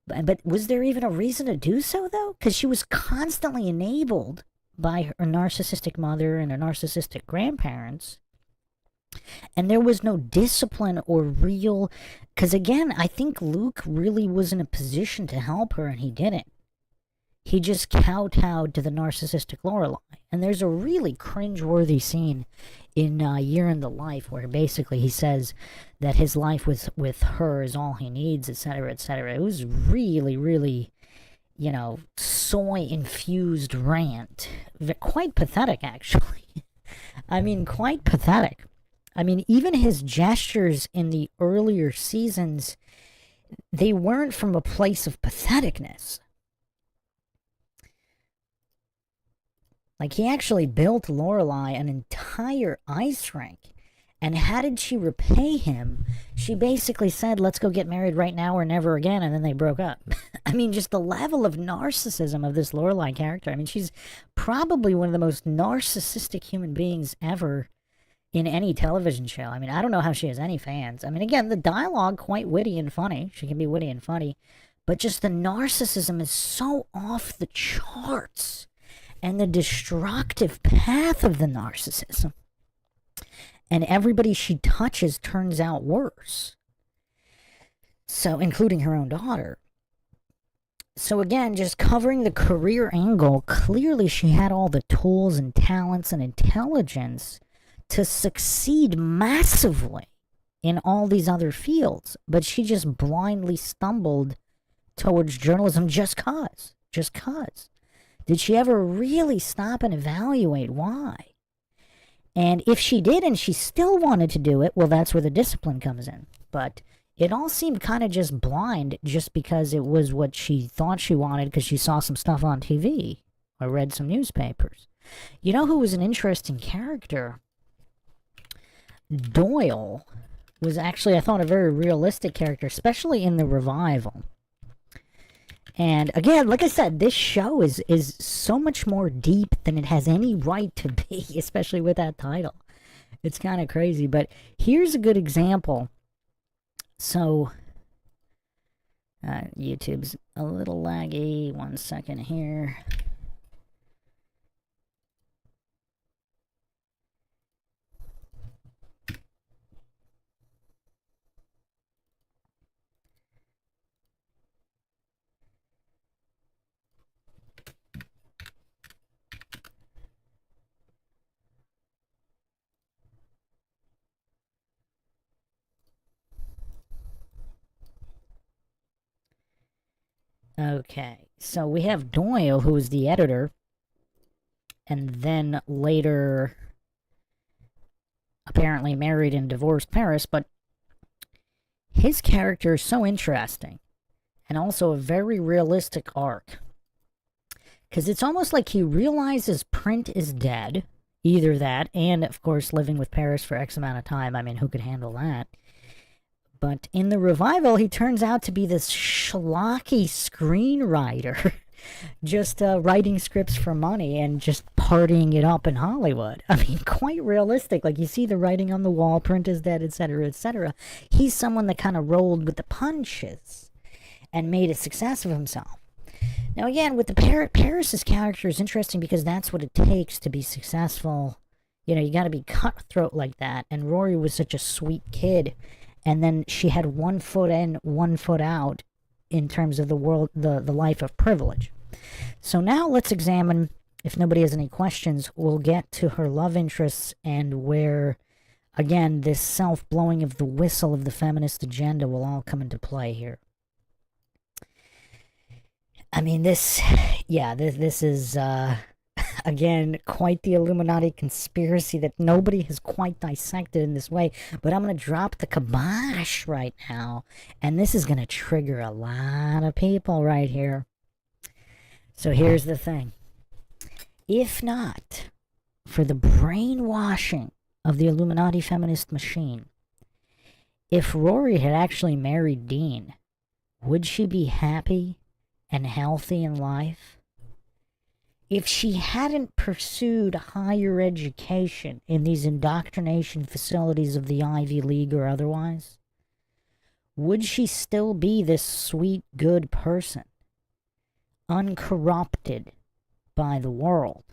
[SPEAKER 1] But was there even a reason to do so, though? Because she was constantly enabled by her narcissistic mother and her narcissistic grandparents. And there was no discipline or real... Because again, I think Luke really was in a position to help her, and he didn't. He just kowtowed to the narcissistic Lorelai. And there's a really cringeworthy scene in Year in the Life where basically he says that his life with her is all he needs, etc., etc. It was really, really, soy-infused rant. Quite pathetic, actually. I mean, quite pathetic. I mean, even his gestures in the earlier seasons, they weren't from a place of patheticness. Like, he actually built Lorelai an entire ice rink. And how did she repay him? She basically said, let's go get married right now or never again, and then they broke up. I mean, just the level of narcissism of this Lorelai character. I mean, she's probably one of the most narcissistic human beings ever in any television show. I mean, I don't know how she has any fans. I mean, again, the dialogue, quite witty and funny. She can be witty and funny. But just the narcissism is so off the charts. And the destructive path of the narcissism. And everybody she touches turns out worse. So, including her own daughter. So again, just covering the career angle, clearly she had all the tools and talents and intelligence to succeed massively in all these other fields. But she just blindly stumbled towards journalism just cause. Just cause. Did she ever really stop and evaluate why? And if she did and she still wanted to do it, well, that's where the discipline comes in. But it all seemed kind of just blind just because it was what she thought she wanted because she saw some stuff on TV or read some newspapers. You know who was an interesting character? Doyle was actually, I thought, a very realistic character, especially in the revival. And again, like I said, this show is so much more deep than it has any right to be, especially with that title. It's kind of crazy, but here's a good example. So, YouTube's a little laggy. 1 second here. Okay, so we have Doyle, who is the editor, and then later apparently married and divorced Paris, but his character is so interesting, and also a very realistic arc. Because it's almost like he realizes print is dead, either that, and of course living with Paris for X amount of time. I mean, who could handle that? But in the revival, he turns out to be this schlocky screenwriter, just writing scripts for money and just partying it up in Hollywood. I mean, quite realistic. Like, you see the writing on the wall, print is dead, etc., etc. He's someone that kind of rolled with the punches and made a success of himself. Now, again, with the Paris's character is interesting because that's what it takes to be successful. You know, you got to be cutthroat like that. And Rory was such a sweet kid. And then she had 1 foot in, 1 foot out in terms of the world, the life of privilege. So now let's examine, if nobody has any questions, we'll get to her love interests and where, again, this self-blowing of the whistle of the feminist agenda will all come into play here. I mean, this is, again, quite the Illuminati conspiracy that nobody has quite dissected in this way. But I'm going to drop the kibosh right now. And this is going to trigger a lot of people right here. So here's the thing. If not for the brainwashing of the Illuminati feminist machine, if Rory had actually married Dean, would she be happy and healthy in life? If she hadn't pursued higher education in these indoctrination facilities of the Ivy League or otherwise, would she still be this sweet, good person, uncorrupted by the world?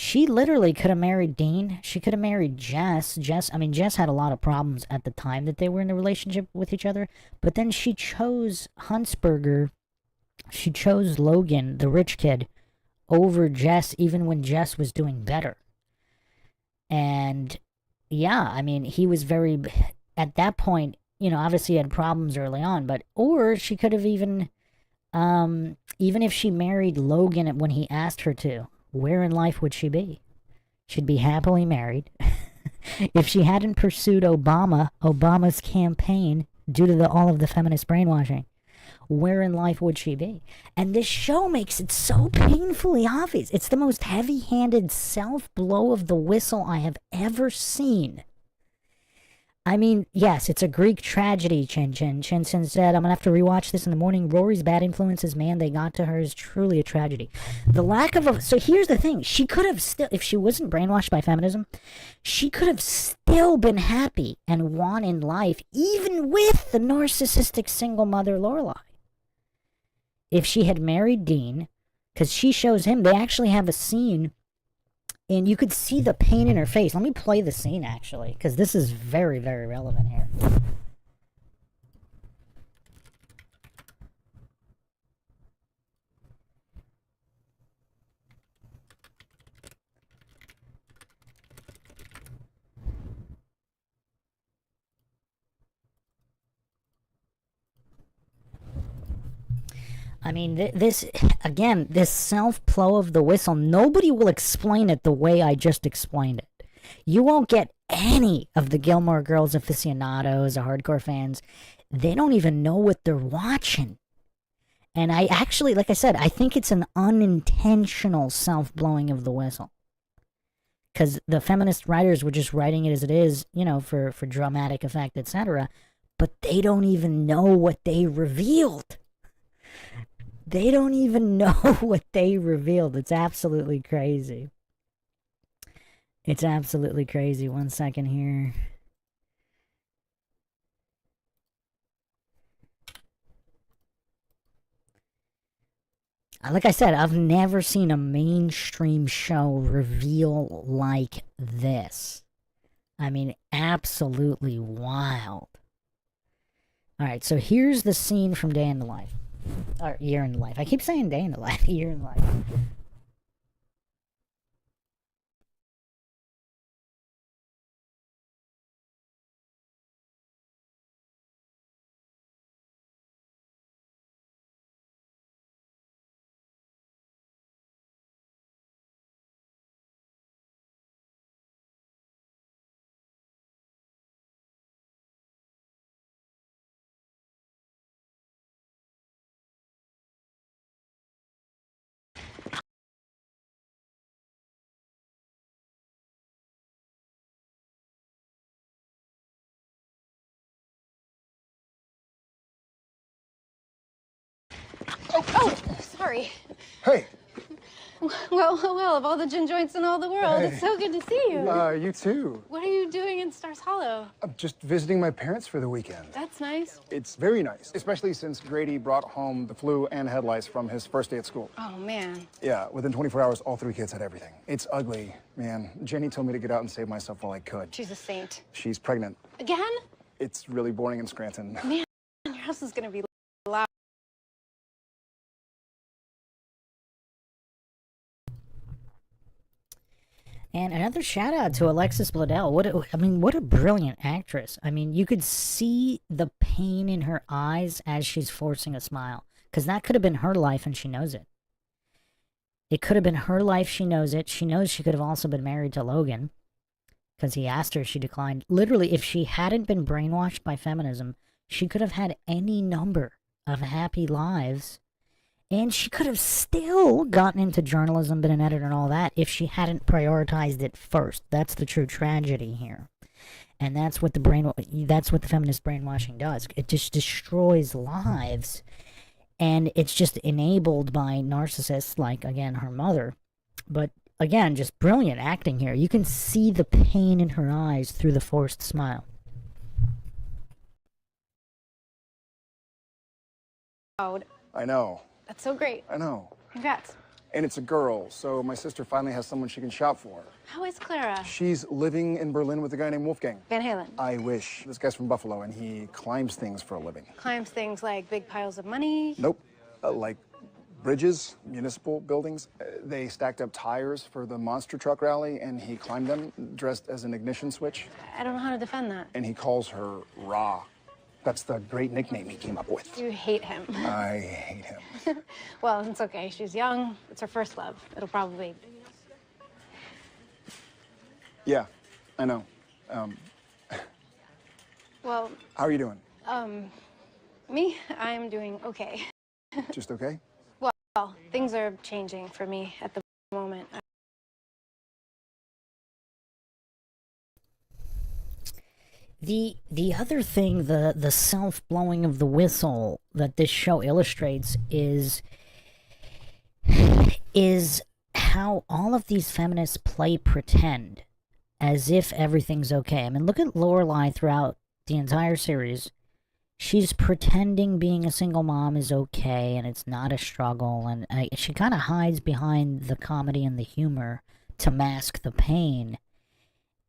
[SPEAKER 1] She literally could have married Dean. She could have married Jess. Jess had a lot of problems at the time that they were in a relationship with each other, but then she chose Huntsberger. She chose Logan, the rich kid, over Jess, even when Jess was doing better. And yeah, I mean, he was very, at that point, you know, obviously he had problems early on, but, or she could have even if she married Logan when he asked her to, where in life would she be? She'd be happily married. If she hadn't pursued Obama's campaign due to all of the feminist brainwashing, where in life would she be? And this show makes it so painfully obvious. It's the most heavy-handed self-blow of the whistle I have ever seen. I mean, yes, it's a Greek tragedy, Chin Chin. Chin Chin said, I'm going to have to rewatch this in the morning. Rory's bad influences, man, they got to her is truly a tragedy. The lack of a... So here's the thing. She could have still... If she wasn't brainwashed by feminism, she could have still been happy and won in life, even with the narcissistic single mother Lorelai. If she had married Dean, because she shows him, they actually have a scene, and you could see the pain in her face. Let me play the scene, actually, because this is very, very relevant here. I mean, this self-blow of the whistle, nobody will explain it the way I just explained it. You won't get any of the Gilmore Girls aficionados or hardcore fans. They don't even know what they're watching. And I actually, like I said, I think it's an unintentional self-blowing of the whistle. Because the feminist writers were just writing it as it is, you know, for dramatic effect, etc. But they don't even know what they revealed. They don't even know what they revealed. It's absolutely crazy. It's absolutely crazy. 1 second here. Like I said, I've never seen a mainstream show reveal like this. I mean, absolutely wild. Alright, so here's the scene from Day in the Life. Or Year in the Life. I keep saying Day in the Life. Year in the Life.
[SPEAKER 20] Oh, sorry.
[SPEAKER 6] Hey.
[SPEAKER 20] Well, of all the gin joints in all the world, it's so good to see you.
[SPEAKER 6] You too.
[SPEAKER 20] What are you doing in Stars Hollow?
[SPEAKER 6] I'm just visiting my parents for the weekend.
[SPEAKER 20] That's nice.
[SPEAKER 6] It's very nice, especially since Grady brought home the flu and head lice from his first day at school.
[SPEAKER 20] Oh, man.
[SPEAKER 6] Yeah, within 24 hours, all 3 kids had everything. It's ugly, man. Jenny told me to get out and save myself while I could.
[SPEAKER 20] She's a saint.
[SPEAKER 6] She's pregnant.
[SPEAKER 20] Again?
[SPEAKER 6] It's really boring in Scranton.
[SPEAKER 20] Man, your house is gonna be loud.
[SPEAKER 1] And another shout out to Alexis Bledel. What a brilliant actress. I mean, you could see the pain in her eyes as she's forcing a smile. Because that could have been her life and she knows it. It could have been her life, she knows it. She knows she could have also been married to Logan. Because he asked her, she declined. Literally, if she hadn't been brainwashed by feminism, she could have had any number of happy lives. And she could have still gotten into journalism, been an editor and all that, if she hadn't prioritized it first. That's the true tragedy here. And that's what the feminist brainwashing does. It just destroys lives. And it's just enabled by narcissists like, again, her mother. But, again, just brilliant acting here. You can see the pain in her eyes through the forced smile.
[SPEAKER 6] I know.
[SPEAKER 20] That's so great.
[SPEAKER 6] I know.
[SPEAKER 20] Congrats.
[SPEAKER 6] And it's a girl, so my sister finally has someone she can shop for.
[SPEAKER 20] How is Clara?
[SPEAKER 6] She's living in Berlin with a guy named Wolfgang.
[SPEAKER 20] Van Halen.
[SPEAKER 6] I wish. This guy's from Buffalo, and he climbs things for a living.
[SPEAKER 20] Climbs things like big piles of money.
[SPEAKER 6] Nope. Like bridges, municipal buildings. They stacked up tires for the monster truck rally, and he climbed them dressed as an ignition switch.
[SPEAKER 20] I don't know how to defend that.
[SPEAKER 6] And he calls her Ra. That's the great nickname he came up with.
[SPEAKER 20] You hate him.
[SPEAKER 6] I hate him.
[SPEAKER 20] Well, it's okay. She's young. It's her first love. It'll probably...
[SPEAKER 6] Yeah, I know.
[SPEAKER 20] Well...
[SPEAKER 6] How are you doing?
[SPEAKER 20] Me? I'm doing okay.
[SPEAKER 6] Just okay?
[SPEAKER 20] Well, things are changing for me at the moment.
[SPEAKER 1] The other thing, the self-blowing of the whistle that this show illustrates is how all of these feminists play pretend as if everything's okay. I mean, look at Lorelai throughout the entire series. She's pretending being a single mom is okay and it's not a struggle, and she kind of hides behind the comedy and the humor to mask the pain.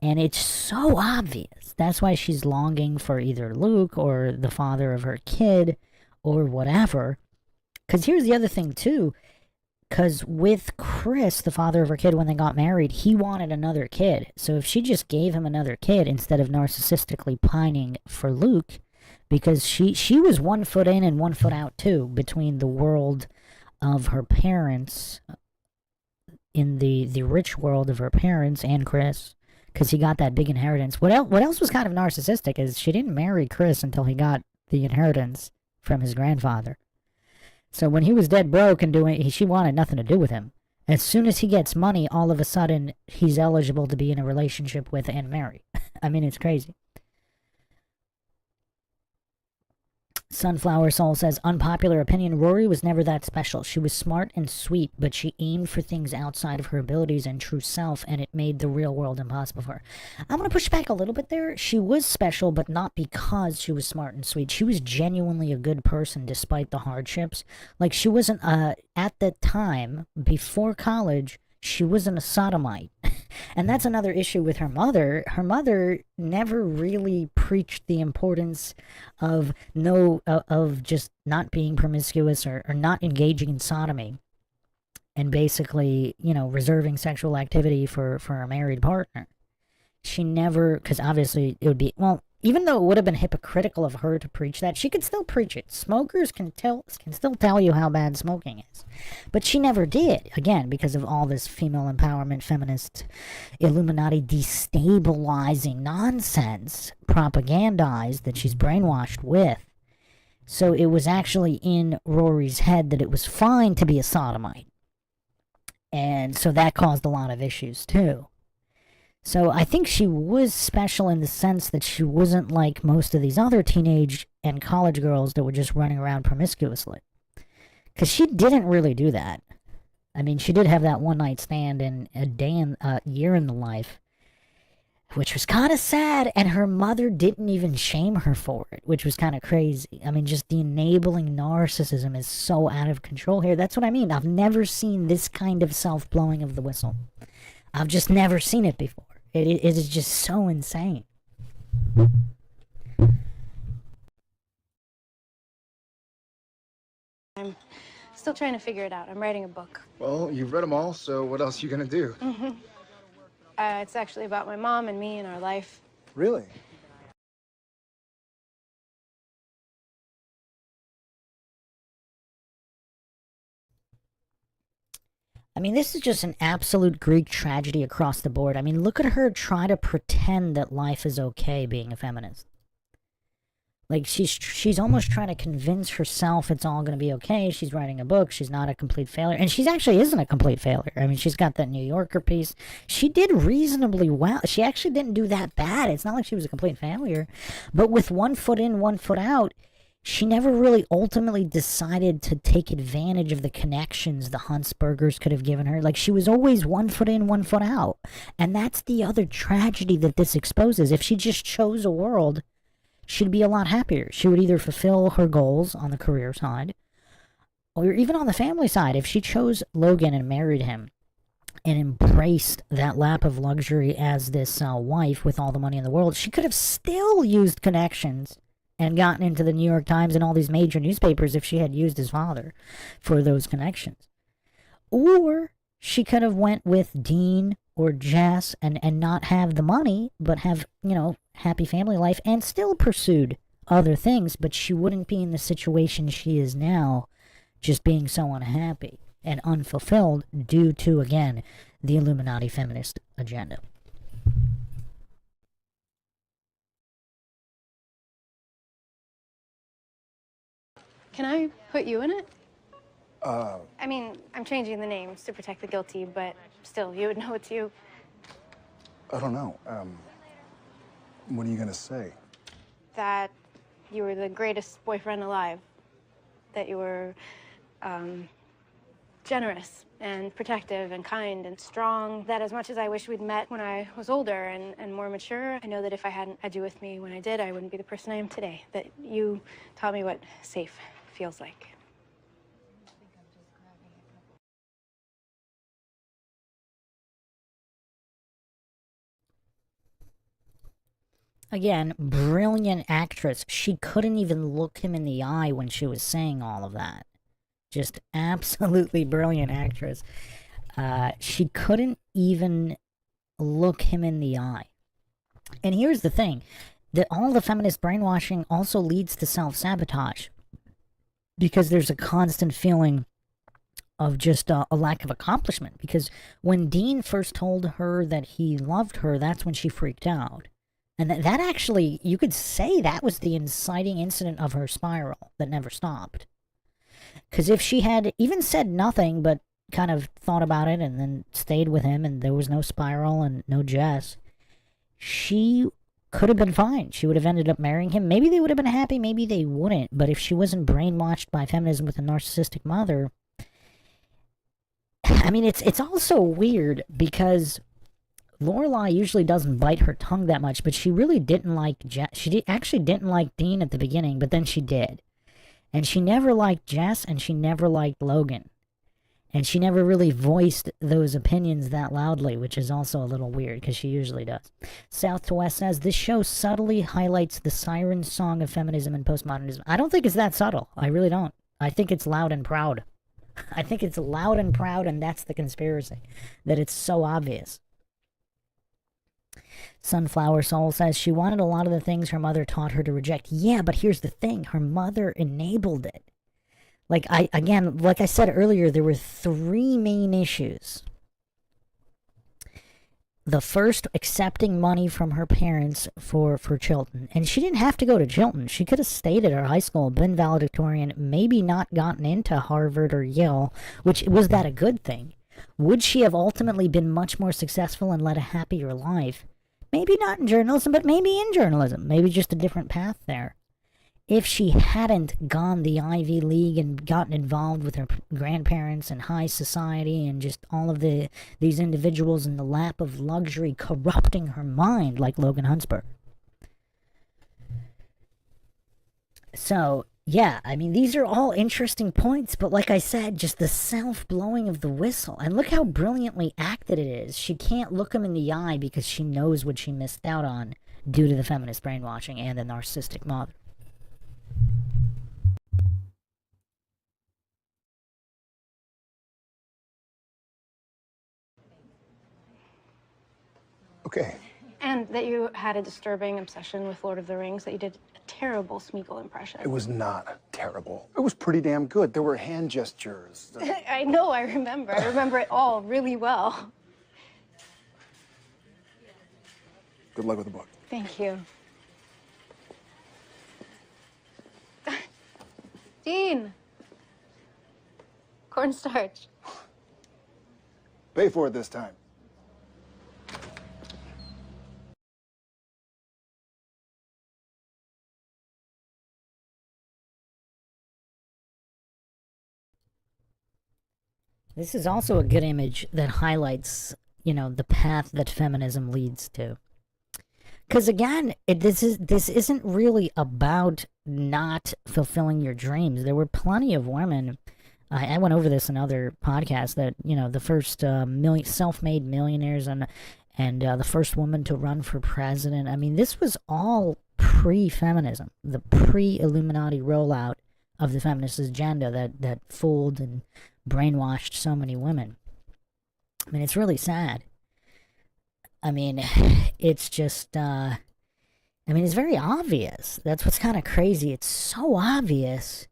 [SPEAKER 1] And it's so obvious. That's why she's longing for either Luke or the father of her kid or whatever. Because here's the other thing, too. Because with Chris, the father of her kid, when they got married, he wanted another kid. So if she just gave him another kid instead of narcissistically pining for Luke, because she was 1 foot in and 1 foot out, too, between the world of her parents, in the rich world of her parents and Chris, because he got that big inheritance. What else was kind of narcissistic is she didn't marry Chris until he got the inheritance from his grandfather. So when he was dead broke and she wanted nothing to do with him. As soon as he gets money, all of a sudden, he's eligible to be in a relationship with and marry. I mean, it's crazy. Sunflower Soul says, unpopular opinion, Rory was never that special. She was smart and sweet, but she aimed for things outside of her abilities and true self, and it made the real world impossible for her. I'm going to push back a little bit there. She was special, but not because she was smart and sweet. She was genuinely a good person despite the hardships. Like, she wasn't, at the time, before college, she wasn't a sodomite. And that's another issue with her mother. Her mother never really preached the importance of just not being promiscuous or not engaging in sodomy. And basically, reserving sexual activity for a married partner. She never, because obviously it would be, well, even though it would have been hypocritical of her to preach that, she could still preach it. Smokers can still tell you how bad smoking is. But she never did, again, because of all this female empowerment, feminist, Illuminati destabilizing nonsense propagandized that she's brainwashed with. So it was actually in Rory's head that it was fine to be a sodomite. And so that caused a lot of issues, too. So I think she was special in the sense that she wasn't like most of these other teenage and college girls that were just running around promiscuously. Because she didn't really do that. I mean, she did have that one night stand in a year in the life, which was kind of sad, and her mother didn't even shame her for it, which was kind of crazy. I mean, just the enabling narcissism is so out of control here. That's what I mean. I've never seen this kind of self-blowing of the whistle. I've just never seen it before. It is just so insane.
[SPEAKER 20] I'm still trying to figure it out. I'm writing a book.
[SPEAKER 6] Well, you've read them all, so what else are you gonna do?
[SPEAKER 20] It's actually about my mom and me and our life.
[SPEAKER 6] Really?
[SPEAKER 1] I mean, this is just an absolute Greek tragedy across the board. I mean, look at her try to pretend that life is okay being a feminist. Like, she's almost trying to convince herself it's all going to be okay. She's writing a book. She's not a complete failure. And she actually isn't a complete failure. I mean, she's got that New Yorker piece. She did reasonably well. She actually didn't do that bad. It's not like she was a complete failure. But with one foot in, one foot out, she never really ultimately decided to take advantage of the connections the Huntsbergers could have given her. Like, she was always 1 foot in, 1 foot out. And that's the other tragedy that this exposes. If she just chose a world, she'd be a lot happier. She would either fulfill her goals on the career side, or even on the family side. If she chose Logan and married him and embraced that lap of luxury as this wife with all the money in the world, she could have still used connections and gotten into the New York Times and all these major newspapers if she had used his father for those connections. Or she could have went with Dean or Jess and not have the money, but have, you know, happy family life and still pursued other things, but she wouldn't be in the situation she is now, just being so unhappy and unfulfilled due to, again, the Illuminati feminist agenda.
[SPEAKER 20] Can I put you in it? I mean, I'm changing the names to protect the guilty, but still, you would know it's you.
[SPEAKER 6] I don't know. What are you gonna say?
[SPEAKER 20] That you were the greatest boyfriend alive. That you were generous and protective and kind and strong. That as much as I wish we'd met when I was older and more mature, I know that if I hadn't had you with me when I did, I wouldn't be the person I am today. That you taught me what safe feels like.
[SPEAKER 1] Again, brilliant actress. She couldn't even look him in the eye when she was saying all of that. Just absolutely brilliant actress. She couldn't even look him in the eye. And here's the thing, that all the feminist brainwashing also leads to self-sabotage. Because there's a constant feeling of just a lack of accomplishment. Because when Dean first told her that he loved her, that's when she freaked out. And that actually, you could say that was the inciting incident of her spiral that never stopped. Because if she had even said nothing but kind of thought about it and then stayed with him and there was no spiral and no Jess, she could have been fine. She would have ended up marrying him. Maybe they would have been happy, maybe they wouldn't. But if she wasn't brainwashed by feminism with a narcissistic mother, I mean, it's also weird because Lorelai usually doesn't bite her tongue that much, but she really didn't like Jess. She actually didn't like Dean at the beginning, but then she did. And she never liked Jess, and she never liked Logan. And she never really voiced those opinions that loudly, which is also a little weird, because she usually does. South to West says, this show subtly highlights the siren song of feminism and postmodernism. I don't think it's that subtle. I really don't. I think it's loud and proud. I think it's loud and proud, and that's the conspiracy. That it's so obvious. Sunflower Soul says she wanted a lot of the things her mother taught her to reject. Yeah, but here's the thing. Her mother enabled it. Like I said earlier, there were 3 main issues. The first, accepting money from her parents for Chilton. And she didn't have to go to Chilton. She could have stayed at her high school, been valedictorian, maybe not gotten into Harvard or Yale, which was that a good thing? Would she have ultimately been much more successful and led a happier life? Maybe not in journalism, but maybe in journalism. Maybe just a different path there. if she hadn't gone the Ivy League and gotten involved with her grandparents and high society and just all of these individuals in the lap of luxury corrupting her mind like Logan Huntsberg. So, yeah, I mean, these are all interesting points, but like I said, just the self-blowing of the whistle. And look how brilliantly acted it is. She can't look him in the eye because she knows what she missed out on due to the feminist brainwashing and the narcissistic mother.
[SPEAKER 6] Okay.
[SPEAKER 20] And that you had a disturbing obsession with Lord of the Rings, that you did a terrible Smeagol impression.
[SPEAKER 6] It was not terrible. It was pretty damn good. There were hand gestures.
[SPEAKER 20] I know, I remember. I remember it all really well.
[SPEAKER 6] Good luck with the book.
[SPEAKER 20] Thank you. Dean! Cornstarch.
[SPEAKER 6] Pay for it this time.
[SPEAKER 1] This is also a good image that highlights, you know, the path that feminism leads to. Because again, this isn't really about not fulfilling your dreams. There were plenty of women. I went over this in other podcasts that, you know, the first self-made millionaires and the first woman to run for president. I mean, this was all pre-feminism, the pre-Illuminati rollout of the feminist agenda that fooled and brainwashed so many women. I mean, it's really sad. I mean, it's just, I mean, it's very obvious. That's what's kind of crazy. It's so obvious,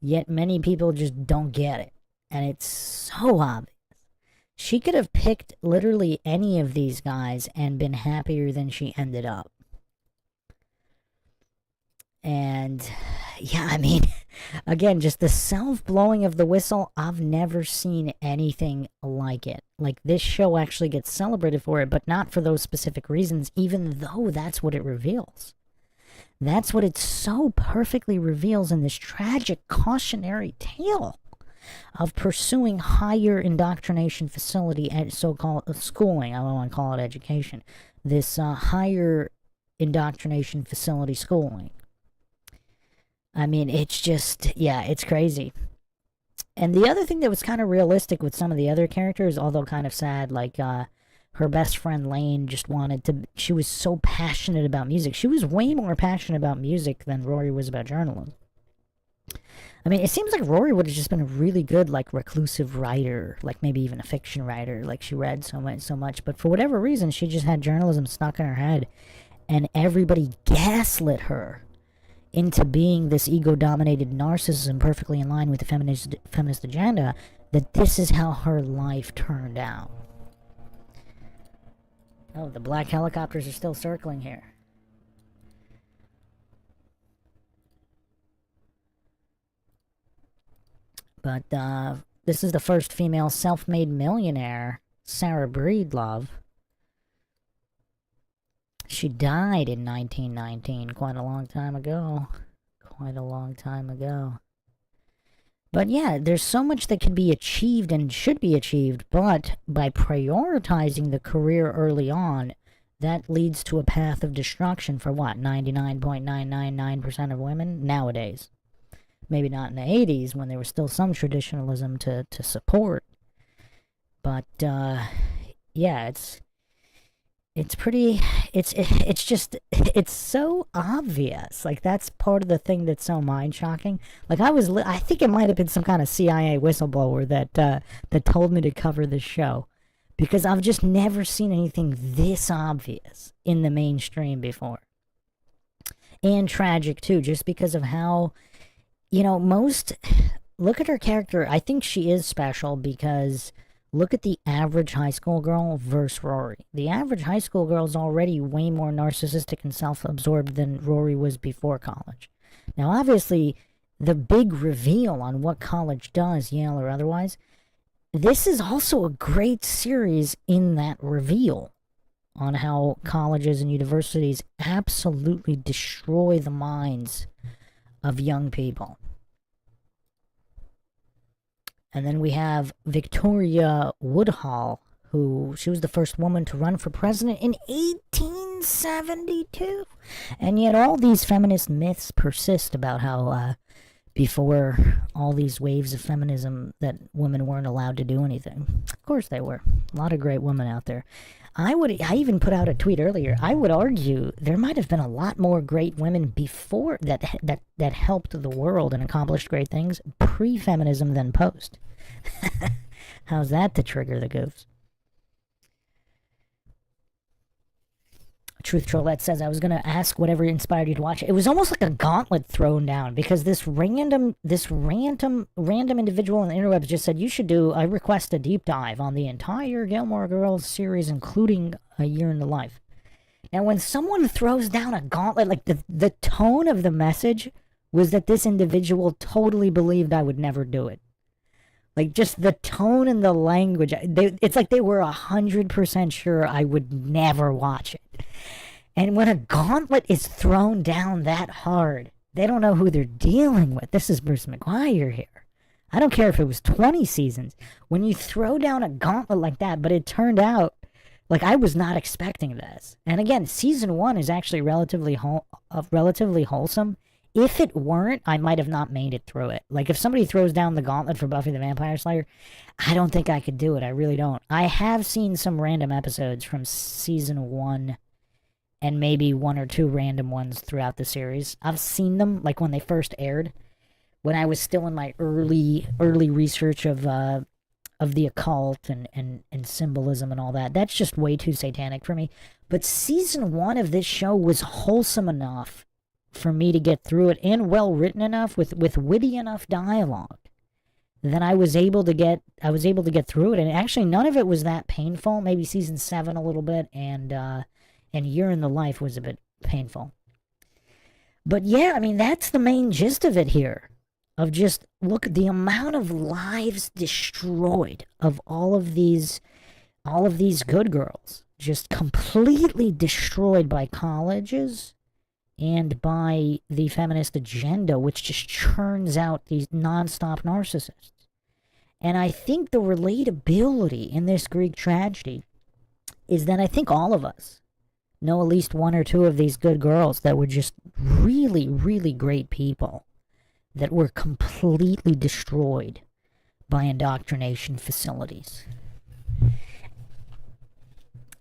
[SPEAKER 1] yet many people just don't get it. And it's so obvious. She could have picked literally any of these guys and been happier than she ended up. And, yeah, I mean, again, just the self-blowing of the whistle, I've never seen anything like it. Like, this show actually gets celebrated for it, but not for those specific reasons, even though that's what it reveals. That's what it so perfectly reveals in this tragic cautionary tale of pursuing higher indoctrination facility and so-called schooling. I don't want to call it education. This higher indoctrination facility schooling. I mean, it's just, yeah, it's crazy. And the other thing that was kind of realistic with some of the other characters, although kind of sad, like her best friend Lane just wanted to, she was so passionate about music. She was way more passionate about music than Rory was about journalism. I mean, it seems like Rory would have just been a really good, like, reclusive writer, like maybe even a fiction writer, like she read so much. But for whatever reason, she just had journalism stuck in her head, and everybody gaslit her into being this ego-dominated narcissism perfectly in line with the feminist agenda, that this is how her life turned out. Oh, the black helicopters are still circling here. But this is the first female self-made millionaire, Sarah Breedlove. She died in 1919, quite a long time ago. Quite a long time ago. But yeah, there's so much that could be achieved and should be achieved, but by prioritizing the career early on, that leads to a path of destruction for what, 99.999% of women nowadays. Maybe not in the 80s when there was still some traditionalism to support. But yeah, it's pretty, it's just, it's so obvious. Like, that's part of the thing that's so mind-shocking. Like, I think it might have been some kind of CIA whistleblower that told me to cover this show. Because I've just never seen anything this obvious in the mainstream before. And tragic, too, just because of how, you know, look at her character. I think she is special because look at the average high school girl versus Rory. The average high school girl is already way more narcissistic and self-absorbed than Rory was before college. Now, obviously, the big reveal on what college does, Yale or otherwise, this is also a great series in that reveal on how colleges and universities absolutely destroy the minds of young people. And then we have Victoria Woodhull, who she was the first woman to run for president in 1872. And yet all these feminist myths persist about how before all these waves of feminism that women weren't allowed to do anything. Of course they were. A lot of great women out there. I even put out a tweet earlier. I would argue there might have been a lot more great women before that helped the world and accomplished great things pre-feminism than post. How's that to trigger the goofs? Truth Trollette says, I was going to ask whatever inspired you to watch it. It was almost like a gauntlet thrown down because this random individual on the interwebs just said, I request a deep dive on the entire Gilmore Girls series, including A Year in the Life. Now, when someone throws down a gauntlet, like the tone of the message was that this individual totally believed I would never do it. Like, just the tone and the language, it's like they were 100% sure I would never watch it. And when a gauntlet is thrown down that hard, they don't know who they're dealing with. This is Bruce McGuire here. I don't care if it was 20 seasons. When you throw down a gauntlet like that, but it turned out, like, I was not expecting this. And again, season 1 is actually relatively wholesome. If it weren't, I might have not made it through it. Like, if somebody throws down the gauntlet for Buffy the Vampire Slayer, I don't think I could do it. I really don't. I have seen some random episodes from season 1 and maybe 1 or 2 random ones throughout the series. I've seen them, like, when they first aired, when I was still in my early research of the occult and symbolism and all that. That's just way too satanic for me. But season 1 of this show was wholesome enough for me to get through it, and well written enough with witty enough dialogue that I was able to get through it. And actually none of it was that painful. Maybe season 7 a little bit, and Year in the Life was a bit painful. But yeah, I mean, that's the main gist of it here. Of just, look, the amount of lives destroyed of all of these good girls. Just completely destroyed by colleges and by the feminist agenda, which just churns out these nonstop narcissists. And I think the relatability in this Greek tragedy is that I think all of us know at least 1 or 2 of these good girls that were just really, really great people that were completely destroyed by indoctrination facilities.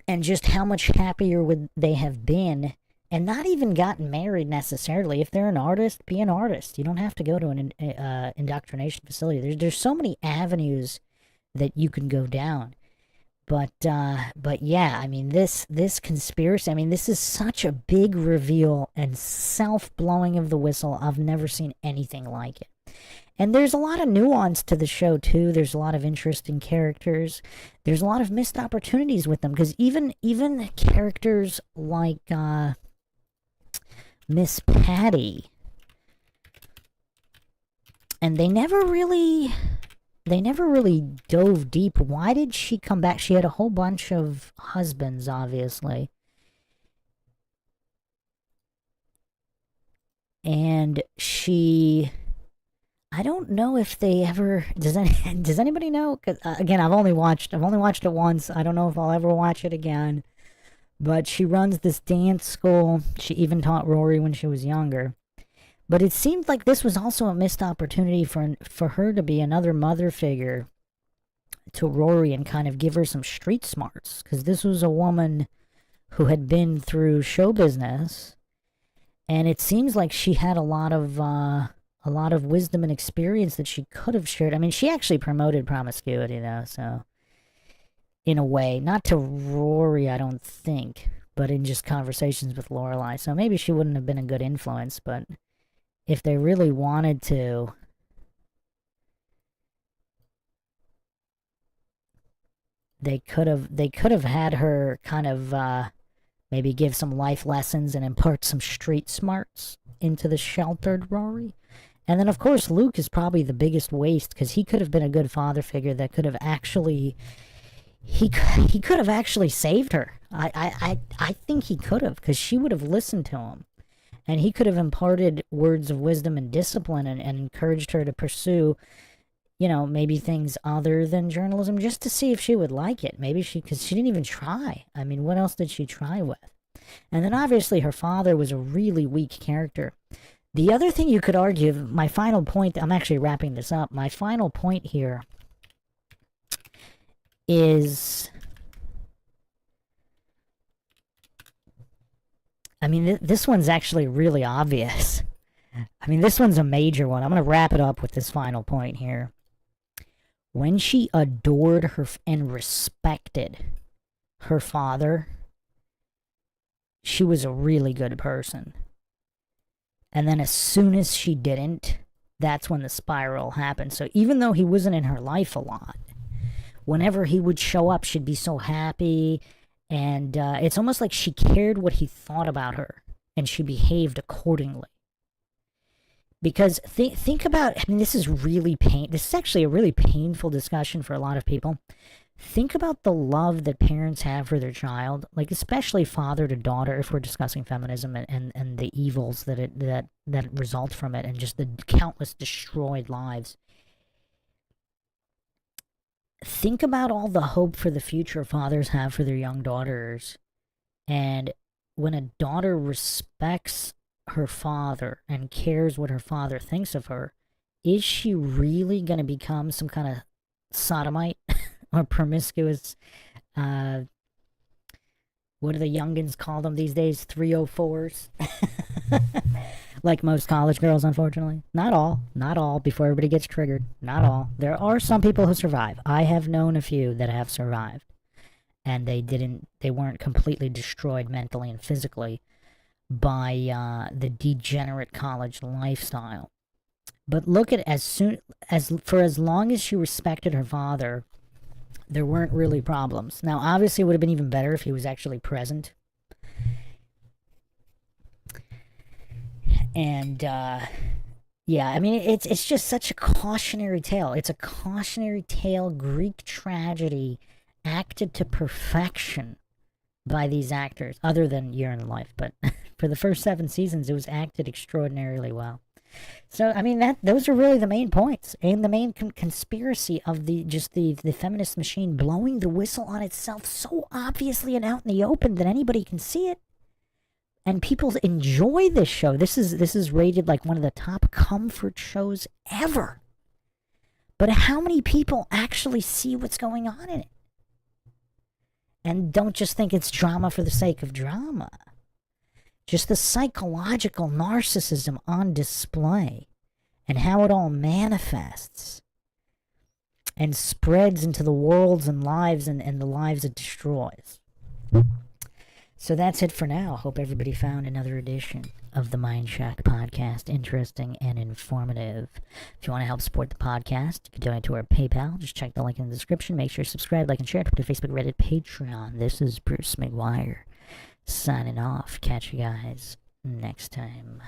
[SPEAKER 1] And just how much happier would they have been, and not even gotten married necessarily. If they're an artist, be an artist. You don't have to go to an indoctrination facility. There's so many avenues that you can go down. But yeah, I mean, this conspiracy, I mean, this is such a big reveal and self-blowing of the whistle. I've never seen anything like it. And there's a lot of nuance to the show, too. There's a lot of interesting characters. There's a lot of missed opportunities with them, because even characters like Miss Patty, and they never really dove deep. Why did she come back? She had a whole bunch of husbands, obviously. And I don't know if they ever, does anybody know? 'Cause, again, I've only watched it once. I don't know if I'll ever watch it again. But she runs this dance school. She even taught Rory when she was younger. But it seemed like this was also a missed opportunity for her to be another mother figure to Rory and kind of give her some street smarts. Because this was a woman who had been through show business, and it seems like she had a lot of wisdom and experience that she could have shared. I mean, she actually promoted promiscuity, though, so in a way, not to Rory, I don't think, but in just conversations with Lorelai. So maybe she wouldn't have been a good influence, but if they really wanted to, they could have had her kind of maybe give some life lessons and impart some street smarts into the sheltered Rory. And then, of course, Luke is probably the biggest waste, because he could have been a good father figure that could have actually, he could have actually saved her. I think he could have, because she would have listened to him. And he could have imparted words of wisdom and discipline and encouraged her to pursue, maybe things other than journalism just to see if she would like it. Maybe because she didn't even try. I mean, what else did she try with? And then obviously her father was a really weak character. The other thing you could argue, my final point, I'm actually wrapping this up. My final point here is, I mean, this one's actually really obvious. I mean, this one's a major one. I'm going to wrap it up with this final point here. When she adored her and respected her father, she was a really good person. And then as soon as she didn't, that's when the spiral happened. So even though he wasn't in her life a lot, whenever he would show up, she'd be so happy. And it's almost like she cared what he thought about her, and she behaved accordingly. Because think about, I mean, this is actually a really painful discussion for a lot of people. Think about the love that parents have for their child, like especially father to daughter, if we're discussing feminism and the evils that result from it, and just the countless destroyed lives. Think about all the hope for the future fathers have for their young daughters. And when a daughter respects her father and cares what her father thinks of her, is she really going to become some kind of sodomite or promiscuous, what do the youngins call them these days? 304s? Like most college girls, unfortunately. Not all, before everybody gets triggered. Not all. There are some people who survive. I have known a few that have survived. And they weren't completely destroyed mentally and physically by the degenerate college lifestyle. But look at for as long as she respected her father, there weren't really problems. Now, obviously, it would have been even better if he was actually present. And, yeah, I mean, it's just such a cautionary tale. It's a cautionary tale, Greek tragedy, acted to perfection by these actors, other than Year in the Life. But for the first 7 seasons, it was acted extraordinarily well. So, I mean, those are really the main points, and the main conspiracy of the feminist machine blowing the whistle on itself so obviously and out in the open that anybody can see it. And people enjoy this show. This is rated like one of the top comfort shows ever. But how many people actually see what's going on in it? And don't just think it's drama for the sake of drama. Just the psychological narcissism on display, and how it all manifests and spreads into the worlds and lives and the lives it destroys. So that's it for now. Hope everybody found another edition of the MindShock podcast interesting and informative. If you want to help support the podcast, you can donate to our PayPal. Just check the link in the description. Make sure to subscribe, like, and share. Twitter, Facebook, Reddit, Patreon. This is Bruce McGuire signing off. Catch you guys next time.